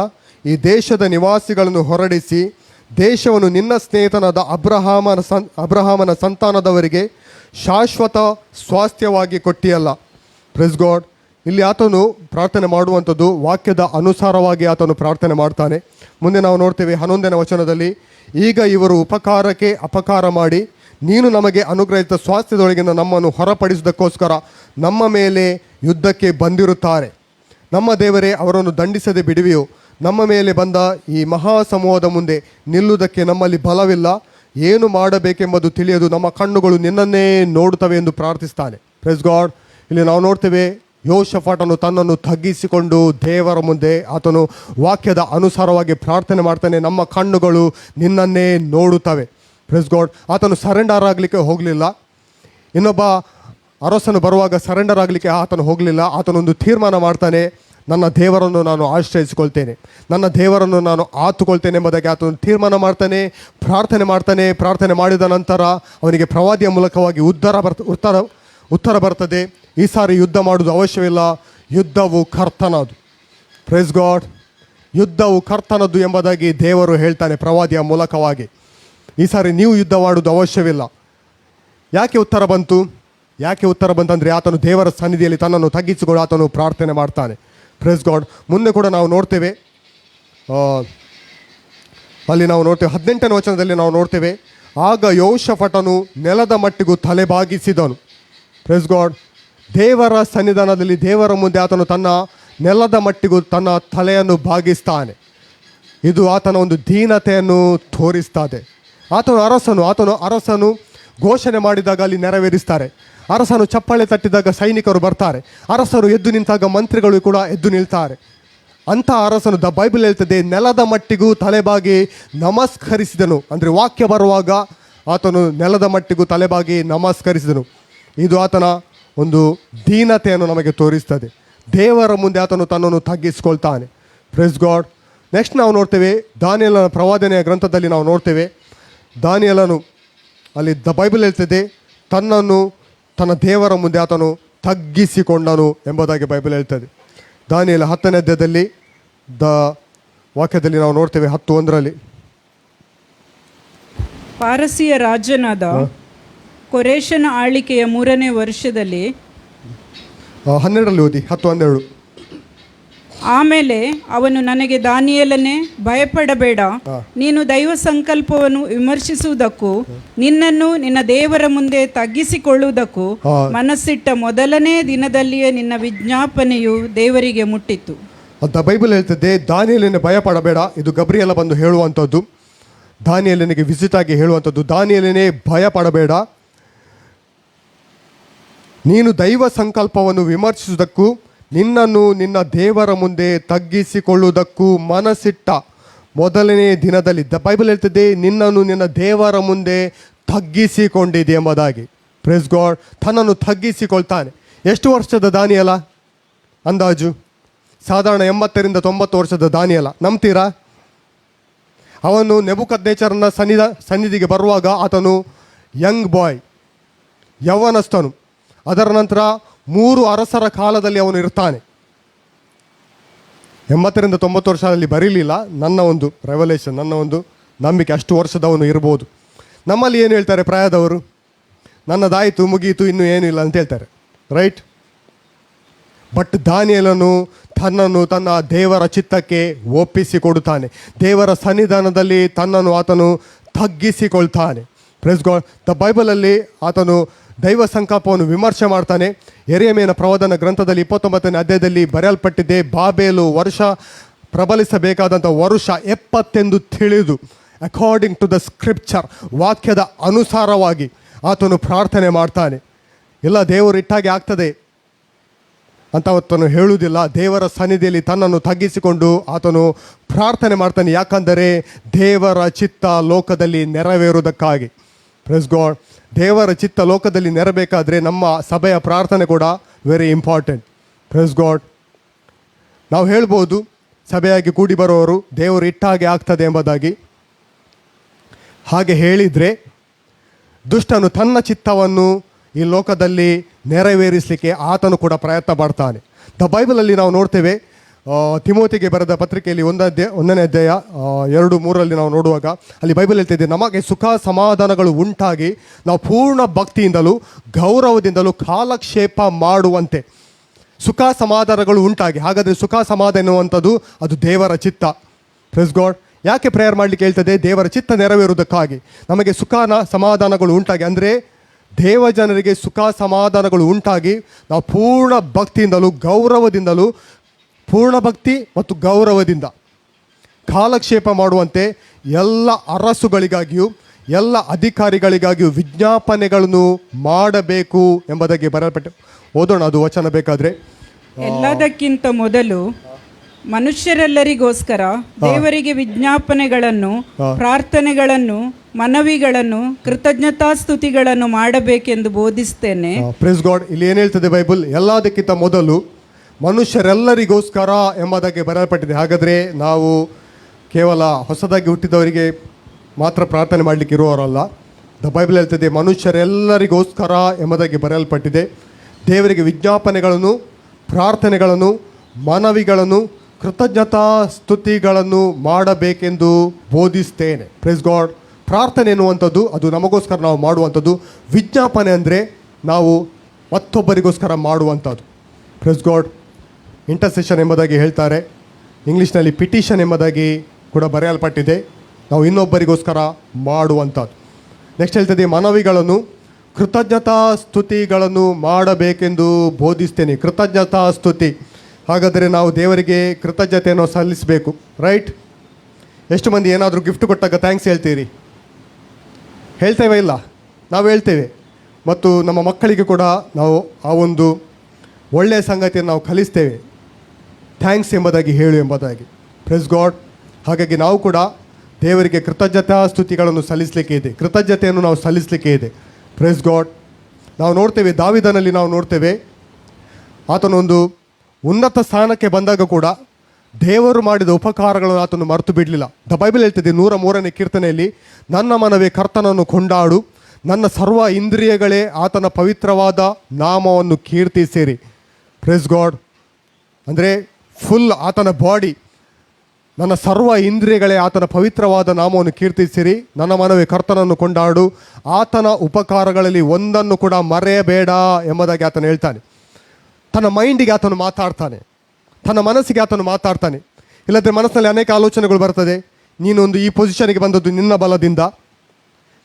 ಈ ದೇಶದ ನಿವಾಸಿಗಳನ್ನು ಹೊರಡಿಸಿ ದೇಶವನ್ನು ನಿನ್ನ ಸ್ನೇಹಿತನಾದ ಅಬ್ರಹಾಮನ ಸಂತಾನದವರಿಗೆ ಶಾಶ್ವತ ಸ್ವಾಸ್ಥ್ಯವಾಗಿ ಕೊಟ್ಟಿಯಲ್ಲ. Praise God. ಇಲ್ಲಿ ಆತನು ಪ್ರಾರ್ಥನೆ ಮಾಡುವಂಥದ್ದು ವಾಕ್ಯದ ಅನುಸಾರವಾಗಿ ಆತನು ಪ್ರಾರ್ಥನೆ ಮಾಡ್ತಾನೆ. ಮುಂದೆ ನಾವು ನೋಡ್ತೇವೆ 11ನೇ ವಚನದಲ್ಲಿ, ಈಗ ಇವರು ಉಪಕಾರಕ್ಕೆ ಅಪಕಾರ ಮಾಡಿ ನೀನು ನಮಗೆ ಅನುಗ್ರಹಿಸಿದ ಸ್ವಾಸ್ಥ್ಯದೊಳಗಿಂದ ನಮ್ಮನ್ನು ಹೊರಪಡಿಸುವುದಕ್ಕೋಸ್ಕರ ನಮ್ಮ ಮೇಲೆ ಯುದ್ಧಕ್ಕೆ ಬಂದಿರುತ್ತಾರೆ. ನಮ್ಮ ದೇವರೇ, ಅವರನ್ನು ದಂಡಿಸದೆ ಬಿಡುವೆಯೋ? ನಮ್ಮ ಮೇಲೆ ಬಂದ ಈ ಮಹಾ ಸಮೂಹದ ಮುಂದೆ ನಿಲ್ಲುವುದಕ್ಕೆ ನಮ್ಮಲ್ಲಿ ಬಲವಿಲ್ಲ. ಏನು ಮಾಡಬೇಕೆಂಬುದು ತಿಳಿಯದು, ನಮ್ಮ ಕಣ್ಣುಗಳು ನಿನ್ನನ್ನೇ ನೋಡುತ್ತವೆ ಎಂದು ಪ್ರಾರ್ಥಿಸ್ತಾನೆ. Praise God. ಇಲ್ಲಿ ನಾವು ನೋಡ್ತೇವೆ ಯೋಷಫಟನು ತನ್ನನ್ನು ತಗ್ಗಿಸಿಕೊಂಡು ದೇವರ ಮುಂದೆ ಆತನು ವಾಕ್ಯದ ಅನುಸಾರವಾಗಿ ಪ್ರಾರ್ಥನೆ ಮಾಡ್ತಾನೆ. ನಮ್ಮ ಕಣ್ಣುಗಳು ನಿನ್ನನ್ನೇ ನೋಡುತ್ತವೆ. Praise God. ಆತನು ಸರೆಂಡರ್ ಆಗಲಿಕ್ಕೆ ಹೋಗಲಿಲ್ಲ. ಇನ್ನೊಬ್ಬ ಅರಸನು ಬರುವಾಗ ಸರೆಂಡರ್ ಆಗಲಿಕ್ಕೆ ಆತನು ಹೋಗಲಿಲ್ಲ. ಆತನೊಂದು ತೀರ್ಮಾನ ಮಾಡ್ತಾನೆ, ನನ್ನ ದೇವರನ್ನು ನಾನು ಆಶ್ರಯಿಸಿಕೊಳ್ತೇನೆ, ನನ್ನ ದೇವರನ್ನು ನಾನು ಆತುಕೊಳ್ತೇನೆ ಎಂಬುದಾಗಿ ಆತನು ತೀರ್ಮಾನ ಮಾಡ್ತಾನೆ. ಪ್ರಾರ್ಥನೆ ಮಾಡಿದ ನಂತರ ಅವನಿಗೆ ಪ್ರವಾದಿಯ ಮೂಲಕವಾಗಿ ಉತ್ತರ ಬರ್ತದೆ. ಈ ಸಾರಿ ಯುದ್ಧ ಮಾಡೋದು ಅವಶ್ಯವಿಲ್ಲ, ಯುದ್ಧವು ಕರ್ತನದು. Praise god. ಯುದ್ಧವು ಕರ್ತನದು ಎಂಬುದಾಗಿ ದೇವರು ಹೇಳ್ತಾನೆ ಪ್ರವಾದಿಯ ಮೂಲಕವಾಗಿ. ಈ ಸಾರಿ ನೀವು ಯುದ್ಧ ಮಾಡೋದು ಅವಶ್ಯವಿಲ್ಲ. ಯಾಕೆ ಉತ್ತರ ಬಂತಂದರೆ ಆತನು ದೇವರ ಸನ್ನಿಧಿಯಲ್ಲಿ ತನ್ನನ್ನು ತಗ್ಗಿಸಿಕೊಂಡು ಆತನು ಪ್ರಾರ್ಥನೆ ಮಾಡ್ತಾನೆ. Praise God. ಮುಂದೆ ಕೂಡ ನಾವು ನೋಡ್ತೇವೆ, ಅಲ್ಲಿ ನಾವು ನೋಡ್ತೇವೆ 18ನೇ ವಚನದಲ್ಲಿ ನಾವು ನೋಡ್ತೇವೆ, ಆಗ ಯೋಷಫಟನು ನೆಲದ ಮಟ್ಟಿಗೂ ತಲೆಬಾಗಿಸಿದನು. Praise god. ದೇವರ ಸನ್ನಿಧಾನದಲ್ಲಿ ದೇವರ ಮುಂದೆ ಆತನು ತನ್ನ ನೆಲದ ಮಟ್ಟಿಗೂ ತನ್ನ ತಲೆಯನ್ನು ಬಾಗಿಸ್ತಾನೆ. ಇದು ಆತನ ಒಂದು ದೀನತೆಯನ್ನು ತೋರಿಸ್ತದೆ. ಆತನು ಅರಸನು ಘೋಷಣೆ ಮಾಡಿದಾಗ ಅಲ್ಲಿ ನೆರವೇರಿಸ್ತಾರೆ. ಅರಸನು ಚಪ್ಪಾಳೆ ತಟ್ಟಿದಾಗ ಸೈನಿಕರು ಬರ್ತಾರೆ. ಅರಸರು ಎದ್ದು ನಿಂತಾಗ ಮಂತ್ರಿಗಳು ಕೂಡ ಎದ್ದು ನಿಲ್ತಾರೆ. ಅಂಥ ಅರಸನು ದ ಬೈಬಲ್ ಹೇಳ್ತದೆ ನೆಲದ ಮಟ್ಟಿಗೂ ತಲೆಬಾಗಿ ನಮಸ್ಕರಿಸಿದನು. ಅಂದರೆ ವಾಕ್ಯ ಬರುವಾಗ ಆತನು ನೆಲದ ಮಟ್ಟಿಗೂ ತಲೆಬಾಗಿ ನಮಸ್ಕರಿಸಿದನು. ಇದು ಆತನ ಒಂದು ದೀನತೆಯನ್ನು ನಮಗೆ ತೋರಿಸ್ತದೆ. ದೇವರ ಮುಂದೆ ಆತನು ತನ್ನನ್ನು ತಗ್ಗಿಸ್ಕೊಳ್ತಾನೆ. Praise God. ನೆಕ್ಸ್ಟ್ ನಾವು ನೋಡ್ತೇವೆ ದಾನಿಯೇಲನ ಪ್ರವಾದನೆಯ ಗ್ರಂಥದಲ್ಲಿ ನಾವು ನೋಡ್ತೇವೆ ದಾನಿಯೇಲನು ಅಲ್ಲಿ ದ ಬೈಬಲ್ ಹೇಳ್ತದೆ ತನ್ನನ್ನು ತನ್ನ ದೇವರ ಮುಂದೆ ಆತನು ತಗ್ಗಿಸಿಕೊಂಡನು ಎಂಬುದಾಗಿ ಬೈಬಲ್ ಹೇಳ್ತದೆ. ದಾನಿಯೇಲ 10ನೇ ಅಧ್ಯಾಯದಲ್ಲಿ ವಾಕ್ಯದಲ್ಲಿ ನಾವು ನೋಡ್ತೇವೆ 10:1. ಪಾರಸಿಯ ರಾಜನಾದ ಕೊರೇಶನ ಆಳ್ವಿಕೆಯ 3ನೇ ವರ್ಷದಲ್ಲಿ 12 ಓದಿ 10:12. ಆಮೇಲೆ ಅವನು ನನಗೆ ದಾನಿಯೇಲನೇ ಭಯಪಡಬೇಡ, ನೀನು ದೈವ ಸಂಕಲ್ಪವನ್ನು ವಿಮರ್ಶಿಸುವುದಕ್ಕೂ ನಿನ್ನನ್ನು ನಿನ್ನ ದೇವರ ಮುಂದೆ ತಗ್ಗಿಸಿಕೊಳ್ಳುವುದಕ್ಕೂ ಮನಸ್ಸಿಟ್ಟ ಮೊದಲನೇ ದಿನದಲ್ಲಿಯೇ ನಿನ್ನ ವಿಜ್ಞಾಪನೆಯು ದೇವರಿಗೆ ಮುಟ್ಟಿತು. ಅಂತ ಬೈಬಲ್ ಹೇಳ್ತದೆ ದಾನಿಯೇಲನೇ ಭಯಪಡಬೇಡ. ಇದು ಗಬ್ರಿಯೇಲ ಬಂದು ಹೇಳುವಂಥದ್ದು, ದಾನಿಯೇಲನಿಗೆ ವಿಸಿಟ್ ಆಗಿ ಹೇಳುವಂಥದ್ದು. ದಾನಿಯೇಲನೇ ಭಯಪಡಬೇಡ, ನೀನು ದೈವ ಸಂಕಲ್ಪವನ್ನು ವಿಮರ್ಶಿಸುವುದಕ್ಕೂ ನಿನ್ನನ್ನು ನಿನ್ನ ದೇವರ ಮುಂದೆ ತಗ್ಗಿಸಿಕೊಳ್ಳುವುದಕ್ಕೂ ಮನಸ್ಸಿಟ್ಟ ಮೊದಲನೇ ದಿನದಲ್ಲಿ. ದ ಬೈಬಲ್ ಹೇಳ್ತದೆ ನಿನ್ನನ್ನು ನಿನ್ನ ದೇವರ ಮುಂದೆ ತಗ್ಗಿಸಿಕೊಂಡಿದೆ ಎಂಬುದಾಗಿ. Praise God. ತನ್ನನ್ನು ತಗ್ಗಿಸಿಕೊಳ್ತಾನೆ. ಎಷ್ಟು ವರ್ಷದ ದಾನಿಯೇಲ? ಅಂದಾಜು ಸಾಧಾರಣ 80ರಿಂದ 90 ವರ್ಷದ ದಾನಿಯೇಲ. ನಂಬ್ತೀರಾ? ಅವನು ನೆಬೂಕದ್ನೆಚ್ಚರನ ಸನ್ನಿಧಿಗೆ ಬರುವಾಗ ಆತನು ಯಂಗ್ ಬಾಯ್, ಯೌವನಸ್ಥನು. ಅದರ ನಂತರ 3 ಅರಸರ ಕಾಲದಲ್ಲಿ ಅವನು ಇರ್ತಾನೆ. 80ರಿಂದ 90 ವರ್ಷದಲ್ಲಿ ಬರೀಲಿಲ್ಲ. ನನ್ನ ಒಂದು ರೆವಲ್ಯೂಷನ್, ನನ್ನ ಒಂದು ನಂಬಿಕೆ ಅಷ್ಟು ವರ್ಷದವನು ಇರ್ಬೋದು. ನಮ್ಮಲ್ಲಿ ಏನು ಹೇಳ್ತಾರೆ ಪ್ರಾಯದವರು? ನನ್ನದಾಯಿತು, ಮುಗೀತು, ಇನ್ನೂ ಏನೂ ಇಲ್ಲ ಅಂತ ಹೇಳ್ತಾರೆ, ರೈಟ್? ಬಟ್ ದಾನಿಯೇಲನು ತನ್ನನ್ನು ತನ್ನ ದೇವರ ಚಿತ್ತಕ್ಕೆ ಒಪ್ಪಿಸಿಕೊಡುತ್ತಾನೆ. ದೇವರ ಸನ್ನಿಧಾನದಲ್ಲಿ ತನ್ನನ್ನು ಆತನು ತಗ್ಗಿಸಿಕೊಳ್ತಾನೆ. Praise God. ದ ಬೈಬಲಲ್ಲಿ ಆತನು ದೈವ ಸಂಕಲ್ಪವನ್ನು ವಿಮರ್ಶೆ ಮಾಡ್ತಾನೆ. ಯೆರೆಮೀಯನ ಪ್ರವಾದನ ಗ್ರಂಥದಲ್ಲಿ 29ನೇ ಅಧ್ಯಾಯದಲ್ಲಿ ಬರೆಯಲ್ಪಟ್ಟಿದೆ, ಬಾಬೇಲು ವರ್ಷ ಪ್ರಬಲಿಸಬೇಕಾದಂಥ ವರುಷ 70 ಎಂದು ತಿಳಿದು ಅಕಾರ್ಡಿಂಗ್ ಟು ದ ಸ್ಕ್ರಿಪ್ಚರ್, ವಾಕ್ಯದ ಅನುಸಾರವಾಗಿ ಆತನು ಪ್ರಾರ್ಥನೆ ಮಾಡ್ತಾನೆ. ಎಲ್ಲ ದೇವರು ಇಟ್ಟಾಗೆ ಆಗ್ತದೆ ಅಂತ ಆತನು ಹೇಳುವುದಿಲ್ಲ. ದೇವರ ಸನ್ನಿಧಿಯಲ್ಲಿ ತನ್ನನ್ನು ತಗ್ಗಿಸಿಕೊಂಡು ಆತನು ಪ್ರಾರ್ಥನೆ ಮಾಡ್ತಾನೆ. ಯಾಕಂದರೆ ದೇವರ ಚಿತ್ತ ಲೋಕದಲ್ಲಿ ನೆರವೇರುವುದಕ್ಕಾಗಿ. Praise god. ದೇವರ ಚಿತ್ತ ಲೋಕದಲ್ಲಿ ನೆರಬೇಕಾದ್ರೆ ನಮ್ಮ ಸಭೆಯ ಪ್ರಾರ್ಥನೆ ಕೂಡ ವೆರಿ ಇಂಪಾರ್ಟೆಂಟ್. Praise God. ನಾವು ಹೇಳ್ಬೋದು ಸಭೆಯಾಗಿ ಕೂಡಿ ಬರೋರು ದೇವರು ಇಟ್ಟಾಗೆ ಆಗ್ತದೆ ಎಂಬುದಾಗಿ. ಹಾಗೆ ಹೇಳಿದರೆ ದುಷ್ಟನು ತನ್ನ ಚಿತ್ತವನ್ನು ಈ ಲೋಕದಲ್ಲಿ ನೆರವೇರಿಸಲಿಕ್ಕೆ ಆತನು ಕೂಡ ಪ್ರಯತ್ನ ಪಡ್ತಾನೆ. ದ ಬೈಬಲಲ್ಲಿ ನಾವು ನೋಡ್ತೇವೆ ತಿಮೋತಿಗೆ ಬರೆದ ಪತ್ರಿಕೆಯಲ್ಲಿ 1ನೇ ಅಧ್ಯಾಯ 2-3 ನಾವು ನೋಡುವಾಗ ಅಲ್ಲಿ ಬೈಬಲ್ ಹೇಳ್ತಿದೆ, ನಮಗೆ ಸುಖ ಸಮಾಧಾನಗಳು ಉಂಟಾಗಿ ನಾವು ಪೂರ್ಣ ಭಕ್ತಿಯಿಂದಲೂ ಗೌರವದಿಂದಲೂ ಕಾಲಕ್ಷೇಪ ಮಾಡುವಂತೆ. ಸುಖ ಸಮಾಧಾನಗಳು ಉಂಟಾಗಿ, ಹಾಗಾದರೆ ಸುಖ ಸಮಾಧಾನ ಎನ್ನುವಂಥದ್ದು ಅದು ದೇವರ ಚಿತ್ತ. Praise god. ಯಾಕೆ ಪ್ರೇಯರ್ ಮಾಡಲಿಕ್ಕೆ ಹೇಳ್ತದೆ? ದೇವರ ಚಿತ್ತ ನೆರವೇರುವುದಕ್ಕಾಗಿ. ನಮಗೆ ಸುಖ ಸಮಾಧಾನಗಳು ಉಂಟಾಗಿ ಅಂದರೆ ದೇವ ಜನರಿಗೆ ಸುಖ ಸಮಾಧಾನಗಳು ಉಂಟಾಗಿ ನಾವು ಪೂರ್ಣ ಭಕ್ತಿಯಿಂದಲೂ ಗೌರವದಿಂದಲೂ, ಪೂರ್ಣ ಭಕ್ತಿ ಮತ್ತು ಗೌರವದಿಂದ ಕಾಲಕ್ಷೇಪ ಮಾಡುವಂತೆ ಎಲ್ಲ ಅರಸುಗಳಿಗಾಗಿಯೂ ಎಲ್ಲ ಅಧಿಕಾರಿಗಳಿಗಾಗಿಯೂ ವಿಜ್ಞಾಪನೆಗಳನ್ನು ಮಾಡಬೇಕು ಎಂಬುದಾಗಿ ಬರೆಯಲ್ಪಟ್ಟೆ. ಓದೋಣ ಅದು ವಚನ ಬೇಕಾದರೆ. ಎಲ್ಲದಕ್ಕಿಂತ ಮೊದಲು ಮನುಷ್ಯರೆಲ್ಲರಿಗೋಸ್ಕರ ದೇವರಿಗೆ ವಿಜ್ಞಾಪನೆಗಳನ್ನು, ಪ್ರಾರ್ಥನೆಗಳನ್ನು, ಮನವಿಗಳನ್ನು, ಕೃತಜ್ಞತಾಸ್ತುತಿಗಳನ್ನು ಮಾಡಬೇಕೆಂದು ಬೋಧಿಸ್ತೇನೆ. Praise God. ಇಲ್ಲಿ ಏನು ಹೇಳ್ತದೆ ಬೈಬಲ್? ಎಲ್ಲದಕ್ಕಿಂತ ಮೊದಲು ಮನುಷ್ಯರೆಲ್ಲರಿಗೋಸ್ಕರ ಎಂಬುದಾಗಿ ಬರೆಯಲ್ಪಟ್ಟಿದೆ. ಹಾಗಾದರೆ ನಾವು ಕೇವಲ ಹೊಸದಾಗಿ ಹುಟ್ಟಿದವರಿಗೆ ಮಾತ್ರ ಪ್ರಾರ್ಥನೆ ಮಾಡಲಿಕ್ಕೆ ಇರುವವರಲ್ಲ. ದ ಬೈಬಲ್ ಹೇಳ್ತದೆ ಮನುಷ್ಯರೆಲ್ಲರಿಗೋಸ್ಕರ ಎಂಬುದಾಗಿ ಬರೆಯಲ್ಪಟ್ಟಿದೆ. ದೇವರಿಗೆ ವಿಜ್ಞಾಪನೆಗಳನ್ನು, ಪ್ರಾರ್ಥನೆಗಳನ್ನು, ಮನವಿಗಳನ್ನು, ಕೃತಜ್ಞತಾ ಸ್ತುತಿಗಳನ್ನು ಮಾಡಬೇಕೆಂದು ಬೋಧಿಸ್ತೇನೆ. Praise god. ಪ್ರಾರ್ಥನೆ ಎನ್ನುವಂಥದ್ದು ಅದು ನಮಗೋಸ್ಕರ ನಾವು ಮಾಡುವಂಥದ್ದು. ವಿಜ್ಞಾಪನೆ ಅಂದರೆ ನಾವು ಮತ್ತೊಬ್ಬರಿಗೋಸ್ಕರ ಮಾಡುವಂಥದ್ದು. Praise god. ಇಂಟರ್ಸೆಷನ್ ಎಂಬುದಾಗಿ ಹೇಳ್ತಾರೆ. ಇಂಗ್ಲೀಷ್ನಲ್ಲಿ ಪಿಟಿಷನ್ ಎಂಬುದಾಗಿ ಕೂಡ ಬರೆಯಲ್ಪಟ್ಟಿದೆ. ನಾವು ಇನ್ನೊಬ್ಬರಿಗೋಸ್ಕರ ಮಾಡುವಂಥದ್ದು. ನೆಕ್ಸ್ಟ್ ಹೇಳ್ತದೆ ಮನವಿಗಳನ್ನು, ಕೃತಜ್ಞತಾ ಸ್ತುತಿಗಳನ್ನು ಮಾಡಬೇಕೆಂದು ಬೋಧಿಸ್ತೇನೆ. ಕೃತಜ್ಞತಾ ಸ್ತುತಿ, ಹಾಗಾದರೆ ನಾವು ದೇವರಿಗೆ ಕೃತಜ್ಞತೆಯನ್ನು ಸಲ್ಲಿಸಬೇಕು, ರೈಟ್? ಎಷ್ಟು ಮಂದಿ ಏನಾದರೂ ಗಿಫ್ಟ್ ಕೊಟ್ಟಾಗ ಥ್ಯಾಂಕ್ಸ್ ಹೇಳ್ತೀರಿ? ಹೇಳ್ತೇವೆ ಇಲ್ಲ? ನಾವು ಹೇಳ್ತೇವೆ, ಮತ್ತು ನಮ್ಮ ಮಕ್ಕಳಿಗೆ ಕೂಡ ನಾವು ಆ ಒಂದು ಒಳ್ಳೆಯ ಸಂಗತಿಯನ್ನು ನಾವು ಕಲಿಸ್ತೇವೆ, ಥ್ಯಾಂಕ್ಸ್ ಎಂಬುದಾಗಿ ಹೇಳು ಎಂಬುದಾಗಿ. Press god. ಹಾಗಾಗಿ ನಾವು ಕೂಡ ದೇವರಿಗೆ ಕೃತಜ್ಞತಾ ಸ್ತುತಿಗಳನ್ನು ಸಲ್ಲಿಸಲಿಕ್ಕೆ ಇದೆ, ಕೃತಜ್ಞತೆಯನ್ನು ನಾವು ಸಲ್ಲಿಸಲಿಕ್ಕೆ ಇದೆ. Press god. ನಾವು ನೋಡ್ತೇವೆ, ದಾವಿದನಲ್ಲಿ ನಾವು ನೋಡ್ತೇವೆ, ಆತನೊಂದು ಉನ್ನತ ಸ್ಥಾನಕ್ಕೆ ಬಂದಾಗ ಕೂಡ ದೇವರು ಮಾಡಿದ ಉಪಕಾರಗಳನ್ನು ಆತನು ಮರೆತು ಬಿಡಲಿಲ್ಲ. ದ ಬೈಬಲ್ ಹೇಳ್ತಿದೆ 103ನೇ ಕೀರ್ತನೆಯಲ್ಲಿ, ನನ್ನ ಮನವೇ ಕರ್ತನನ್ನು ಕೊಂಡಾಡು, ನನ್ನ ಸರ್ವ ಇಂದ್ರಿಯಗಳೇ ಆತನ ಪವಿತ್ರವಾದ ನಾಮವನ್ನು ಕೀರ್ತಿಸಿರಿ. Praise God. ಅಂದರೆ ಫುಲ್ ಆತನ ಬಾಡಿ, ನನ್ನ ಸರ್ವ ಇಂದ್ರಿಯಗಳೇ ಆತನ ಪವಿತ್ರವಾದ ನಾಮವನ್ನು ಕೀರ್ತಿಸಿರಿ, ನನ್ನ ಮನವೇ ಕರ್ತನನ್ನು ಕೊಂಡಾಡು, ಆತನ ಉಪಕಾರಗಳಲ್ಲಿ ಒಂದನ್ನು ಕೂಡ ಮರೆಯಬೇಡ ಎಂಬುದಾಗಿ ಆತನು ಹೇಳ್ತಾನೆ. ತನ್ನ ಮೈಂಡಿಗೆ ಆತನು ಮಾತಾಡ್ತಾನೆ, ತನ್ನ ಮನಸ್ಸಿಗೆ ಆತನು ಮಾತಾಡ್ತಾನೆ. ಇಲ್ಲದ್ರೆ ಮನಸ್ಸಿನಲ್ಲಿ ಅನೇಕ ಆಲೋಚನೆಗಳು ಬರ್ತದೆ. ನೀನೊಂದು ಈ ಪೊಸಿಷನ್ಗೆ ಬಂದದ್ದು ನಿನ್ನ ಬಲದಿಂದ,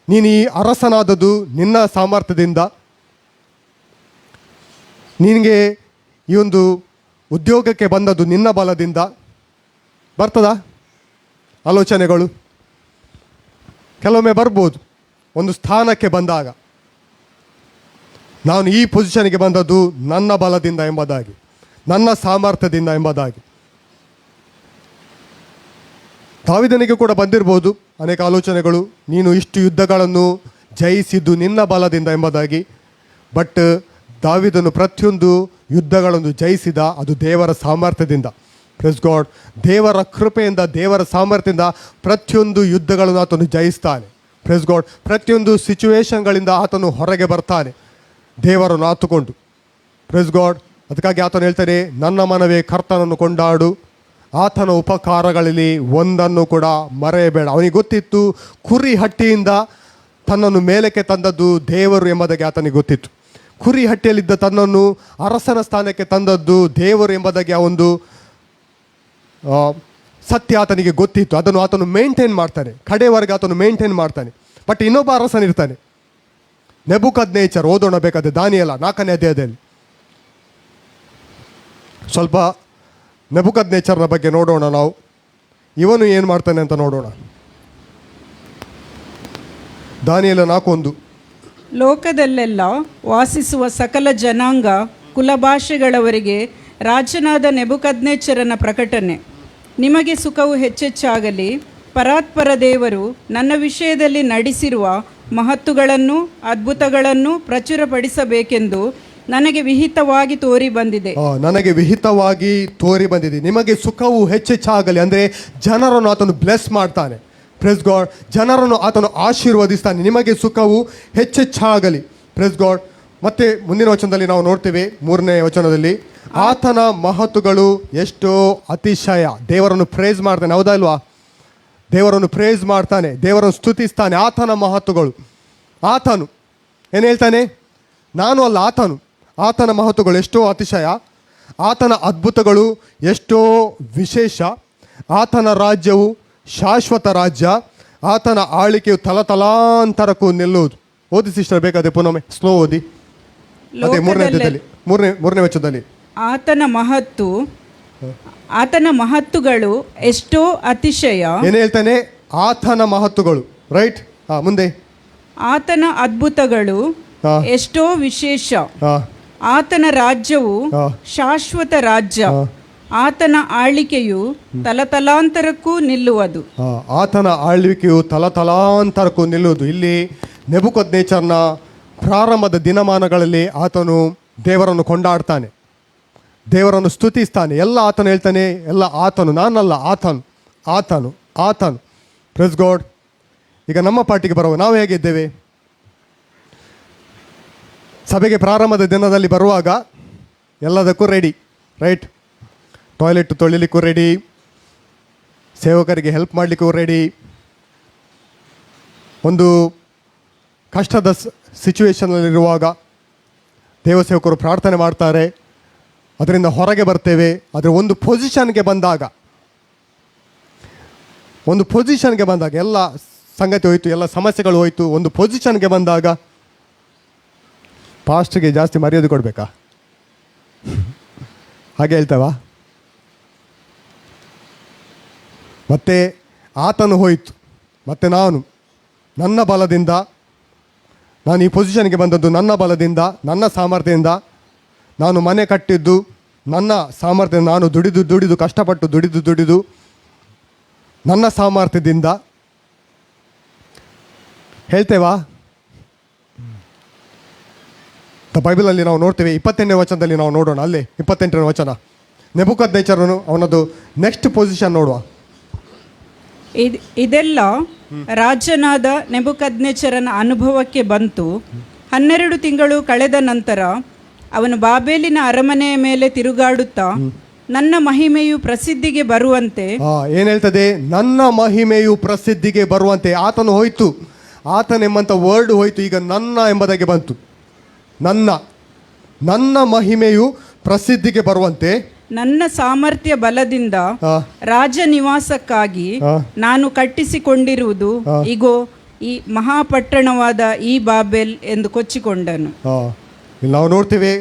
ನೀನು ಈ ಅರಸನಾದದ್ದು ನಿನ್ನ ಸಾಮರ್ಥ್ಯದಿಂದ, ನಿನಗೆ ಈ ಒಂದು ಉದ್ಯೋಗಕ್ಕೆ ಬಂದದ್ದು ನಿನ್ನ ಬಲದಿಂದ. ಬರ್ತದಾ ಆಲೋಚನೆಗಳು? ಕೆಲವೊಮ್ಮೆ ಬರ್ಬೋದು. ಒಂದು ಸ್ಥಾನಕ್ಕೆ ಬಂದಾಗ ನಾನು ಈ ಪೊಸಿಷನ್ಗೆ ಬಂದದ್ದು ನನ್ನ ಬಲದಿಂದ ಎಂಬುದಾಗಿ, ನನ್ನ ಸಾಮರ್ಥ್ಯದಿಂದ ಎಂಬುದಾಗಿ. ದಾವೀದನಿಗೆ ಕೂಡ ಬಂದಿರ್ಬೋದು ಅನೇಕ ಆಲೋಚನೆಗಳು, ನೀನು ಇಷ್ಟು ಯುದ್ಧಗಳನ್ನು ಜಯಿಸಿದ್ದು ನಿನ್ನ ಬಲದಿಂದ ಎಂಬುದಾಗಿ. ಬಟ್ ದಾವೀದನು ಪ್ರತಿಯೊಂದು ಯುದ್ಧಗಳನ್ನು ಜಯಿಸಿದ ಅದು ದೇವರ ಸಾಮರ್ಥ್ಯದಿಂದ. Press god. ದೇವರ ಕೃಪೆಯಿಂದ, ದೇವರ ಸಾಮರ್ಥ್ಯದಿಂದ ಪ್ರತಿಯೊಂದು ಯುದ್ಧಗಳನ್ನು ಆತನು ಜಯಿಸ್ತಾನೆ. Press god. ಪ್ರತಿಯೊಂದು ಸಿಚುವೇಶನ್ಗಳಿಂದ ಆತನು ಹೊರಗೆ ಬರ್ತಾನೆ ದೇವರನ್ನು ಆತುಕೊಂಡು. Press god. ಅದಕ್ಕಾಗಿ ಆತನು ಹೇಳ್ತಾನೆ, ನನ್ನ ಮನವೇ ಕರ್ತನನ್ನು ಕೊಂಡಾಡು, ಆತನ ಉಪಕಾರಗಳಲ್ಲಿ ಒಂದನ್ನು ಕೂಡ ಮರೆಯಬೇಡ. ಅವನಿಗೆ ಗೊತ್ತಿತ್ತು, ಕುರಿ ಹಟ್ಟಿಯಿಂದ ತನ್ನನ್ನು ಮೇಲಕ್ಕೆ ತಂದದ್ದು ದೇವರು ಎಂಬುದಾಗಿ ಆತನಿಗೆ ಗೊತ್ತಿತ್ತು. ಕುರಿ ಹಟ್ಟಿಯಲ್ಲಿದ್ದ ತನ್ನನ್ನು ಅರಸನ ಸ್ಥಾನಕ್ಕೆ ತಂದದ್ದು ದೇವರು ಎಂಬುದಾಗಿ ಆ ಒಂದು ಸತ್ಯ ಆತನಿಗೆ ಗೊತ್ತಿತ್ತು. ಅದನ್ನು ಆತನು ಮೇಂಟೈನ್ ಮಾಡ್ತಾನೆ, ಕಡೆಯವರೆಗೆ ಆತನು ಮೇಂಟೈನ್ ಮಾಡ್ತಾನೆ. ಬಟ್ ಇನ್ನೊಬ್ಬ ಅರಸನಿರ್ತಾನೆ, ನೆಬೂಕದ್ನೆಚ್ಚರ್. ಓದೋಣ ಬೇಕಾದ್ರೆ ದಾನಿಯೇಲ 4ನೇ ಅಧ್ಯಾಯದಲ್ಲಿ ಸ್ವಲ್ಪ ನೆಬೂಕದ್ನೆಚ್ಚರನ ಬಗ್ಗೆ ನೋಡೋಣ. ನಾವು ಇವನು ಏನು ಮಾಡ್ತಾನೆ ಅಂತ ನೋಡೋಣ. ದಾನಿಯೇಲ 4:1. ಲೋಕದಲ್ಲೆಲ್ಲ ವಾಸಿಸುವ ಸಕಲ ಜನಾಂಗ ಕುಲಭಾಷೆಗಳವರಿಗೆ ರಾಜನಾದ ನೆಬೂಕದ್ನೆಚ್ಚರನ ಪ್ರಕಟಣೆ. ನಿಮಗೆ ಸುಖವು ಹೆಚ್ಚೆಚ್ಚಾಗಲಿ. ಪರಾತ್ಪರ ದೇವರು ನನ್ನ ವಿಷಯದಲ್ಲಿ ನಡೆಸಿರುವ ಮಹತ್ತುಗಳನ್ನು ಅದ್ಭುತಗಳನ್ನು ಪ್ರಚುರಪಡಿಸಬೇಕೆಂದು ನನಗೆ ವಿಹಿತವಾಗಿ ತೋರಿ ಬಂದಿದೆ. ನನಗೆ ವಿಹಿತವಾಗಿ ತೋರಿ ಬಂದಿದೆ. ನಿಮಗೆ ಸುಖವು ಹೆಚ್ಚೆಚ್ಚಾಗಲಿ ಅಂದರೆ ಜನರನ್ನು ಆತನು ಬ್ಲೆಸ್ ಮಾಡ್ತಾನೆ. Press god. ಜನರನ್ನು ಆತನು ಆಶೀರ್ವದಿಸ್ತಾನೆ. ನಿಮಗೆ ಸುಖವು ಹೆಚ್ಚೆಚ್ಚಾಗಲಿ. Press god. ಮತ್ತೆ ಮುಂದಿನ ವಚನದಲ್ಲಿ ನಾವು ನೋಡ್ತೇವೆ, 3ನೇ ವಚನದಲ್ಲಿ, ಆತನ ಮಹತ್ತುಗಳು ಎಷ್ಟೋ ಅತಿಶಯ. ದೇವರನ್ನು ಪ್ರೇಸ್ ಮಾಡ್ತಾನೆ, ಹೌದಾ ಇಲ್ವಾ? ದೇವರನ್ನು ಪ್ರೇಸ್ ಮಾಡ್ತಾನೆ, ದೇವರನ್ನು ಸ್ತುತಿಸ್ತಾನೆ. ಆತನ ಮಹತ್ತುಗಳು. ಆತನು ಏನು ಹೇಳ್ತಾನೆ? ನಾನು ಅಲ್ಲ, ಆತನು. ಆತನ ಮಹತ್ತುಗಳು ಎಷ್ಟೋ ಅತಿಶಯ, ಆತನ ಅದ್ಭುತಗಳು ಎಷ್ಟೋ ವಿಶೇಷ, ಆತನ ರಾಜ್ಯವು ಶಾಶ್ವತ ರಾಜ್ಯ, ಆತನ ಆಳ್ವಿಕೆಯು ತಲತಲಾಂತರಕ್ಕೂ ನಿಲ್ಲುವುದು. ಓದಿ ಸಿಸ್ಟರ್, ಬೇಕಾದ್ರೆ ಪುನೊಮ್ಮೆ ಸ್ಲೋ ಓದಿ. ಅದೇ 3ನೇ ಅಧ್ಯಾಯದಲ್ಲಿ 3ನೇ ವಚನದಲ್ಲಿ, ಆತನ ಮಹತ್ತುಗಳು ಎಷ್ಟೋ ಅತಿಶಯ. ಏನು ಹೇಳ್ತಾನೆ? ಆತನ ಮಹತ್ತುಗಳು. ರೈಟ್. ಮುಂದೆ, ಆತನ ಅದ್ಭುತಗಳು ಎಷ್ಟೋ ವಿಶೇಷ, ಆತನ ರಾಜ್ಯವು ಶಾಶ್ವತ ರಾಜ್ಯ, ಆತನ ಆಳ್ವಿಕೆಯು ತಲತಲಾಂತರಕ್ಕೂ ನಿಲ್ಲುವುದು. ಆತನ ಆಳ್ವಿಕೆಯು ತಲತಲಾಂತರಕ್ಕೂ ನಿಲ್ಲುವುದು. ಇಲ್ಲಿ ನೆಬೂಕದ್ನೆಚ್ಚರನ ಪ್ರಾರಂಭದ ದಿನಮಾನಗಳಲ್ಲಿ ಆತನು ದೇವರನ್ನು ಕೊಂಡಾಡ್ತಾನೆ, ದೇವರನ್ನು ಸ್ತುತಿಸ್ತಾನೆ. ಎಲ್ಲ ಆತನು ಹೇಳ್ತಾನೆ, ಎಲ್ಲ ಆತನು, ನಾನಲ್ಲ, ಆತನು, ಆತನು, ಆತನು. Praise god. ಈಗ ನಮ್ಮ ಪಾರ್ಟಿಗೆ ಬರುವ ನಾವು ಹೇಗಿದ್ದೇವೆ? ಸಭೆಗೆ ಪ್ರಾರಂಭದ ದಿನದಲ್ಲಿ ಬರುವಾಗ ಎಲ್ಲದಕ್ಕೂ ರೆಡಿ, ರೈಟ್? ಟಾಯ್ಲೆಟ್ ತೊಳಿಲಿಕ್ಕೂ ರೆಡಿ, ಸೇವಕರಿಗೆ ಹೆಲ್ಪ್ ಮಾಡಲಿಕ್ಕೂ ರೆಡಿ. ಒಂದು ಕಷ್ಟದ ಸಿಚುವೇಶನಲ್ಲಿರುವಾಗ ದೇವಸೇವಕರು ಪ್ರಾರ್ಥನೆ ಮಾಡ್ತಾರೆ, ಅದರಿಂದ ಹೊರಗೆ ಬರ್ತೇವೆ. ಆದರೆ ಒಂದು ಪೊಸಿಷನ್ಗೆ ಬಂದಾಗ ಎಲ್ಲ ಸಂಗತಿ ಹೋಯಿತು, ಎಲ್ಲ ಸಮಸ್ಯೆಗಳು ಹೋಯಿತು. ಒಂದು ಪೊಸಿಷನ್ಗೆ ಬಂದಾಗ ಪಾಸ್ಟ್ಗೆ ಜಾಸ್ತಿ ಮರ್ಯಾದೆ ಕೊಡಬೇಕಾ? ಹಾಗೆ ಹೇಳ್ತಾವ? ಮತ್ತೆ ಆತನು ಹೋಯಿತು, ಮತ್ತೆ ನಾನು ನನ್ನ ಬಲದಿಂದ ನಾನು ಈ ಪೊಸಿಷನ್ಗೆ ಬಂದದ್ದು ನನ್ನ ಬಲದಿಂದ, ನನ್ನ ಸಾಮರ್ಥ್ಯದಿಂದ. ನಾನು ಮನೆ ಕಟ್ಟಿದ್ದು ನನ್ನ ಸಾಮರ್ಥ್ಯ, ನಾನು ದುಡಿದು ಕಷ್ಟಪಟ್ಟು ದುಡಿದು ನನ್ನ ಸಾಮರ್ಥ್ಯದಿಂದ. ಹೇಳ್ತೇವಾ? ಬೈಬಲಲ್ಲಿ ನಾವು ನೋಡ್ತೇವೆ, 28ನೇ ವಚನದಲ್ಲಿ ನಾವು ನೋಡೋಣ. ಅಲ್ಲಿ 28ನೇ ವಚನ, ನೆಬೂಕದ್ನೆಚ್ಚರನು ಅವನದು ನೆಕ್ಸ್ಟ್ ಪೊಸಿಷನ್ ನೋಡುವ. ಇದೆಲ್ಲ ರಾಜನಾದ ನೆಬೂಕದ್ನೆಚ್ಚರನ ಅನುಭವಕ್ಕೆ ಬಂತು. 12 ತಿಂಗಳು ಕಳೆದ ನಂತರ ಅವನು ಬಾಬೇಲಿನ ಅರಮನೆಯ ಮೇಲೆ ತಿರುಗಾಡುತ್ತಾ ನನ್ನ ಮಹಿಮೆಯು ಪ್ರಸಿದ್ಧಿಗೆ ಬರುವಂತೆ. ಏನ್ ಹೇಳ್ತದೆ? ನನ್ನ ಮಹಿಮೆಯು ಪ್ರಸಿದ್ಧಿಗೆ ಬರುವಂತೆ. ಆತನು ಹೋಯ್ತು, ಆತನೆಂಬಂತ ವರ್ಡ್ ಹೋಯ್ತು, ಈಗ ನನ್ನ ಎಂಬುದಾಗಿ ಬಂತು. ನನ್ನ ಮಹಿಮೆಯು ಪ್ರಸಿದ್ಧಿಗೆ ಬರುವಂತೆ ನನ್ನ ಸಾಮರ್ಥ್ಯ ಬಲದಿಂದ ರಾಜ ನಿವಾಸಕ್ಕಾಗಿ ನಾನು ಕಟ್ಟಿಸಿಕೊಂಡಿರುವುದು ಇಗೋ ಈ ಮಹಾಪಟ್ಟಣವಾದ ಈ ಬಾಬೆಲ್ ಎಂದು ಕೊಚ್ಚಿಕೊಂಡನು. ಇಲ್ಲಿ ನಾವು ನೋಡ್ತೇವೆ,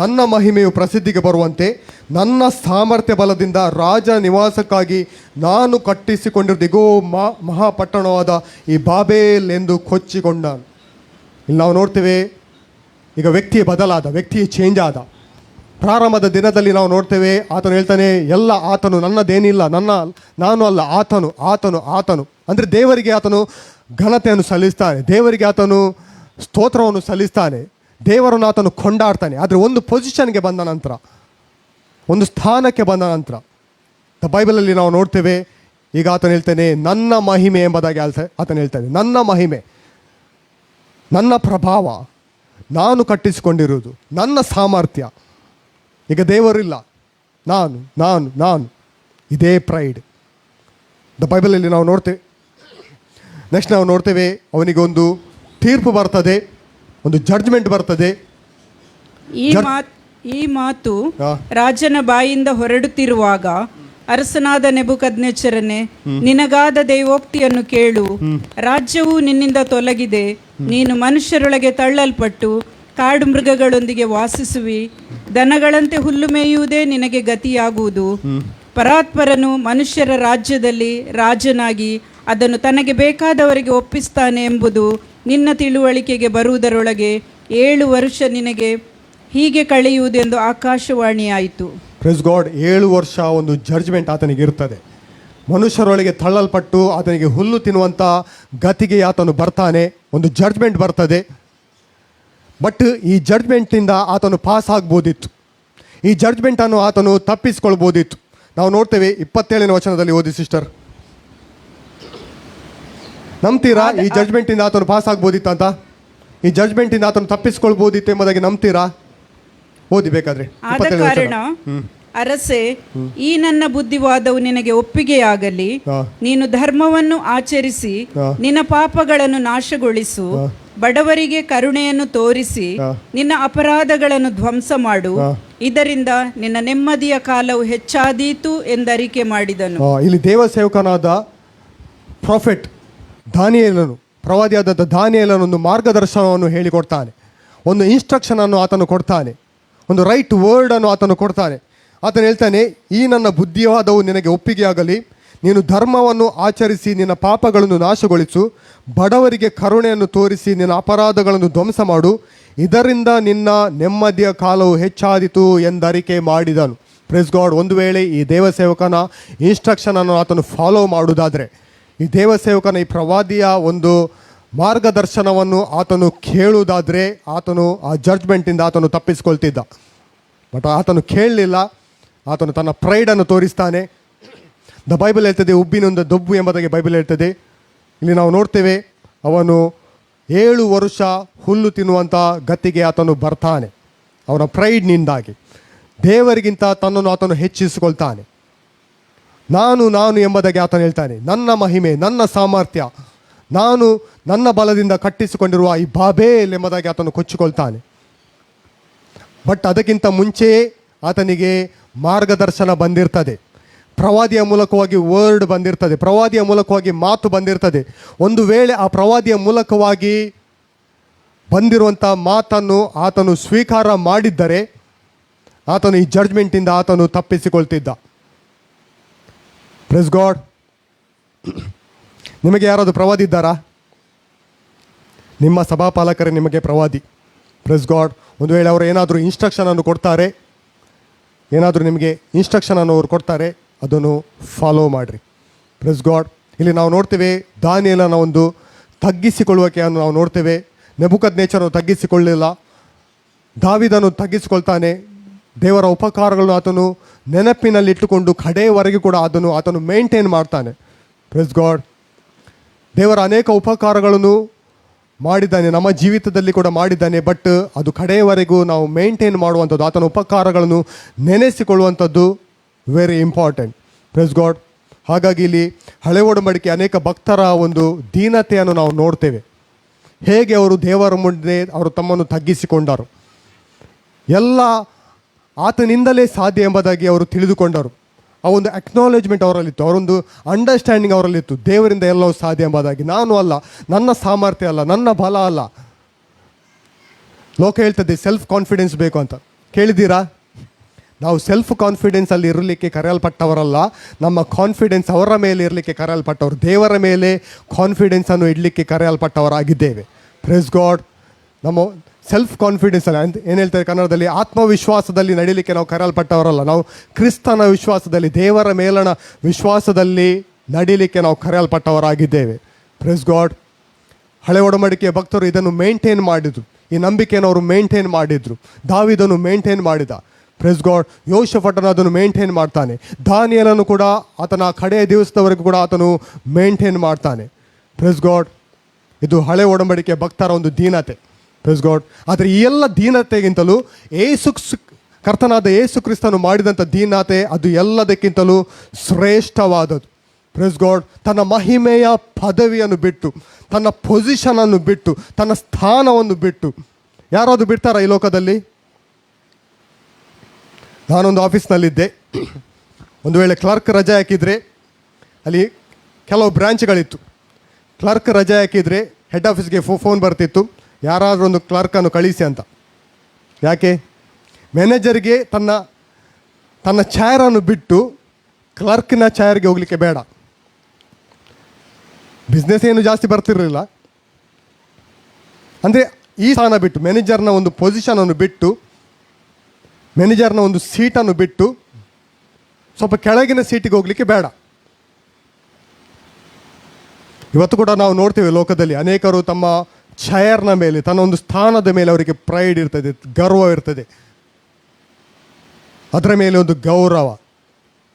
ನನ್ನ ಮಹಿಮೆಯು ಪ್ರಸಿದ್ಧಿಗೆ ಬರುವಂತೆ ನನ್ನ ಸಾಮರ್ಥ್ಯ ಬಲದಿಂದ ರಾಜ ನಿವಾಸಕ್ಕಾಗಿ ನಾನು ಕಟ್ಟಿಸಿಕೊಂಡಿರುವುದು ಇಗೋ ಮಹಾಪಟ್ಟಣವಾದ ಈ ಬಾಬೇಲ್ ಎಂದು ಕೊಚ್ಚಿಕೊಂಡನು. ಇಲ್ಲಿ ನಾವು ನೋಡ್ತೇವೆ, ಈಗ ವ್ಯಕ್ತಿಯೇ ಬದಲಾದ, ವ್ಯಕ್ತಿಯೇ ಚೇಂಜ್ ಆದ. ಪ್ರಾರಂಭದ ದಿನದಲ್ಲಿ ನಾವು ನೋಡ್ತೇವೆ, ಆತನು ಹೇಳ್ತಾನೆ, ಎಲ್ಲ ಆತನು, ನನ್ನದೇನಿಲ್ಲ, ನಾನು ಅಲ್ಲ, ಆತನು ಅಂದರೆ ದೇವರಿಗೆ ಆತನು ಘನತೆಯನ್ನು ಸಲ್ಲಿಸ್ತಾನೆ, ದೇವರಿಗೆ ಆತನು ಸ್ತೋತ್ರವನ್ನು ಸಲ್ಲಿಸ್ತಾನೆ, ದೇವರನ್ನು ಆತನು ಕೊಂಡಾಡ್ತಾನೆ. ಆದರೆ ಒಂದು ಪೊಸಿಷನ್ಗೆ ಬಂದ ನಂತರ, ಒಂದು ಸ್ಥಾನಕ್ಕೆ ಬಂದ ನಂತರ ಬೈಬಲಲ್ಲಿ ನಾವು ನೋಡ್ತೇವೆ, ಈಗ ಆತನು ಹೇಳ್ತಾನೆ ನನ್ನ ಮಹಿಮೆ ಎಂಬುದಾಗಿ ಆತನು ಹೇಳ್ತಾನೆ. ನನ್ನ ಮಹಿಮೆ, ನನ್ನ ಪ್ರಭಾವ, ನಾನು ಕಟ್ಟಿಸಿಕೊಂಡಿರುವುದು, ನನ್ನ ಸಾಮರ್ಥ್ಯ. ಈಗ ದೇವರಿಲ್ಲ, ನಾನು ಇದೇ ಪ್ರೈಡ್. ಬೈಬಲಲ್ಲಿ ನಾವು ನೋಡ್ತೇವೆ. ನೆಕ್ಸ್ಟ್ ನಾವು ನೋಡ್ತೇವೆ, ಅವನಿಗೆ ಒಂದು ತೀರ್ಪು ಬರ್ತದೆ, ಒಂದು ಜಡ್ಜ್ಮೆಂಟ್ ಬರ್ತದೆ. ಈ ಮಾತು ರಾಜನ ಬಾಯಿಂದ ಹೊರಡುತ್ತಿರುವಾಗ ಅರಸನಾದ ನೆಬೂಕದ್ನೆಚ್ಚರನೇ, ನಿನಗಾದ ದೈವೋಕ್ತಿಯನ್ನು ಕೇಳು. ರಾಜ್ಯವು ನಿನ್ನಿಂದ ತೊಲಗಿದೆ, ನೀನು ಮನುಷ್ಯರೊಳಗೆ ತಳ್ಳಲ್ಪಟ್ಟು ಕಾಡು ಮೃಗಗಳೊಂದಿಗೆ ವಾಸಿಸುವಿ, ದನಗಳಂತೆ ಹುಲ್ಲು ಮೇಯುವುದೇ ನಿನಗೆ ಗತಿಯಾಗುವುದು. ಪರಾತ್ಪರನು ಮನುಷ್ಯರ ರಾಜ್ಯದಲ್ಲಿ ರಾಜನಾಗಿ ಅದನ್ನು ತನಗೆ ಬೇಕಾದವರಿಗೆ ಒಪ್ಪಿಸ್ತಾನೆ ಎಂಬುದು ನಿನ್ನ ತಿಳುವಳಿಕೆಗೆ ಬರುವುದರೊಳಗೆ 7 ವರ್ಷ ನಿನಗೆ ಹೀಗೆ ಕಳೆಯುವುದೆಂದು ಆಕಾಶವಾಣಿಯಾಯಿತು. Praise god. 7 ವರ್ಷ ಒಂದು ಜಡ್ಜ್ಮೆಂಟ್ ಆತನಿಗೆ ಇರ್ತದೆ. ಮನುಷ್ಯರೊಳಗೆ ತಳ್ಳಲ್ಪಟ್ಟು ಆತನಿಗೆ ಹುಲ್ಲು ತಿನ್ನುವಂಥ ಗತಿಗೆ ಆತನು ಬರ್ತಾನೆ, ಒಂದು ಜಡ್ಜ್ಮೆಂಟ್ ಬರ್ತದೆ. ಬಟ್ ಈ ಜಡ್ಜ್ಮೆಂಟಿಂದ ಆತನು ಪಾಸ್ ಆಗ್ಬೋದಿತ್ತು, ಈ ಜಡ್ಜ್ಮೆಂಟನ್ನು ಆತನು ತಪ್ಪಿಸ್ಕೊಳ್ಬೋದಿತ್ತು. ನಾವು ನೋಡ್ತೇವೆ 27ನೇ ವಚನದಲ್ಲಿ, ಓದಿ ಸಿಸ್ಟರ್. ನಂಬ್ತೀರಾ ಈ ಜಡ್ಜ್ಮೆಂಟಿಂದ ಆತನು ಪಾಸ್ ಆಗ್ಬೋದಿತ್ತು ಅಂತ? ಈ ಜಡ್ಜ್ಮೆಂಟಿಂದ ಆತನು ತಪ್ಪಿಸ್ಕೊಳ್ಬೋದಿತ್ತು ಎಂಬುದಾಗಿ ನಂಬ್ತೀರಾ? ಓದಿ ಬೇಕಾದ್ರೆ. ಆದ ಕಾರಣ ಅರಸೆ, ಈ ನನ್ನ ಬುದ್ಧಿವಾದವು ನಿನಗೆ ಒಪ್ಪಿಗೆಯಾಗಲಿ. ನೀನು ಧರ್ಮವನ್ನು ಆಚರಿಸಿ ನಿನ್ನ ಪಾಪಗಳನ್ನು ನಾಶಗೊಳಿಸು, ಬಡವರಿಗೆ ಕರುಣೆಯನ್ನು ತೋರಿಸಿ ನಿನ್ನ ಅಪರಾಧಗಳನ್ನು ಧ್ವಂಸ ಮಾಡು, ಇದರಿಂದ ನಿನ್ನ ನೆಮ್ಮದಿಯ ಕಾಲವು ಹೆಚ್ಚಾದೀತು ಎಂದರಿಕೆ ಮಾಡಿದನು. ಇಲ್ಲಿ ದೇವಸೇವಕನಾದ ಪ್ರಾಫೆಟ್ ದಾನಿಯೇಲನು, ಪ್ರವಾದಿಯಾದ ದಾನಿಯೇಲನು ಒಂದು ಮಾರ್ಗದರ್ಶನವನ್ನು ಹೇಳಿಕೊಡ್ತಾನೆ, ಒಂದು ಇನ್ಸ್ಟ್ರಕ್ಷನನ್ನು ಆತನು ಕೊಡ್ತಾನೆ, ಒಂದು ರೈಟ್ ವರ್ಡನ್ನು ಆತನು ಕೊಡ್ತಾನೆ. ಆತನು ಹೇಳ್ತಾನೆ, ಈ ನನ್ನ ಬುದ್ಧಿವಾದವು ನಿನಗೆ ಒಪ್ಪಿಗೆಯಾಗಲಿ, ನೀನು ಧರ್ಮವನ್ನು ಆಚರಿಸಿ ನಿನ್ನ ಪಾಪಗಳನ್ನು ನಾಶಗೊಳಿಸು, ಬಡವರಿಗೆ ಕರುಣೆಯನ್ನು ತೋರಿಸಿ ನಿನ್ನ ಅಪರಾಧಗಳನ್ನು ಧ್ವಂಸ ಮಾಡು, ಇದರಿಂದ ನಿನ್ನ ನೆಮ್ಮದಿಯ ಕಾಲವು ಹೆಚ್ಚಾದಿತು ಎಂದರಿಕೆ ಮಾಡಿದನು. Praise God. ಒಂದು ವೇಳೆ ಈ ದೇವಸೇವಕನ ಇನ್ಸ್ಟ್ರಕ್ಷನನ್ನು ಆತನು ಫಾಲೋ ಮಾಡುವುದಾದರೆ, ಈ ದೇವಸೇವಕನ ಈ ಪ್ರವಾದಿಯ ಒಂದು ಮಾರ್ಗದರ್ಶನವನ್ನು ಆತನು ಕೇಳುವುದಾದರೆ, ಆತನು ಆ ಜಡ್ಜ್ಮೆಂಟಿಂದ ಆತನು ತಪ್ಪಿಸ್ಕೊಳ್ತಿದ್ದ. ಬಟ್ ಆತನು ಕೇಳಲಿಲ್ಲ, ಆತನು ತನ್ನ ಪ್ರೈಡನ್ನು ತೋರಿಸ್ತಾನೆ. ಬೈಬಲ್ ಹೇಳ್ತದೆ, ಉಬ್ಬಿನೊಂದು ದೊಬ್ಬು ಎಂಬುದಾಗಿ ಬೈಬಲ್ ಹೇಳ್ತದೆ. ಇಲ್ಲಿ ನಾವು ನೋಡ್ತೇವೆ, ಅವನು 7 ವರ್ಷ ಹುಲ್ಲು ತಿನ್ನುವಂಥ ಗತಿಗೆ ಆತನು ಬರ್ತಾನೆ. ಅವನ ಪ್ರೈಡ್ನಿಂದಾಗಿ ದೇವರಿಗಿಂತ ತನ್ನನ್ನು ಆತನು ಹೆಚ್ಚಿಸಿಕೊಳ್ತಾನೆ. ನಾನು ಎಂಬುದಾಗಿ ಆತನು ಹೇಳ್ತಾನೆ, ನನ್ನ ಮಹಿಮೆ, ನನ್ನ ಸಾಮರ್ಥ್ಯ, ನಾನು ನನ್ನ ಬಲದಿಂದ ಕಟ್ಟಿಸಿಕೊಂಡಿರುವ ಈ ಬಾಬೇಲ್ ಎಂಬುದಾಗಿ ಆತನು ಕೊಚ್ಚಿಕೊಳ್ತಾನೆ. ಬಟ್ ಅದಕ್ಕಿಂತ ಮುಂಚೆಯೇ ಆತನಿಗೆ ಮಾರ್ಗದರ್ಶನ ಬಂದಿರ್ತದೆ, ಪ್ರವಾದಿಯ ಮೂಲಕವಾಗಿ ವರ್ಡ್ ಬಂದಿರ್ತದೆ, ಪ್ರವಾದಿಯ ಮೂಲಕವಾಗಿ ಮಾತು ಬಂದಿರ್ತದೆ. ಒಂದು ವೇಳೆ ಆ ಪ್ರವಾದಿಯ ಮೂಲಕವಾಗಿ ಬಂದಿರುವಂಥ ಮಾತನ್ನು ಆತನು ಸ್ವೀಕಾರ ಮಾಡಿದ್ದರೆ ಆತನು ಈ ಜಡ್ಜ್ಮೆಂಟಿಂದ ಆತನು ತಪ್ಪಿಸಿಕೊಳ್ತಿದ್ದ. Praise god. ನಿಮಗೆ ಯಾರಾದರೂ ಪ್ರವಾದಿ ಇದ್ದಾರಾ? ನಿಮ್ಮ ಸಭಾಪಾಲಕರೇ ನಿಮಗೆ ಪ್ರವಾದಿ. Press god. ಒಂದು ವೇಳೆ ಅವರು ಏನಾದರೂ ಇನ್ಸ್ಟ್ರಕ್ಷನನ್ನು ಕೊಡ್ತಾರೆ, ಏನಾದರೂ ನಿಮಗೆ ಇನ್ಸ್ಟ್ರಕ್ಷನನ್ನು ಅವ್ರು ಕೊಡ್ತಾರೆ, ಅದನ್ನು ಫಾಲೋ ಮಾಡಿರಿ. Press god. ಇಲ್ಲಿ ನಾವು ನೋಡ್ತೇವೆ ದಾನಿಯೇಲನ ಒಂದು ತಗ್ಗಿಸಿಕೊಳ್ಳುವಿಕೆಯನ್ನು ನಾವು ನೋಡ್ತೇವೆ. ನೆಬೂಕದ್ನೆಚ್ಚರನು ತಗ್ಗಿಸಿಕೊಳ್ಳಲಿಲ್ಲ, ದಾವೀದನು ತಗ್ಗಿಸಿಕೊಳ್ತಾನೆ. ದೇವರ ಉಪಕಾರಗಳನ್ನು ಆತನು ನೆನಪಿನಲ್ಲಿಟ್ಟುಕೊಂಡು ಕಡೆಯವರೆಗೂ ಕೂಡ ಆತನು ಮೇಂಟೈನ್ ಮಾಡ್ತಾನೆ. Press god. ದೇವರ ಅನೇಕ ಉಪಕಾರಗಳನ್ನು ಮಾಡಿದ್ದಾನೆ, ನಮ್ಮ ಜೀವಿತದಲ್ಲಿ ಕೂಡ ಮಾಡಿದ್ದಾನೆ. ಬಟ್ ಅದು ಕಡೆಯವರೆಗೂ ನಾವು ಮೇಂಟೈನ್ ಮಾಡುವಂಥದ್ದು, ಆತನ ಉಪಕಾರಗಳನ್ನು ನೆನೆಸಿಕೊಳ್ಳುವಂಥದ್ದು ವೆರಿ ಇಂಪಾರ್ಟೆಂಟ್. Press god. ಹಾಗಾಗಿ ಇಲ್ಲಿ ಹಳೆ ಒಡಂಬಡಿಕೆ ಅನೇಕ ಭಕ್ತರ ಒಂದು ದೀನತೆಯನ್ನು ನಾವು ನೋಡ್ತೇವೆ. ಹೇಗೆ ಅವರು ದೇವರ ಮುಂದೆ ಅವರು ತಮ್ಮನ್ನು ತಗ್ಗಿಸಿಕೊಂಡರು, ಎಲ್ಲ ಆತನಿಂದಲೇ ಸಾಧ್ಯ ಎಂಬುದಾಗಿ ಅವರು ತಿಳಿದುಕೊಂಡರು. ಆ ಒಂದು ಅಕ್ನಾಲೇಜ್ಮೆಂಟ್ ಅವರಲ್ಲಿತ್ತು, ಅವರೊಂದು ಅಂಡರ್ಸ್ಟ್ಯಾಂಡಿಂಗ್ ಅವರಲ್ಲಿತ್ತು, ದೇವರಿಂದ ಎಲ್ಲವೂ ಸಾಧ್ಯ ಎಂಬುದಾಗಿ. ನಾನು ಅಲ್ಲ, ನನ್ನ ಸಾಮರ್ಥ್ಯ ಅಲ್ಲ, ನನ್ನ ಬಲ ಅಲ್ಲ. ಲೋಕ ಹೇಳ್ತದೆ ಸೆಲ್ಫ್ ಕಾನ್ಫಿಡೆನ್ಸ್ ಬೇಕು ಅಂತ. ಕೇಳಿದ್ದೀರಾ? ನಾವು ಸೆಲ್ಫ್ ಕಾನ್ಫಿಡೆನ್ಸಲ್ಲಿ ಇರಲಿಕ್ಕೆ ಕರೆಯಲ್ಪಟ್ಟವರಲ್ಲ, ನಮ್ಮ ಕಾನ್ಫಿಡೆನ್ಸ್ ಅವರ ಮೇಲೆ ಇರಲಿಕ್ಕೆ ಕರೆಯಲ್ಪಟ್ಟವರು. ದೇವರ ಮೇಲೆ ಕಾನ್ಫಿಡೆನ್ಸನ್ನು ಇಡಲಿಕ್ಕೆ ಕರೆಯಲ್ಪಟ್ಟವರಾಗಿದ್ದೇವೆ. Praise God. ನಮ್ಮ ಸೆಲ್ಫ್ ಕಾನ್ಫಿಡೆನ್ಸ್ ಅಲ್ಲ, ಏನು ಹೇಳ್ತಾರೆ ಕನ್ನಡದಲ್ಲಿ, ಆತ್ಮವಿಶ್ವಾಸದಲ್ಲಿ ನಡೀಲಿಕ್ಕೆ ನಾವು ಕರೆಯಲ್ಪಟ್ಟವರಲ್ಲ. ನಾವು ಕ್ರಿಸ್ತನ ವಿಶ್ವಾಸದಲ್ಲಿ, ದೇವರ ಮೇಲಣ ವಿಶ್ವಾಸದಲ್ಲಿ ನಡೀಲಿಕ್ಕೆ ನಾವು ಕರೆಯಲ್ಪಟ್ಟವರಾಗಿದ್ದೇವೆ. Praise god. ಹಳೆ ಒಡಂಬಡಿಕೆಯ ಭಕ್ತರು ಇದನ್ನು ಮೇಂಟೈನ್ ಮಾಡಿದರು, ಈ ನಂಬಿಕೆಯನ್ನು ಅವರು ಮೇಂಟೈನ್ ಮಾಡಿದರು. ದಾವೀದನು ಮೇಂಟೈನ್ ಮಾಡಿದ. Press god. ಯೋಷಫಟನು ಅದನ್ನು ಮೇಂಟೈನ್ ಮಾಡ್ತಾನೆ. ದಾನಿಯೇಲನು ಕೂಡ ಆತನ ಕಡೆಯ ದಿವಸದವರೆಗೂ ಕೂಡ ಆತನು ಮೇಂಟೈನ್ ಮಾಡ್ತಾನೆ. Press god. ಇದು ಹಳೆ ಒಡಂಬಡಿಕೆಯ ಭಕ್ತರ ಒಂದು ದೀನತೆ. Press god. ಆದರೆ ಈ ಎಲ್ಲ ದೀನತೆಗಿಂತಲೂ ಕರ್ತನಾದ ಯೇಸು ಕ್ರಿಸ್ತನು ಮಾಡಿದಂಥ ದೀನತೆ ಅದು ಎಲ್ಲದಕ್ಕಿಂತಲೂ ಶ್ರೇಷ್ಠವಾದದ್ದು. Praise God. ತನ್ನ ಮಹಿಮೆಯ ಪದವಿಯನ್ನು ಬಿಟ್ಟು, ತನ್ನ ಪೊಸಿಷನನ್ನು ಬಿಟ್ಟು, ತನ್ನ ಸ್ಥಾನವನ್ನು ಬಿಟ್ಟು ಯಾರಾದರೂ ಬಿಡ್ತಾರಾ ಈ ಲೋಕದಲ್ಲಿ? ನಾನೊಂದು ಆಫೀಸ್ನಲ್ಲಿದ್ದೆ. ಒಂದು ವೇಳೆ ಕ್ಲರ್ಕ್ ರಜೆ ಹಾಕಿದರೆ, ಅಲ್ಲಿ ಕೆಲವು ಬ್ರ್ಯಾಂಚ್ಗಳಿತ್ತು, ಕ್ಲರ್ಕ್ ರಜೆ ಹಾಕಿದರೆ ಹೆಡ್ ಆಫೀಸ್ಗೆ ಫೋನ್ ಬರ್ತಿತ್ತು, ಯಾರಾದರೂ ಒಂದು ಕ್ಲರ್ಕನ್ನು ಕಳಿಸಿ ಅಂತ. ಯಾಕೆ? ಮ್ಯಾನೇಜರ್ಗೆ ತನ್ನ ಚೇರನ್ನು ಬಿಟ್ಟು ಕ್ಲರ್ಕ್ನ ಚೇರ್ಗೆ ಹೋಗಲಿಕ್ಕೆ ಬೇಡ. ಬಿಸ್ನೆಸ್ ಏನು ಜಾಸ್ತಿ ಬರ್ತಿರಲಿಲ್ಲ. ಅಂದರೆ ಈ ಸ್ಥಾನ ಬಿಟ್ಟು, ಮ್ಯಾನೇಜರ್ನ ಒಂದು ಪೊಸಿಷನನ್ನು ಬಿಟ್ಟು, ಮ್ಯಾನೇಜರ್ನ ಒಂದು ಸೀಟನ್ನು ಬಿಟ್ಟು ಸ್ವಲ್ಪ ಕೆಳಗಿನ ಸೀಟಿಗೆ ಹೋಗಲಿಕ್ಕೆ ಬೇಡ. ಇವತ್ತು ಕೂಡ ನಾವು ನೋಡ್ತೇವೆ ಲೋಕದಲ್ಲಿ ಅನೇಕರು ತಮ್ಮ ಚೇರ್ನ ಮೇಲೆ, ತನ್ನ ಒಂದು ಸ್ಥಾನದ ಮೇಲೆ ಅವರಿಗೆ ಪ್ರೈಡ್ ಇರ್ತದೆ, ಗರ್ವ ಇರ್ತದೆ, ಅದರ ಮೇಲೆ ಒಂದು ಗೌರವ,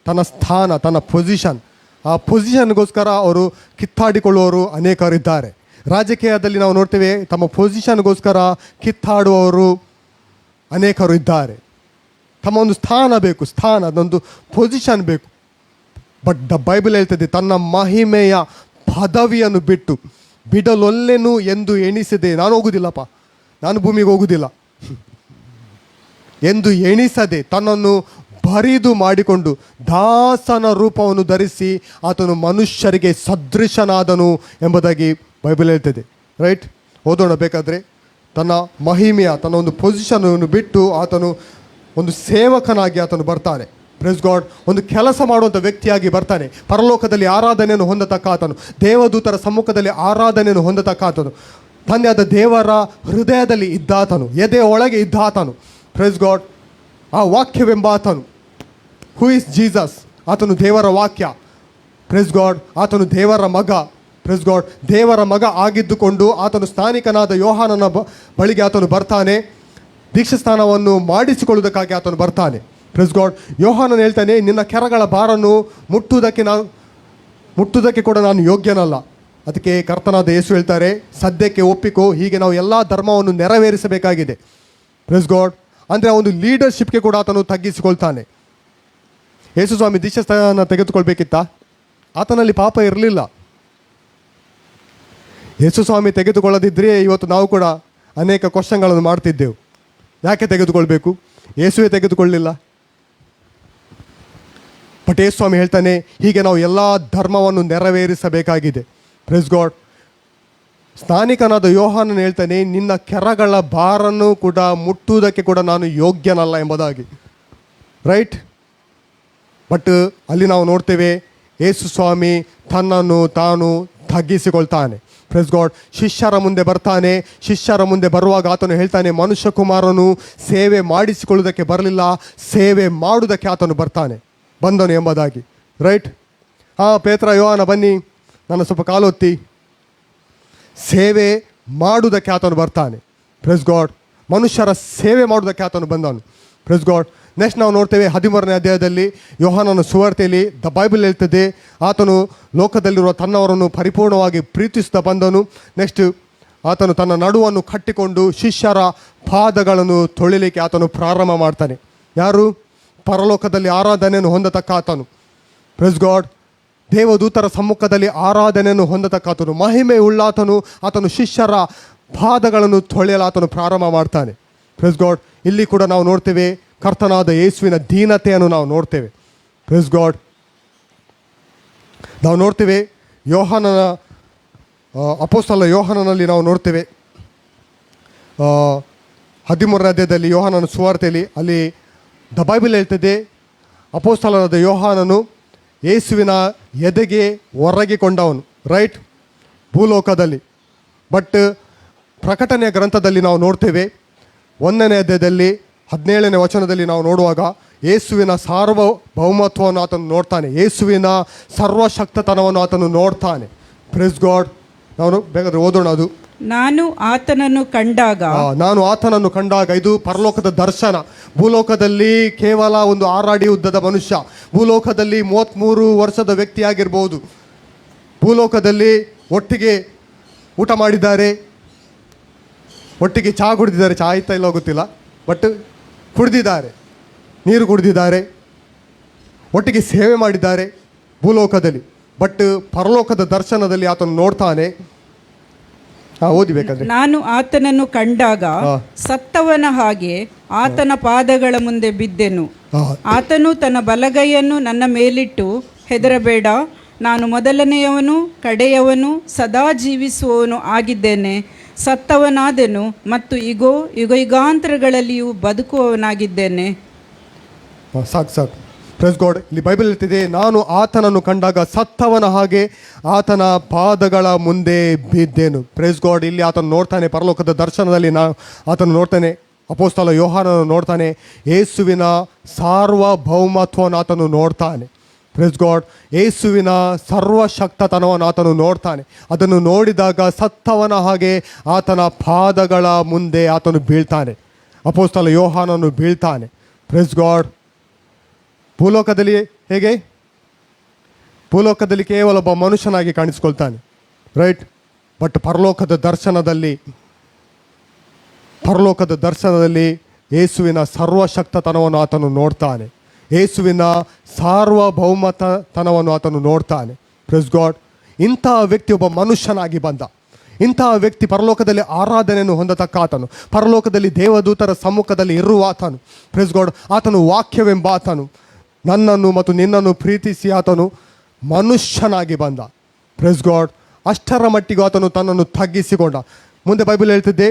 ತನ್ನ ಸ್ಥಾನ, ತನ್ನ ಪೊಸಿಷನ್. ಆ ಪೊಸಿಷನ್ಗೋಸ್ಕರ ಅವರು ಕಿತ್ತಾಡಿಕೊಳ್ಳುವವರು ಅನೇಕರಿದ್ದಾರೆ. ರಾಜಕೀಯದಲ್ಲಿ ನಾವು ನೋಡ್ತೇವೆ ತಮ್ಮ ಪೊಸಿಷನ್ಗೋಸ್ಕರ ಕಿತ್ತಾಡುವವರು ಅನೇಕರು ಇದ್ದಾರೆ. ತಮ್ಮ ಒಂದು ಸ್ಥಾನ ಬೇಕು, ಅದೊಂದು ಪೊಸಿಷನ್ ಬೇಕು. ಬಟ್ ದ ಬೈಬಲ್ ಹೇಳ್ತದೆ, ತನ್ನ ಮಹಿಮೆಯ ಪದವಿಯನ್ನು ಬಿಟ್ಟು ಬಿಡಲೊಲ್ಲೆನು ಎಂದು ಎಣಿಸದೆ, ನಾನು ಹೋಗುವುದಿಲ್ಲಪ್ಪ, ನಾನು ಭೂಮಿಗೆ ಹೋಗುವುದಿಲ್ಲ ಎಂದು ಎಣಿಸದೆ ತನ್ನನ್ನು ಬರಿದು ಮಾಡಿಕೊಂಡು ದಾಸನ ರೂಪವನ್ನು ಧರಿಸಿ ಆತನು ಮನುಷ್ಯರಿಗೆ ಸದೃಶನಾದನು ಎಂಬುದಾಗಿ ಬೈಬಲ್ ಹೇಳ್ತದೆ. ರೈಟ್? ಓದೋಣ ಬೇಕಾದರೆ. ತನ್ನ ಮಹಿಮೆಯ, ತನ್ನ ಒಂದು ಪೊಸಿಷನನ್ನು ಬಿಟ್ಟು ಆತನು ಒಂದು ಸೇವಕನಾಗಿ ಆತನು ಬರ್ತಾನೆ. Press god. ಒಂದು ಕೆಲಸ ಮಾಡುವಂಥ ವ್ಯಕ್ತಿಯಾಗಿ ಬರ್ತಾನೆ. ಪರಲೋಕದಲ್ಲಿ ಆರಾಧನೆಯನ್ನು ಹೊಂದತಕ್ಕ ಆತನು, ದೇವದೂತರ ಸಮ್ಮುಖದಲ್ಲಿ ಆರಾಧನೆಯನ್ನು ಹೊಂದತಕ್ಕ ಆತನು, ತಂದೆಯಾದ ದೇವರ ಹೃದಯದಲ್ಲಿ ಇದ್ದಾತನು, ಎದೆಯ ಒಳಗೆ ಇದ್ದಾತನು. Press god. ಆ ವಾಕ್ಯವೆಂಬ ಆತನು, ಹೂ ಇಸ್ ಜೀಸಸ್, ಆತನು ದೇವರ ವಾಕ್ಯ. Press god. ಆತನು ದೇವರ ಮಗ. Press god. ದೇವರ ಮಗ ಆಗಿದ್ದುಕೊಂಡು ಆತನು ಸ್ಥಾನಿಕನಾದ ಯೋಹಾನನ ಬಳಿಗೆ ಆತನು ಬರ್ತಾನೆ. ದೀಕ್ಷಾಸ್ನಾನವನ್ನು ಮಾಡಿಸಿಕೊಳ್ಳುವುದಕ್ಕಾಗಿ ಆತನು ಬರ್ತಾನೆ. Press god. ಯೋಹಾನನು ಹೇಳ್ತಾನೆ, ನಿನ್ನ ಕೆರಗಳ ಭಾರನ್ನು ಮುಟ್ಟುವುದಕ್ಕೆ ಕೂಡ ನಾನು ಯೋಗ್ಯನಲ್ಲ. ಅದಕ್ಕೆ ಕರ್ತನಾದ ಯೇಸು ಹೇಳ್ತಾರೆ, ಸದ್ಯಕ್ಕೆ ಒಪ್ಪಿಕೋ, ಹೀಗೆ ನಾವು ಎಲ್ಲ ಧರ್ಮವನ್ನು ನೆರವೇರಿಸಬೇಕಾಗಿದೆ. Press God. ಅಂದರೆ ಆ ಒಂದು ಲೀಡರ್ಶಿಪ್ಗೆ ಕೂಡ ಆತನು ತಗ್ಗಿಸಿಕೊಳ್ತಾನೆ. ಯೇಸು ಸ್ವಾಮಿ ದೀಕ್ಷಾಸ್ನಾನ ತೆಗೆದುಕೊಳ್ಬೇಕಿತ್ತ? ಆತನಲ್ಲಿ ಪಾಪ ಇರಲಿಲ್ಲ. ಯೇಸು ಸ್ವಾಮಿ ತೆಗೆದುಕೊಳ್ಳದಿದ್ದರೆ ಇವತ್ತು ನಾವು ಕೂಡ ಅನೇಕ ಕ್ವಶನ್ಗಳನ್ನು ಮಾಡ್ತಿದ್ದೆವು. ಯಾಕೆ ತೆಗೆದುಕೊಳ್ಬೇಕು? ಯೇಸುವೇ ತೆಗೆದುಕೊಳ್ಳಲಿಲ್ಲ. ಬಟ್ ಯೇಸು ಸ್ವಾಮಿ ಹೇಳ್ತಾನೆ, ಹೀಗೆ ನಾವು ಎಲ್ಲ ಧರ್ಮವನ್ನು ನೆರವೇರಿಸಬೇಕಾಗಿದೆ. Press god. ಸ್ಥಾನಿಕನಾದ ಯೋಹಾನನು ಹೇಳ್ತಾನೆ, ನಿನ್ನ ಕೆರಗಳ ಭಾರನ್ನು ಕೂಡ ಮುಟ್ಟುವುದಕ್ಕೆ ಕೂಡ ನಾನು ಯೋಗ್ಯನಲ್ಲ ಎಂಬುದಾಗಿ. ರೈಟ್? ಬಟ್ ಅಲ್ಲಿ ನಾವು ನೋಡ್ತೇವೆ, ಯೇಸು ಸ್ವಾಮಿ ತನ್ನನ್ನು ತಾನು ತಗ್ಗಿಸಿಕೊಳ್ತಾನೆ. Press god. ಶಿಷ್ಯರ ಮುಂದೆ ಬರ್ತಾನೆ. ಶಿಷ್ಯರ ಮುಂದೆ ಬರುವಾಗ ಆತನು ಹೇಳ್ತಾನೆ, ಮನುಷ್ಯ ಕುಮಾರನು ಸೇವೆ ಮಾಡಿಸಿಕೊಳ್ಳುವುದಕ್ಕೆ ಬರಲಿಲ್ಲ, ಸೇವೆ ಮಾಡುವುದಕ್ಕೆ ಆತನು ಬಂದನು ಎಂಬುದಾಗಿ. ರೈಟ್. ಪೇತ್ರ, ಯೋಹಾನ ಬನ್ನಿ, ನನ್ನ ಸ್ವಲ್ಪ ಕಾಲೊತ್ತಿ. ಸೇವೆ ಮಾಡುವುದಕ್ಕೆ ಆತನು ಬರ್ತಾನೆ. Press god. ಮನುಷ್ಯರ ಸೇವೆ ಮಾಡುವುದಕ್ಕೆ ಆತನು ಬಂದನು. Press god. ನೆಕ್ಸ್ಟ್ ನಾವು ನೋಡ್ತೇವೆ 13ನೇ ಅಧ್ಯಾಯದಲ್ಲಿ ಯೋಹಾನನ ಸುವಾರ್ತೆಯಲ್ಲಿ ದ ಬೈಬಲ್ ಹೇಳ್ತದೆ, ಆತನು ಲೋಕದಲ್ಲಿರುವ ತನ್ನವರನ್ನು ಪರಿಪೂರ್ಣವಾಗಿ ಪ್ರೀತಿಸುತ್ತಾ ಬಂದನು. ನೆಕ್ಸ್ಟ್ ಆತನು ತನ್ನ ನಡುವನ್ನು ಕಟ್ಟಿಕೊಂಡು ಶಿಷ್ಯರ ಪಾದಗಳನ್ನು ತೊಳಿಲಿಕ್ಕೆ ಆತನು ಪ್ರಾರಂಭ ಮಾಡ್ತಾನೆ. ಯಾರು? ಪರಲೋಕದಲ್ಲಿ ಆರಾಧನೆಯನ್ನು ಹೊಂದತಕ್ಕ ಆತನು. Praise God. ದೇವದೂತರ ಸಮ್ಮುಖದಲ್ಲಿ ಆರಾಧನೆಯನ್ನು ಹೊಂದತಕ್ಕ ಆತನು, ಮಹಿಮೆ ಉಳ್ಳಾತನು. ಆತನು ಶಿಷ್ಯರ ಪಾದಗಳನ್ನು ತೊಳೆಯಲು ಆತನು ಪ್ರಾರಂಭ ಮಾಡ್ತಾನೆ. Press god. ಇಲ್ಲಿ ಕೂಡ ನಾವು ನೋಡ್ತೇವೆ ಕರ್ತನಾದ ಯೇಸುವಿನ ದೀನತೆಯನ್ನು ನಾವು ನೋಡ್ತೇವೆ. Press god. ನಾವು ನೋಡ್ತೇವೆ ಯೋಹಾನನ ಅಪೊಸ್ತಲ ಯೋಹಾನನಲ್ಲಿ ನಾವು ನೋಡ್ತೇವೆ 13ನೇ ಅಧ್ಯಾಯದಲ್ಲಿ ಯೋಹಾನನ ಸುವಾರ್ತೆಯಲ್ಲಿ ಅಲ್ಲಿ ದ ಬೈಬಲ್ ಹೇಳ್ತದೆ, ಅಪೊಸ್ತಲನಾದ ಯೋಹಾನನು ಯೇಸುವಿನ ಎದೆಗೆ ಒರಗಿಕೊಂಡವನು. ರೈಟ್. ಭೂಲೋಕದಲ್ಲಿ. ಬಟ್ ಪ್ರಕಟಣೆಯ ಗ್ರಂಥದಲ್ಲಿ ನಾವು ನೋಡ್ತೇವೆ 1ನೇ ಅಧ್ಯಾಯದಲ್ಲಿ 17ನೇ ವಚನದಲ್ಲಿ ನಾವು ನೋಡುವಾಗ ಯೇಸುವಿನ ಸಾರ್ವಭೌಮತ್ವವನ್ನು ಆತನು ನೋಡ್ತಾನೆ. ಯೇಸುವಿನ ಸರ್ವಶಕ್ತತನವನ್ನು ಆತನು ನೋಡ್ತಾನೆ. Press god. ನಾವು ಬೇಕಾದ್ರೆ ಓದೋಣ. ಅದು ನಾನು ಆತನನ್ನು ಕಂಡಾಗ ಇದು ಪರಲೋಕದ ದರ್ಶನ. ಭೂಲೋಕದಲ್ಲಿ ಕೇವಲ ಒಂದು 6 ಅಡಿ ಉದ್ದದ ಮನುಷ್ಯ, ಭೂಲೋಕದಲ್ಲಿ 33 ವರ್ಷದ ವ್ಯಕ್ತಿಯಾಗಿರ್ಬೋದು. ಭೂಲೋಕದಲ್ಲಿ ಒಟ್ಟಿಗೆ ಊಟ ಮಾಡಿದ್ದಾರೆ, ಒಟ್ಟಿಗೆ ಚಹಾ ಕುಡಿದಿದ್ದಾರೆ. ಚಹಾ ಆಯ್ತಾ ಇಲ್ಲ ಗೊತ್ತಿಲ್ಲ, ಬಟ್ ಕುಡಿದಿದ್ದಾರೆ, ನೀರು ಕುಡಿದಿದ್ದಾರೆ, ಒಟ್ಟಿಗೆ ಸೇವೆ ಮಾಡಿದ್ದಾರೆ ಭೂಲೋಕದಲ್ಲಿ. ಬಟ್ ಪರಲೋಕದ ದರ್ಶನದಲ್ಲಿ ಆತನು ನೋಡ್ತಾನೆ. ಓದಿಬೇಕಾದ್ರೆ, ನಾನು ಆತನನ್ನು ಕಂಡಾಗ ಸತ್ತವನ ಹಾಗೆ ಆತನ ಪಾದಗಳ ಮುಂದೆ ಬಿದ್ದೆನು. ಆತನು ತನ್ನ ಬಲಗೈಯನ್ನು ನನ್ನ ಮೇಲಿಟ್ಟು, ಹೆದರಬೇಡ, ನಾನು ಮೊದಲನೆಯವನು ಕಡೆಯವನು ಸದಾ ಜೀವಿಸುವವನು ಆಗಿದ್ದೇನೆ. ಸತ್ತವನಾದೆನು ಮತ್ತು ಇಗೋ ಯುಗಾಂತರಗಳಲ್ಲಿಯೂ ಬದುಕುವವನಾಗಿದ್ದೇನೆ. ಸಾಕು. Press god. ಇಲ್ಲಿ ಬೈಬಲ್ ಹೇಳ್ತಿದೆ, ನಾನು ಆತನನ್ನು ಕಂಡಾಗ ಸತ್ತವನ ಹಾಗೆ ಆತನ ಪಾದಗಳ ಮುಂದೆ ಬಿದ್ದೆನು. Press god. ಇಲ್ಲಿ ಆತನು ನೋಡ್ತಾನೆ, ಪರಲೋಕದ ದರ್ಶನದಲ್ಲಿ ಆತನು ನೋಡ್ತಾನೆ. ಅಪೊಸ್ತಲ ಯೋಹಾನನು ನೋಡ್ತಾನೆ, ಯೇಸುವಿನ ಸಾರ್ವಭೌಮತ್ವವನ್ನು ಆತನು ನೋಡ್ತಾನೆ. Press god. ಯೇಸುವಿನ ಸರ್ವಶಕ್ತತನವನ್ನು ಆತನು ನೋಡ್ತಾನೆ. ಅದನ್ನು ನೋಡಿದಾಗ ಸತ್ತವನ ಹಾಗೆ ಆತನ ಪಾದಗಳ ಮುಂದೆ ಆತನು ಬೀಳ್ತಾನೆ. ಅಪೊಸ್ತಲ ಯೋಹಾನನು ಬೀಳ್ತಾನೆ. Praise God. ಭೂಲೋಕದಲ್ಲಿ ಹೇಗೆ? ಭೂಲೋಕದಲ್ಲಿ ಕೇವಲ ಒಬ್ಬ ಮನುಷ್ಯನಾಗಿ ಕಾಣಿಸ್ಕೊಳ್ತಾನೆ. ರೈಟ್. ಬಟ್ ಪರಲೋಕದ ದರ್ಶನದಲ್ಲಿ ಯೇಸುವಿನ ಸರ್ವಶಕ್ತತನವನ್ನು ಆತನು ನೋಡ್ತಾನೆ. ಯೇಸುವಿನ ಸಾರ್ವಭೌಮತನವನ್ನು ಆತನು ನೋಡ್ತಾನೆ. Press god. ಇಂತಹ ವ್ಯಕ್ತಿ ಒಬ್ಬ ಮನುಷ್ಯನಾಗಿ ಬಂದ. ಇಂತಹ ವ್ಯಕ್ತಿ ಪರಲೋಕದಲ್ಲಿ ಆರಾಧನೆಯನ್ನು ಹೊಂದತಕ್ಕ ಆತನು, ಪರಲೋಕದಲ್ಲಿ ದೇವದೂತರ ಸಮ್ಮುಖದಲ್ಲಿ ಇರುವ ಆತನು. Praise god. ಆತನು ವಾಕ್ಯವೆಂಬ ಆತನು, ನನ್ನನ್ನು ಮತ್ತು ನಿನ್ನನ್ನು ಪ್ರೀತಿಸಿ ಆತನು ಮನುಷ್ಯನಾಗಿ ಬಂದ. Press god. ಅಷ್ಟರ ಮಟ್ಟಿಗೂ ಆತನು ತನ್ನನ್ನು ತಗ್ಗಿಸಿಕೊಂಡ. ಮುಂದೆ ಬೈಬಲ್ ಹೇಳ್ತಿದ್ದೆ,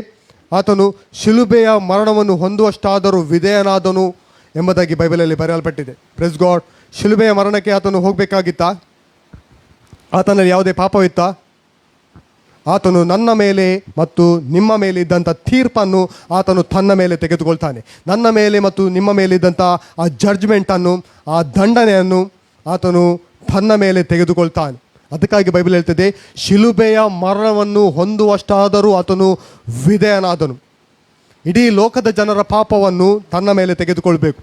ಆತನು ಶಿಲುಬೆಯ ಮರಣವನ್ನು ಹೊಂದುವಷ್ಟಾದರೂ ವಿಧೇಯನಾದನು ಎಂಬುದಾಗಿ ಬೈಬಲಲ್ಲಿ ಬರೆಯಲ್ಪಟ್ಟಿದೆ. Press god. ಶಿಲುಬೆಯ ಮರಣಕ್ಕೆ ಆತನು ಹೋಗಬೇಕಾಗಿತ್ತಾ? ಆತನಲ್ಲಿ ಯಾವುದೇ ಪಾಪವಿತ್ತಾ? ಆತನು ನನ್ನ ಮೇಲೆ ಮತ್ತು ನಿಮ್ಮ ಮೇಲೆ ಇದ್ದಂಥ ತೀರ್ಪನ್ನು ಆತನು ತನ್ನ ಮೇಲೆ ತೆಗೆದುಕೊಳ್ತಾನೆ. ನನ್ನ ಮೇಲೆ ಮತ್ತು ನಿಮ್ಮ ಮೇಲೆ ಇದ್ದಂಥ ಆ ಜಡ್ಜ್ಮೆಂಟನ್ನು, ಆ ದಂಡನೆಯನ್ನು ಆತನು ತನ್ನ ಮೇಲೆ ತೆಗೆದುಕೊಳ್ತಾನೆ. ಅದಕ್ಕಾಗಿ ಬೈಬಲ್ ಹೇಳ್ತದೆ, ಶಿಲುಬೆಯ ಮರಣವನ್ನು ಹೊಂದುವಷ್ಟಾದರೂ ಆತನು ವಿಧೇಯನಾದನು. ಇಡೀ ಲೋಕದ ಜನರ ಪಾಪವನ್ನು ತನ್ನ ಮೇಲೆ ತೆಗೆದುಕೊಳ್ಬೇಕು.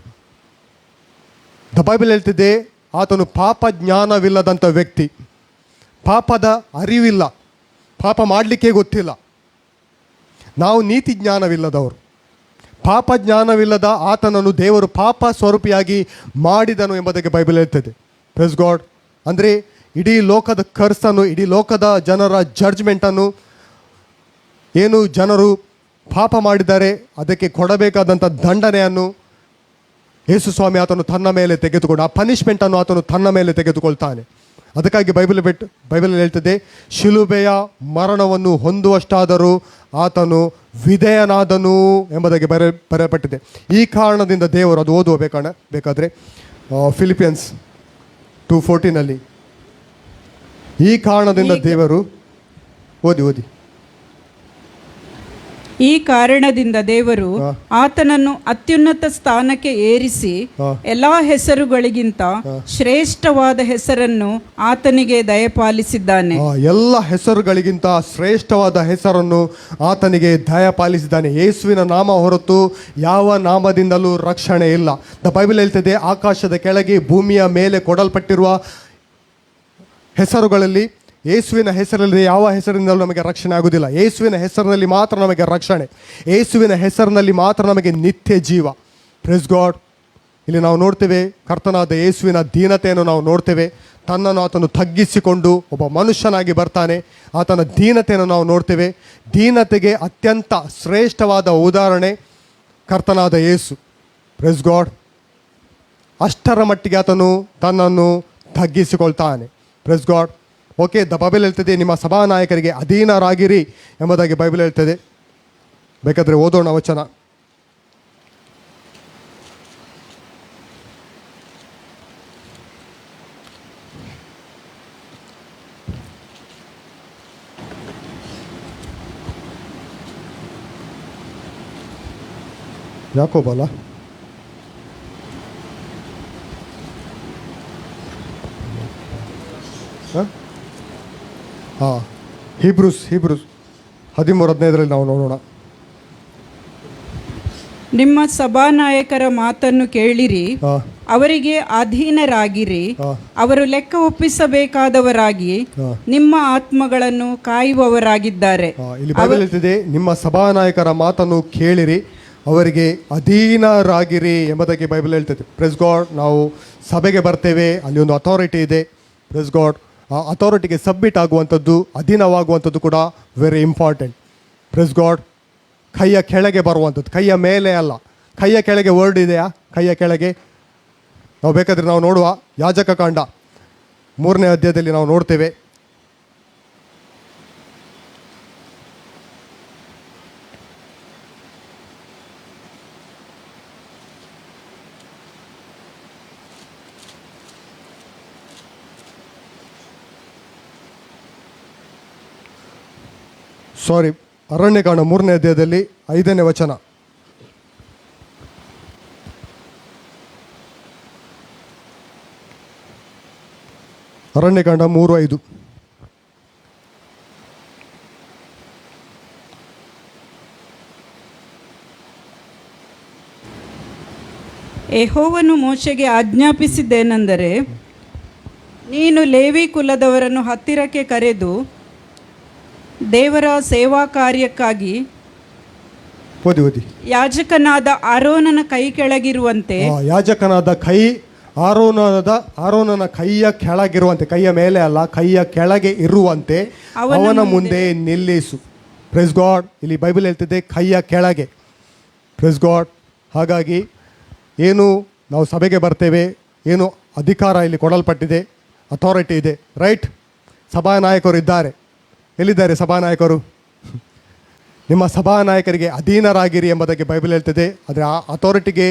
ದ ಬೈಬಲ್ ಹೇಳ್ತಿದೆ, ಆತನು ಪಾಪ ಜ್ಞಾನವಿಲ್ಲದಂಥ ವ್ಯಕ್ತಿ, ಪಾಪದ ಅರಿವಿಲ್ಲ, ಪಾಪ ಮಾಡಲಿಕ್ಕೆ ಗೊತ್ತಿಲ್ಲ. ನಾವು ನೀತಿ ಜ್ಞಾನವಿಲ್ಲದವರು. ಪಾಪ ಜ್ಞಾನವಿಲ್ಲದ ಆತನನ್ನು ದೇವರು ಪಾಪ ಸ್ವರೂಪಿಯಾಗಿ ಮಾಡಿದನು ಎಂಬುದಕ್ಕೆ ಬೈಬಲ್ ಹೇಳ್ತದೆ. Press God. ಅಂದರೆ ಇಡೀ ಲೋಕದ ಕರ್ಸನ್ನು, ಇಡೀ ಲೋಕದ ಜನರ ಜಡ್ಜ್ಮೆಂಟನ್ನು, ಏನು ಜನರು ಪಾಪ ಮಾಡಿದ್ದಾರೆ ಅದಕ್ಕೆ ಕೊಡಬೇಕಾದಂಥ ದಂಡನೆಯನ್ನು ಯೇಸು ಸ್ವಾಮಿ ಆತನು ತನ್ನ ಮೇಲೆ ತೆಗೆದುಕೊಂಡು, ಆ ಪನಿಷ್ಮೆಂಟನ್ನು ಆತನು ತನ್ನ ಮೇಲೆ ತೆಗೆದುಕೊಳ್ತಾನೆ. ಅದಕ್ಕಾಗಿ ಬೈಬಲ್ ಹೇಳ್ತದೆ, ಶಿಲುಬೆಯ ಮರಣವನ್ನು ಹೊಂದುವಷ್ಟಾದರೂ ಆತನು ವಿಧೇಯನಾದನು ಎಂಬುದಾಗಿ ಬರೆಯಲ್ಪಟ್ಟಿದೆ. ಈ ಕಾರಣದಿಂದ ದೇವರು, ಅದು ಓದುವ ಬೇಕಾದರೆ ಫಿಲಿಪಿಯನ್ಸ್ 2:14 ಈ ಕಾರಣದಿಂದ ದೇವರು ಓದಿ ಈ ಕಾರಣದಿಂದ ದೇವರು ಆತನನ್ನು ಅತ್ಯುನ್ನತ ಸ್ಥಾನಕ್ಕೆ ಏರಿಸಿ ಎಲ್ಲಾ ಹೆಸರುಗಳಿಗಿಂತ ಶ್ರೇಷ್ಠವಾದ ಹೆಸರನ್ನು ಆತನಿಗೆ ದಯಪಾಲಿಸಿದ್ದಾನೆ. ಎಲ್ಲ ಹೆಸರುಗಳಿಗಿಂತ ಶ್ರೇಷ್ಠವಾದ ಹೆಸರನ್ನು ಆತನಿಗೆ ದಯಪಾಲಿಸಿದ್ದಾನೆ. ಯೇಸುವಿನ ನಾಮ ಹೊರತು ಯಾವ ನಾಮದಿಂದಲೂ ರಕ್ಷಣೆ ಇಲ್ಲ. ದ ಬೈಬಲ್ ಹೇಳ್ತದೆ, ಆಕಾಶದ ಕೆಳಗೆ ಭೂಮಿಯ ಮೇಲೆ ಕೊಡಲ್ಪಟ್ಟಿರುವ ಹೆಸರುಗಳಲ್ಲಿ ಯೇಸುವಿನ ಹೆಸರಲ್ಲಿ ಯಾವ ಹೆಸರಿನಿಂದಲೂ ನಮಗೆ ರಕ್ಷಣೆ ಆಗುವುದಿಲ್ಲ. ಯೇಸುವಿನ ಹೆಸರಿನಲ್ಲಿ ಮಾತ್ರ ನಮಗೆ ರಕ್ಷಣೆ, ಯೇಸುವಿನ ಹೆಸರಿನಲ್ಲಿ ಮಾತ್ರ ನಮಗೆ ನಿತ್ಯ ಜೀವ. Praise God. ಇಲ್ಲಿ ನಾವು ನೋಡ್ತೇವೆ ಕರ್ತನಾದ ಯೇಸುವಿನ ದೀನತೆಯನ್ನು ನಾವು ನೋಡ್ತೇವೆ. ತನ್ನನ್ನು ಆತನು ತಗ್ಗಿಸಿಕೊಂಡು ಒಬ್ಬ ಮನುಷ್ಯನಾಗಿ ಬರ್ತಾನೆ. ಆತನ ದೀನತೆಯನ್ನು ನಾವು ನೋಡ್ತೇವೆ. ದೀನತೆಗೆ ಅತ್ಯಂತ ಶ್ರೇಷ್ಠವಾದ ಉದಾಹರಣೆ ಕರ್ತನಾದ ಯೇಸು. Praise God. ಅಷ್ಟರ ಮಟ್ಟಿಗೆ ಆತನು ತನ್ನನ್ನು ತಗ್ಗಿಸಿಕೊಳ್ತಾನೆ. Praise God. Okay, the Bible ಹೇಳ್ತದೆ, ನಿಮ್ಮ ಸಭಾನಾಯಕರಿಗೆ ಅಧೀನರಾಗಿರಿ ಎಂಬುದಾಗಿ ಬೈಬಲ್ ಹೇಳ್ತದೆ. ಬೇಕಾದರೆ ಓದೋಣ ವಚನ. ಯಾಕೋಬಲ್ಲ ಹೀಬ್ರೂಸ್ 13:15 ನಾವು ನೋಡೋಣ. ನಿಮ್ಮ ಸಭಾನಾಯಕರ ಮಾತನ್ನು ಕೇಳಿರಿ, ಅವರಿಗೆ ಅಧೀನರಾಗಿರಿ, ಅವರು ಲೆಕ್ಕ ಒಪ್ಪಿಸಬೇಕಾದವರಾಗಿ ನಿಮ್ಮ ಆತ್ಮಗಳನ್ನು ಕಾಯುವವರಾಗಿದ್ದಾರೆ. ಇಲ್ಲಿ ಬೈಬಲ್ ಹೇಳ್ತಿದೆ, ನಿಮ್ಮ ಸಭಾನಾಯಕರ ಮಾತನ್ನು ಕೇಳಿರಿ, ಅವರಿಗೆ ಅಧೀನರಾಗಿರಿ ಎಂಬುದಾಗಿ ಬೈಬಲ್ ಹೇಳ್ತದೆ. Press god. ನಾವು ಸಭೆಗೆ ಬರ್ತೇವೆ, ಅಲ್ಲಿ ಒಂದು ಅಥಾರಿಟಿ ಇದೆ. Press god. ಆ ಅಥಾರಿಟಿಗೆ ಸಬ್ಮಿಟ್ ಆಗುವಂಥದ್ದು, ಅಧೀನವಾಗುವಂಥದ್ದು ಕೂಡ ವೆರಿ ಇಂಪಾರ್ಟೆಂಟ್. Press god. ಕೈಯ ಕೆಳಗೆ ಬರುವಂಥದ್ದು, ಕೈಯ ಮೇಲೆ ಅಲ್ಲ. ಕೈಯ ಕೆಳಗೆ ವರ್ಡ್ ಇದೆಯಾ? ಕೈಯ ಕೆಳಗೆ ನಾವು ಬೇಕಾದರೆ ನಾವು ನೋಡುವ ಯಾಜಕ ಕಾಂಡ 3ನೇ ಅಧ್ಯಾಯದಲ್ಲಿ ನಾವು ನೋಡ್ತೇವೆ. ಅರಣ್ಯಕಾಂಡ 3ನೇ ಅಧ್ಯಾಯದಲ್ಲಿ 5ನೇ ವಚನ. ಅರಣ್ಯಕಾಂಡ 3:5. ಯೆಹೋವನು ಮೋಶೆಗೆ ಆಜ್ಞಾಪಿಸಿದ್ದೇನೆಂದರೆ, ನೀನು ಲೇವಿ ಕುಲದವರನ್ನು ಹತ್ತಿರಕ್ಕೆ ಕರೆದು ದೇವರ ಸೇವಾ ಕಾರ್ಯಕ್ಕಾಗಿ ಯಾಜಕನಾದ ಆರೋನನ ಕೈ ಕೆಳಗಿರುವಂತೆ, ಆರೋನನ ಕೈಯ ಕೆಳಗಿರುವಂತೆ, ಕೈಯ ಮೇಲೆ ಅಲ್ಲ, ಕೈಯ ಕೆಳಗೆ ಇರುವಂತೆ ಅವನ ಮುಂದೆ ನಿಲ್ಲಿಸು. Press god. ಇಲ್ಲಿ ಬೈಬಲ್ ಹೇಳ್ತಿದೆ ಕೈಯ ಕೆಳಗೆ. Press god. ಹಾಗಾಗಿ ಏನು ನಾವು ಸಭೆಗೆ ಬರ್ತೇವೆ, ಏನು ಅಧಿಕಾರ ಇಲ್ಲಿ ಕೊಡಲ್ಪಟ್ಟಿದೆ, ಅಥಾರಿಟಿ ಇದೆ, ರೈಟ್? ಸಭಾನಾಯಕರು ಇದ್ದಾರೆ. ಎಲ್ಲಿದ್ದಾರೆ ಸಭಾನಾಯಕರು? ನಿಮ್ಮ ಸಭಾನಾಯಕರಿಗೆ ಅಧೀನರಾಗಿರಿ ಎಂಬುದಾಗಿ ಬೈಬಲ್ ಹೇಳ್ತದೆ. ಆದರೆ ಆ ಅಥಾರಿಟಿಗೆ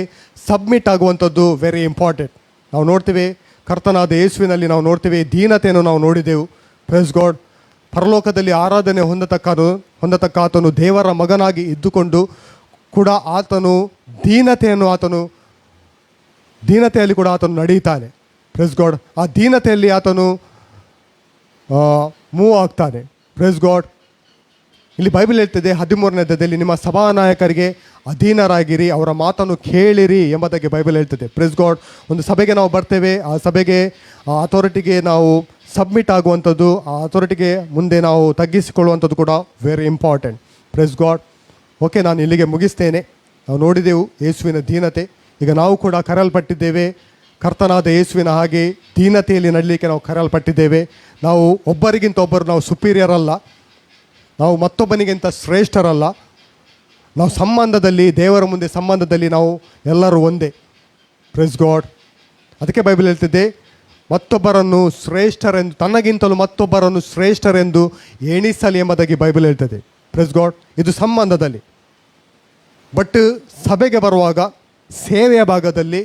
ಸಬ್ಮಿಟ್ ಆಗುವಂಥದ್ದು ವೆರಿ ಇಂಪಾರ್ಟೆಂಟ್. ನಾವು ನೋಡ್ತೀವಿ ಕರ್ತನಾದ ಯೇಸುವಿನಲ್ಲಿ ನಾವು ನೋಡ್ತೀವಿ ದೀನತೆಯನ್ನು ನಾವು ನೋಡಿದೆವು. Praise God. ಪರಲೋಕದಲ್ಲಿ ಆರಾಧನೆ ಹೊಂದತಕ್ಕ ಆತನು ದೇವರ ಮಗನಾಗಿ ಇದ್ದುಕೊಂಡು ಕೂಡ ಆತನು ದೀನತೆಯಲ್ಲಿ ಕೂಡ ಆತನು ನಡೀತಾನೆ. Praise God. ಆ ದೀನತೆಯಲ್ಲಿ ಆತನು ಮೂವ್ ಆಗ್ತಾನೆ. Praise God. ಇಲ್ಲಿ ಬೈಬಲ್ ಹೇಳ್ತಿದೆ 13ನೇ ಅಧ್ಯಾಯದಲ್ಲಿ, ನಿಮ್ಮ ಸಭಾನಾಯಕರಿಗೆ ಅಧೀನರಾಗಿರಿ, ಅವರ ಮಾತನ್ನು ಕೇಳಿರಿ ಎಂಬುದಾಗಿ ಬೈಬಲ್ ಹೇಳ್ತದೆ. Praise God. ಒಂದು ಸಭೆಗೆ ನಾವು ಬರ್ತೇವೆ, ಆ ಸಭೆಗೆ ಆ ಅಥಾರಿಟಿಗೆ ನಾವು ಸಬ್ಮಿಟ್ ಆಗುವಂಥದ್ದು, ಆ ಅಥಾರಿಟಿಗೆ ಮುಂದೆ ನಾವು ತಗ್ಗಿಸಿಕೊಳ್ಳುವಂಥದ್ದು ಕೂಡ very important. Praise God. Okay, ನಾನು ಇಲ್ಲಿಗೆ ಮುಗಿಸ್ತೇನೆ. ನಾವು ನೋಡಿದೆವು ಯೇಸುವಿನ ದೀನತೆ. ಈಗ ನಾವು ಕೂಡ ಕರೆಯಲ್ಪಟ್ಟಿದ್ದೇವೆ ಕರ್ತನಾದ ಯೇಸುವಿನ ಹಾಗೆ ದೀನತೆಯಲ್ಲಿ ನಡಲಿಕ್ಕೆ ನಾವು ಕರೆಯಲ್ಪಟ್ಟಿದ್ದೇವೆ. ನಾವು ಒಬ್ಬರಿಗಿಂತ ಒಬ್ಬರು ನಾವು ಸುಪೀರಿಯರ್ ಅಲ್ಲ, ನಾವು ಮತ್ತೊಬ್ಬನಿಗಿಂತ ಶ್ರೇಷ್ಠರಲ್ಲ. ನಾವು ಸಂಬಂಧದಲ್ಲಿ, ದೇವರ ಮುಂದೆ ಸಂಬಂಧದಲ್ಲಿ ನಾವು ಎಲ್ಲರೂ ಒಂದೇ. Praise god. ಅದಕ್ಕೆ ಬೈಬಲ್ ಹೇಳ್ತಿದ್ದೆ, ಮತ್ತೊಬ್ಬರನ್ನು ಶ್ರೇಷ್ಠರೆಂದು, ತನ್ನಗಿಂತಲೂ ಮತ್ತೊಬ್ಬರನ್ನು ಶ್ರೇಷ್ಠರೆಂದು ಎಣಿಸಲಿ ಎಂಬುದಾಗಿ ಬೈಬಲ್ ಹೇಳ್ತದೆ. Praise God. ಇದು ಸಂಬಂಧದಲ್ಲಿ. ಬಟ್ ಸಭೆಗೆ ಬರುವಾಗ ಸೇವೆಯ ಭಾಗದಲ್ಲಿ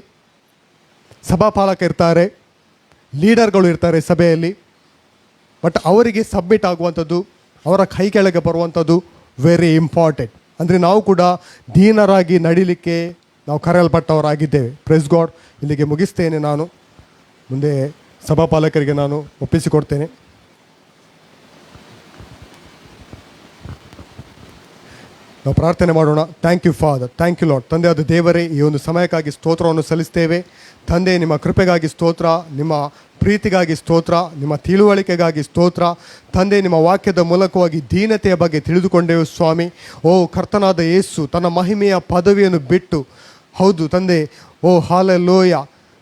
ಸಭಾಪಾಲಕ ಇರ್ತಾರೆ, ಲೀಡರ್ಗಳು ಇರ್ತಾರೆ ಸಭೆಯಲ್ಲಿ. ಬಟ್ ಅವರಿಗೆ ಸಬ್ಮಿಟ್ ಆಗುವಂಥದ್ದು, ಅವರ ಕೈ ಕೆಳಗೆ ಬರುವಂಥದ್ದು ವೆರಿ ಇಂಪಾರ್ಟೆಂಟ್. ಅಂದರೆ ನಾವು ಕೂಡ ದೀನರಾಗಿ ನಡಿಲಿಕ್ಕೆ ನಾವು ಕರೆಯಲ್ಪಟ್ಟವರಾಗಿದ್ದೇವೆ. Praise God. ಇಲ್ಲಿಗೆ ಮುಗಿಸ್ತೇನೆ. ನಾನು ಮುಂದೆ ಸಭಾಪಾಲಕರಿಗೆ ನಾನು ಒಪ್ಪಿಸಿಕೊಡ್ತೇನೆ. ನಾವು ಪ್ರಾರ್ಥನೆ ಮಾಡೋಣ. Thank you father, thank you lord. ತಂದೆ ಆದ ದೇವರೇ, ಈ ಒಂದು ಸಮಯಕ್ಕಾಗಿ ಸ್ತೋತ್ರವನ್ನು ಸಲ್ಲಿಸ್ತೇವೆ. ತಂದೆ, ನಿಮ್ಮ ಕೃಪೆಗಾಗಿ ಸ್ತೋತ್ರ, ನಿಮ್ಮ ಪ್ರೀತಿಗಾಗಿ ಸ್ತೋತ್ರ, ನಿಮ್ಮ ತಿಳುವಳಿಕೆಗಾಗಿ ಸ್ತೋತ್ರ. ತಂದೆ, ನಿಮ್ಮ ವಾಕ್ಯದ ಮೂಲಕವಾಗಿ ದೀನತೆಯ ಬಗ್ಗೆ ತಿಳಿದುಕೊಂಡೆವು ಸ್ವಾಮಿ. ಓ ಕರ್ತನಾದ ಯೇಸು ತನ್ನ ಮಹಿಮೆಯ ಪದವಿಯನ್ನು ಬಿಟ್ಟು, ಹೌದು ತಂದೆ, ಓ ಹಾಲೆಲೂಯ,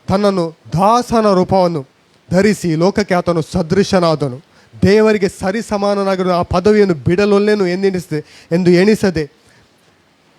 ತನ್ನನ್ನು ದಾಸನ ರೂಪವನ್ನು ಧರಿಸಿ ಲೋಕಕ್ಕೆ ಆತನು ಸದೃಶನಾದನು. ದೇವರಿಗೆ ಸರಿ ಸಮಾನನಾಗಿರುವ ಆ ಪದವಿಯನ್ನು ಬಿಡಲೊಲ್ಲೆನು ಎಂದು ಎಣಿಸದೆ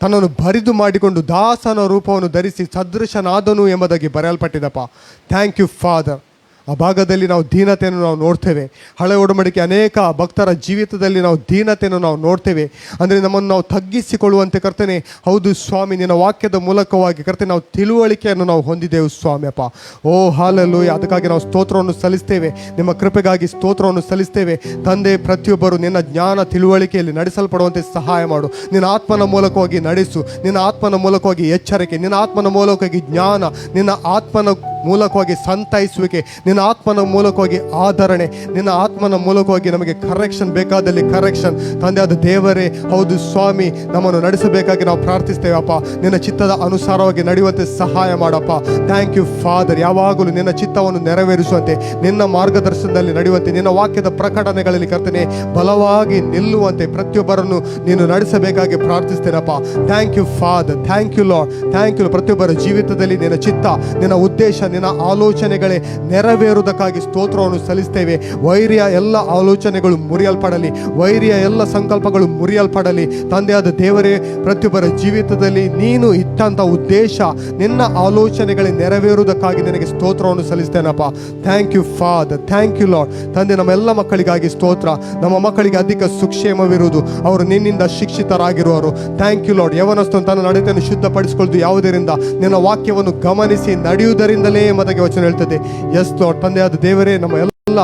ತನ್ನನ್ನು ಬರಿದು ಮಾಡಿಕೊಂಡು ದಾಸನ ರೂಪವನ್ನು ಧರಿಸಿ ಸದೃಶನಾದನು ಎಂಬುದಾಗಿ ಬರೆಯಲ್ಪಟ್ಟಿದಪ್ಪ. Thank you father. ಆ ಭಾಗದಲ್ಲಿ ನಾವು ದೀನತೆಯನ್ನು ನಾವು ನೋಡ್ತೇವೆ. ಹಳೆ ಒಡಂಬಡಿಕೆ ಅನೇಕ ಭಕ್ತರ ಜೀವಿತದಲ್ಲಿ ನಾವು ದೀನತೆಯನ್ನು ನಾವು ನೋಡ್ತೇವೆ. ಅಂದರೆ ನಮ್ಮನ್ನು ನಾವು ತಗ್ಗಿಸಿಕೊಳ್ಳುವಂತೆ ಕರ್ತನೆ, ಹೌದು ಸ್ವಾಮಿ, ನಿನ್ನ ವಾಕ್ಯದ ಮೂಲಕವಾಗಿ ಕರ್ತನೆ ನಾವು ತಿಳುವಳಿಕೆಯನ್ನು ನಾವು ಹೊಂದಿದೆವು ಸ್ವಾಮಿ ಅಪ್ಪ. ಓ ಹಾಲೆಲೂಯ. ಅದಕ್ಕಾಗಿ ನಾವು ಸ್ತೋತ್ರವನ್ನು ಸಲ್ಲಿಸ್ತೇವೆ. ನಿಮ್ಮ ಕೃಪೆಗಾಗಿ ಸ್ತೋತ್ರವನ್ನು ಸಲ್ಲಿಸ್ತೇವೆ. ತಂದೆ, ಪ್ರತಿಯೊಬ್ಬರು ನಿನ್ನ ಜ್ಞಾನ ತಿಳುವಳಿಕೆಯಲ್ಲಿ ನಡೆಸಲ್ಪಡುವಂತೆ ಸಹಾಯ ಮಾಡು. ನಿನ್ನ ಆತ್ಮನ ಮೂಲಕವಾಗಿ ನಡೆಸು. ನಿನ್ನ ಆತ್ಮನ ಮೂಲಕವಾಗಿ ಎಚ್ಚರಿಕೆ, ನಿನ್ನ ಆತ್ಮನ ಮೂಲಕವಾಗಿ ಜ್ಞಾನ, ನಿನ್ನ ಆತ್ಮನ ಮೂಲಕವಾಗಿ ಸಂತೈಸುವಿಕೆ, ನಿನ್ನ ಆತ್ಮನ ಮೂಲಕವಾಗಿ ಆಧರಣೆ, ನಿನ್ನ ಆತ್ಮನ ಮೂಲಕವಾಗಿ ನಮಗೆ ಕರೆಕ್ಷನ್ ಬೇಕಾದಲ್ಲಿ ಕರೆಕ್ಷನ್. ತಂದೆ ಆದ ದೇವರೇ, ಹೌದು ಸ್ವಾಮಿ, ನಮ್ಮನ್ನು ನಡೆಸಬೇಕಾಗಿ ನಾವು ಪ್ರಾರ್ಥಿಸ್ತೇವೆ ಅಪ್ಪ. ನಿನ್ನ ಚಿತ್ತದ ಅನುಸಾರವಾಗಿ ನಡೆಯುವಂತೆ ಸಹಾಯ ಮಾಡಪ್ಪ. Thank you Father. ಯಾವಾಗಲೂ ನಿನ್ನ ಚಿತ್ತವನ್ನು ನೆರವೇರಿಸುವಂತೆ, ನಿನ್ನ ಮಾರ್ಗದರ್ಶನದಲ್ಲಿ ನಡೆಯುವಂತೆ, ನಿನ್ನ ವಾಕ್ಯದ ಪ್ರಕಟಣೆಗಳಲ್ಲಿ ಕರ್ತನೆ ಬಲವಾಗಿ ನಿಲ್ಲುವಂತೆ ಪ್ರತಿಯೊಬ್ಬರನ್ನು ನೀನು ನಡೆಸಬೇಕಾಗಿ ಪ್ರಾರ್ಥಿಸ್ತೇನಪ್ಪ. Thank you father, thank you lord, thank you. ಪ್ರತಿಯೊಬ್ಬರ ಜೀವಿತದಲ್ಲಿ ನಿನ್ನ ಚಿತ್ತ, ನಿನ್ನ ಉದ್ದೇಶ, ನಿನ್ನ ಆಲೋಚನೆಗಳೇ ನೆರವೇರುವುದಕ್ಕಾಗಿ ಸ್ತೋತ್ರವನ್ನು ಸಲ್ಲಿಸ್ತೇವೆ. ವೈರಿಯ ಎಲ್ಲ ಆಲೋಚನೆಗಳು ಮುರಿಯಲ್ಪಡಲಿ, ವೈರಿಯ ಎಲ್ಲ ಸಂಕಲ್ಪಗಳು ಮುರಿಯಲ್ಪಡಲಿ. ತಂದೆಯಾದ ದೇವರೇ, ಪ್ರತಿಯೊಬ್ಬರ ಜೀವಿತದಲ್ಲಿ ನೀನು ಇಟ್ಟಂಥ ಉದ್ದೇಶ, ನಿನ್ನ ಆಲೋಚನೆಗಳೇ ನೆರವೇರುವುದಕ್ಕಾಗಿ ನಿನಗೆ ಸ್ತೋತ್ರವನ್ನು ಸಲ್ಲಿಸ್ತೇನಪ್ಪ. Thank you father, thank you lord. ತಂದೆ, ನಮ್ಮೆಲ್ಲ ಮಕ್ಕಳಿಗಾಗಿ ಸ್ತೋತ್ರ. ನಮ್ಮ ಮಕ್ಕಳಿಗೆ ಅಧಿಕ ಸುಕ್ಷೇಮವಿರುವುದು, ಅವರು ನಿನ್ನಿಂದ ಶಿಕ್ಷಿತರಾಗಿರುವರು. Thank you lord. ಯವನಸ್ಥನು ತನ್ನ ನಡತೆಯನ್ನು ಶುದ್ಧಪಡಿಸಿಕೊಳ್ಳುವುದು ಯಾವುದರಿಂದ? ನಿನ್ನ ವಾಕ್ಯವನ್ನು ಗಮನಿಸಿ ನಡೆಯುವುದರಿಂದಲೇ ಎಂಬುದಾಗಿ ವಚನ ಹೇಳ್ತದೆ. S lord. ತಂದೆಯಾದ ದೇವರೇ, ನಮ್ಮ ಎಲ್ಲ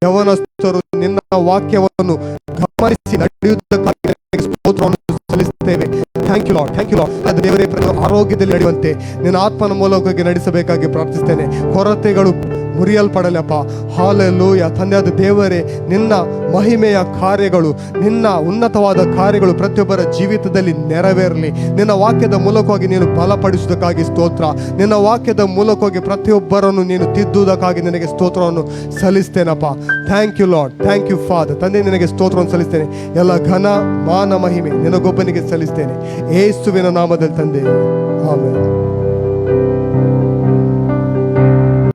ಯವನಸ್ಥರು ನಿನ್ನ ವಾಕ್ಯವನ್ನು ಗಮನಿಸಿ ನಡೆಯುವುದಕ್ಕಾಗಿ ಸ್ತೋತ್ರವನ್ನು ಸಲ್ಲಿಸುತ್ತೇವೆ. Thank you lord, thank you lord. ಅದು ದೇವರೇ, ಆರೋಗ್ಯದಲ್ಲಿ ನಡೆಯುವಂತೆ ನಿನ್ನ ಆತ್ಮನ ಮೂಲಕವಾಗಿ ನಡೆಸಬೇಕಾಗಿ ಪ್ರಾರ್ಥಿಸ್ತೇನೆ. ಕೊರತೆಗಳು ಮುರಿಯಲ್ಪಡಲಪ್ಪ. ಹಾಲೆಲೂಯ. ತಂದೆಯಾದ ದೇವರೇ, ನಿನ್ನ ಮಹಿಮೆಯ ಕಾರ್ಯಗಳು, ನಿನ್ನ ಉನ್ನತವಾದ ಕಾರ್ಯಗಳು ಪ್ರತಿಯೊಬ್ಬರ ಜೀವಿತದಲ್ಲಿ ನೆರವೇರಲಿ. ನಿನ್ನ ವಾಕ್ಯದ ಮೂಲಕವಾಗಿ ನೀನು ಬಲಪಡಿಸುವುದಕ್ಕಾಗಿ ಸ್ತೋತ್ರ. ನಿನ್ನ ವಾಕ್ಯದ ಮೂಲಕವಾಗಿ ಪ್ರತಿಯೊಬ್ಬರನ್ನು ನೀನು ತಿದ್ದುವುದಕ್ಕಾಗಿ ನಿನಗೆ ಸ್ತೋತ್ರವನ್ನು ಸಲ್ಲಿಸ್ತೇನಪ್ಪ. Thank you lord, thank you father. ತಂದೆ, ನಿನಗೆ ಸ್ತೋತ್ರವನ್ನು ಸಲ್ಲಿಸ್ತೇನೆ. ಎಲ್ಲ ಘನ ಮಾನ ಮಹಿಮೆ ನಿನಗೊಬ್ಬನಿಗೆ ಸಲ್ಲಿಸ್ತೇನೆ, ಯೇಸುವಿನ ನಾಮದಲ್ಲಿ ತಂದೆ, ಆಮೆನ್.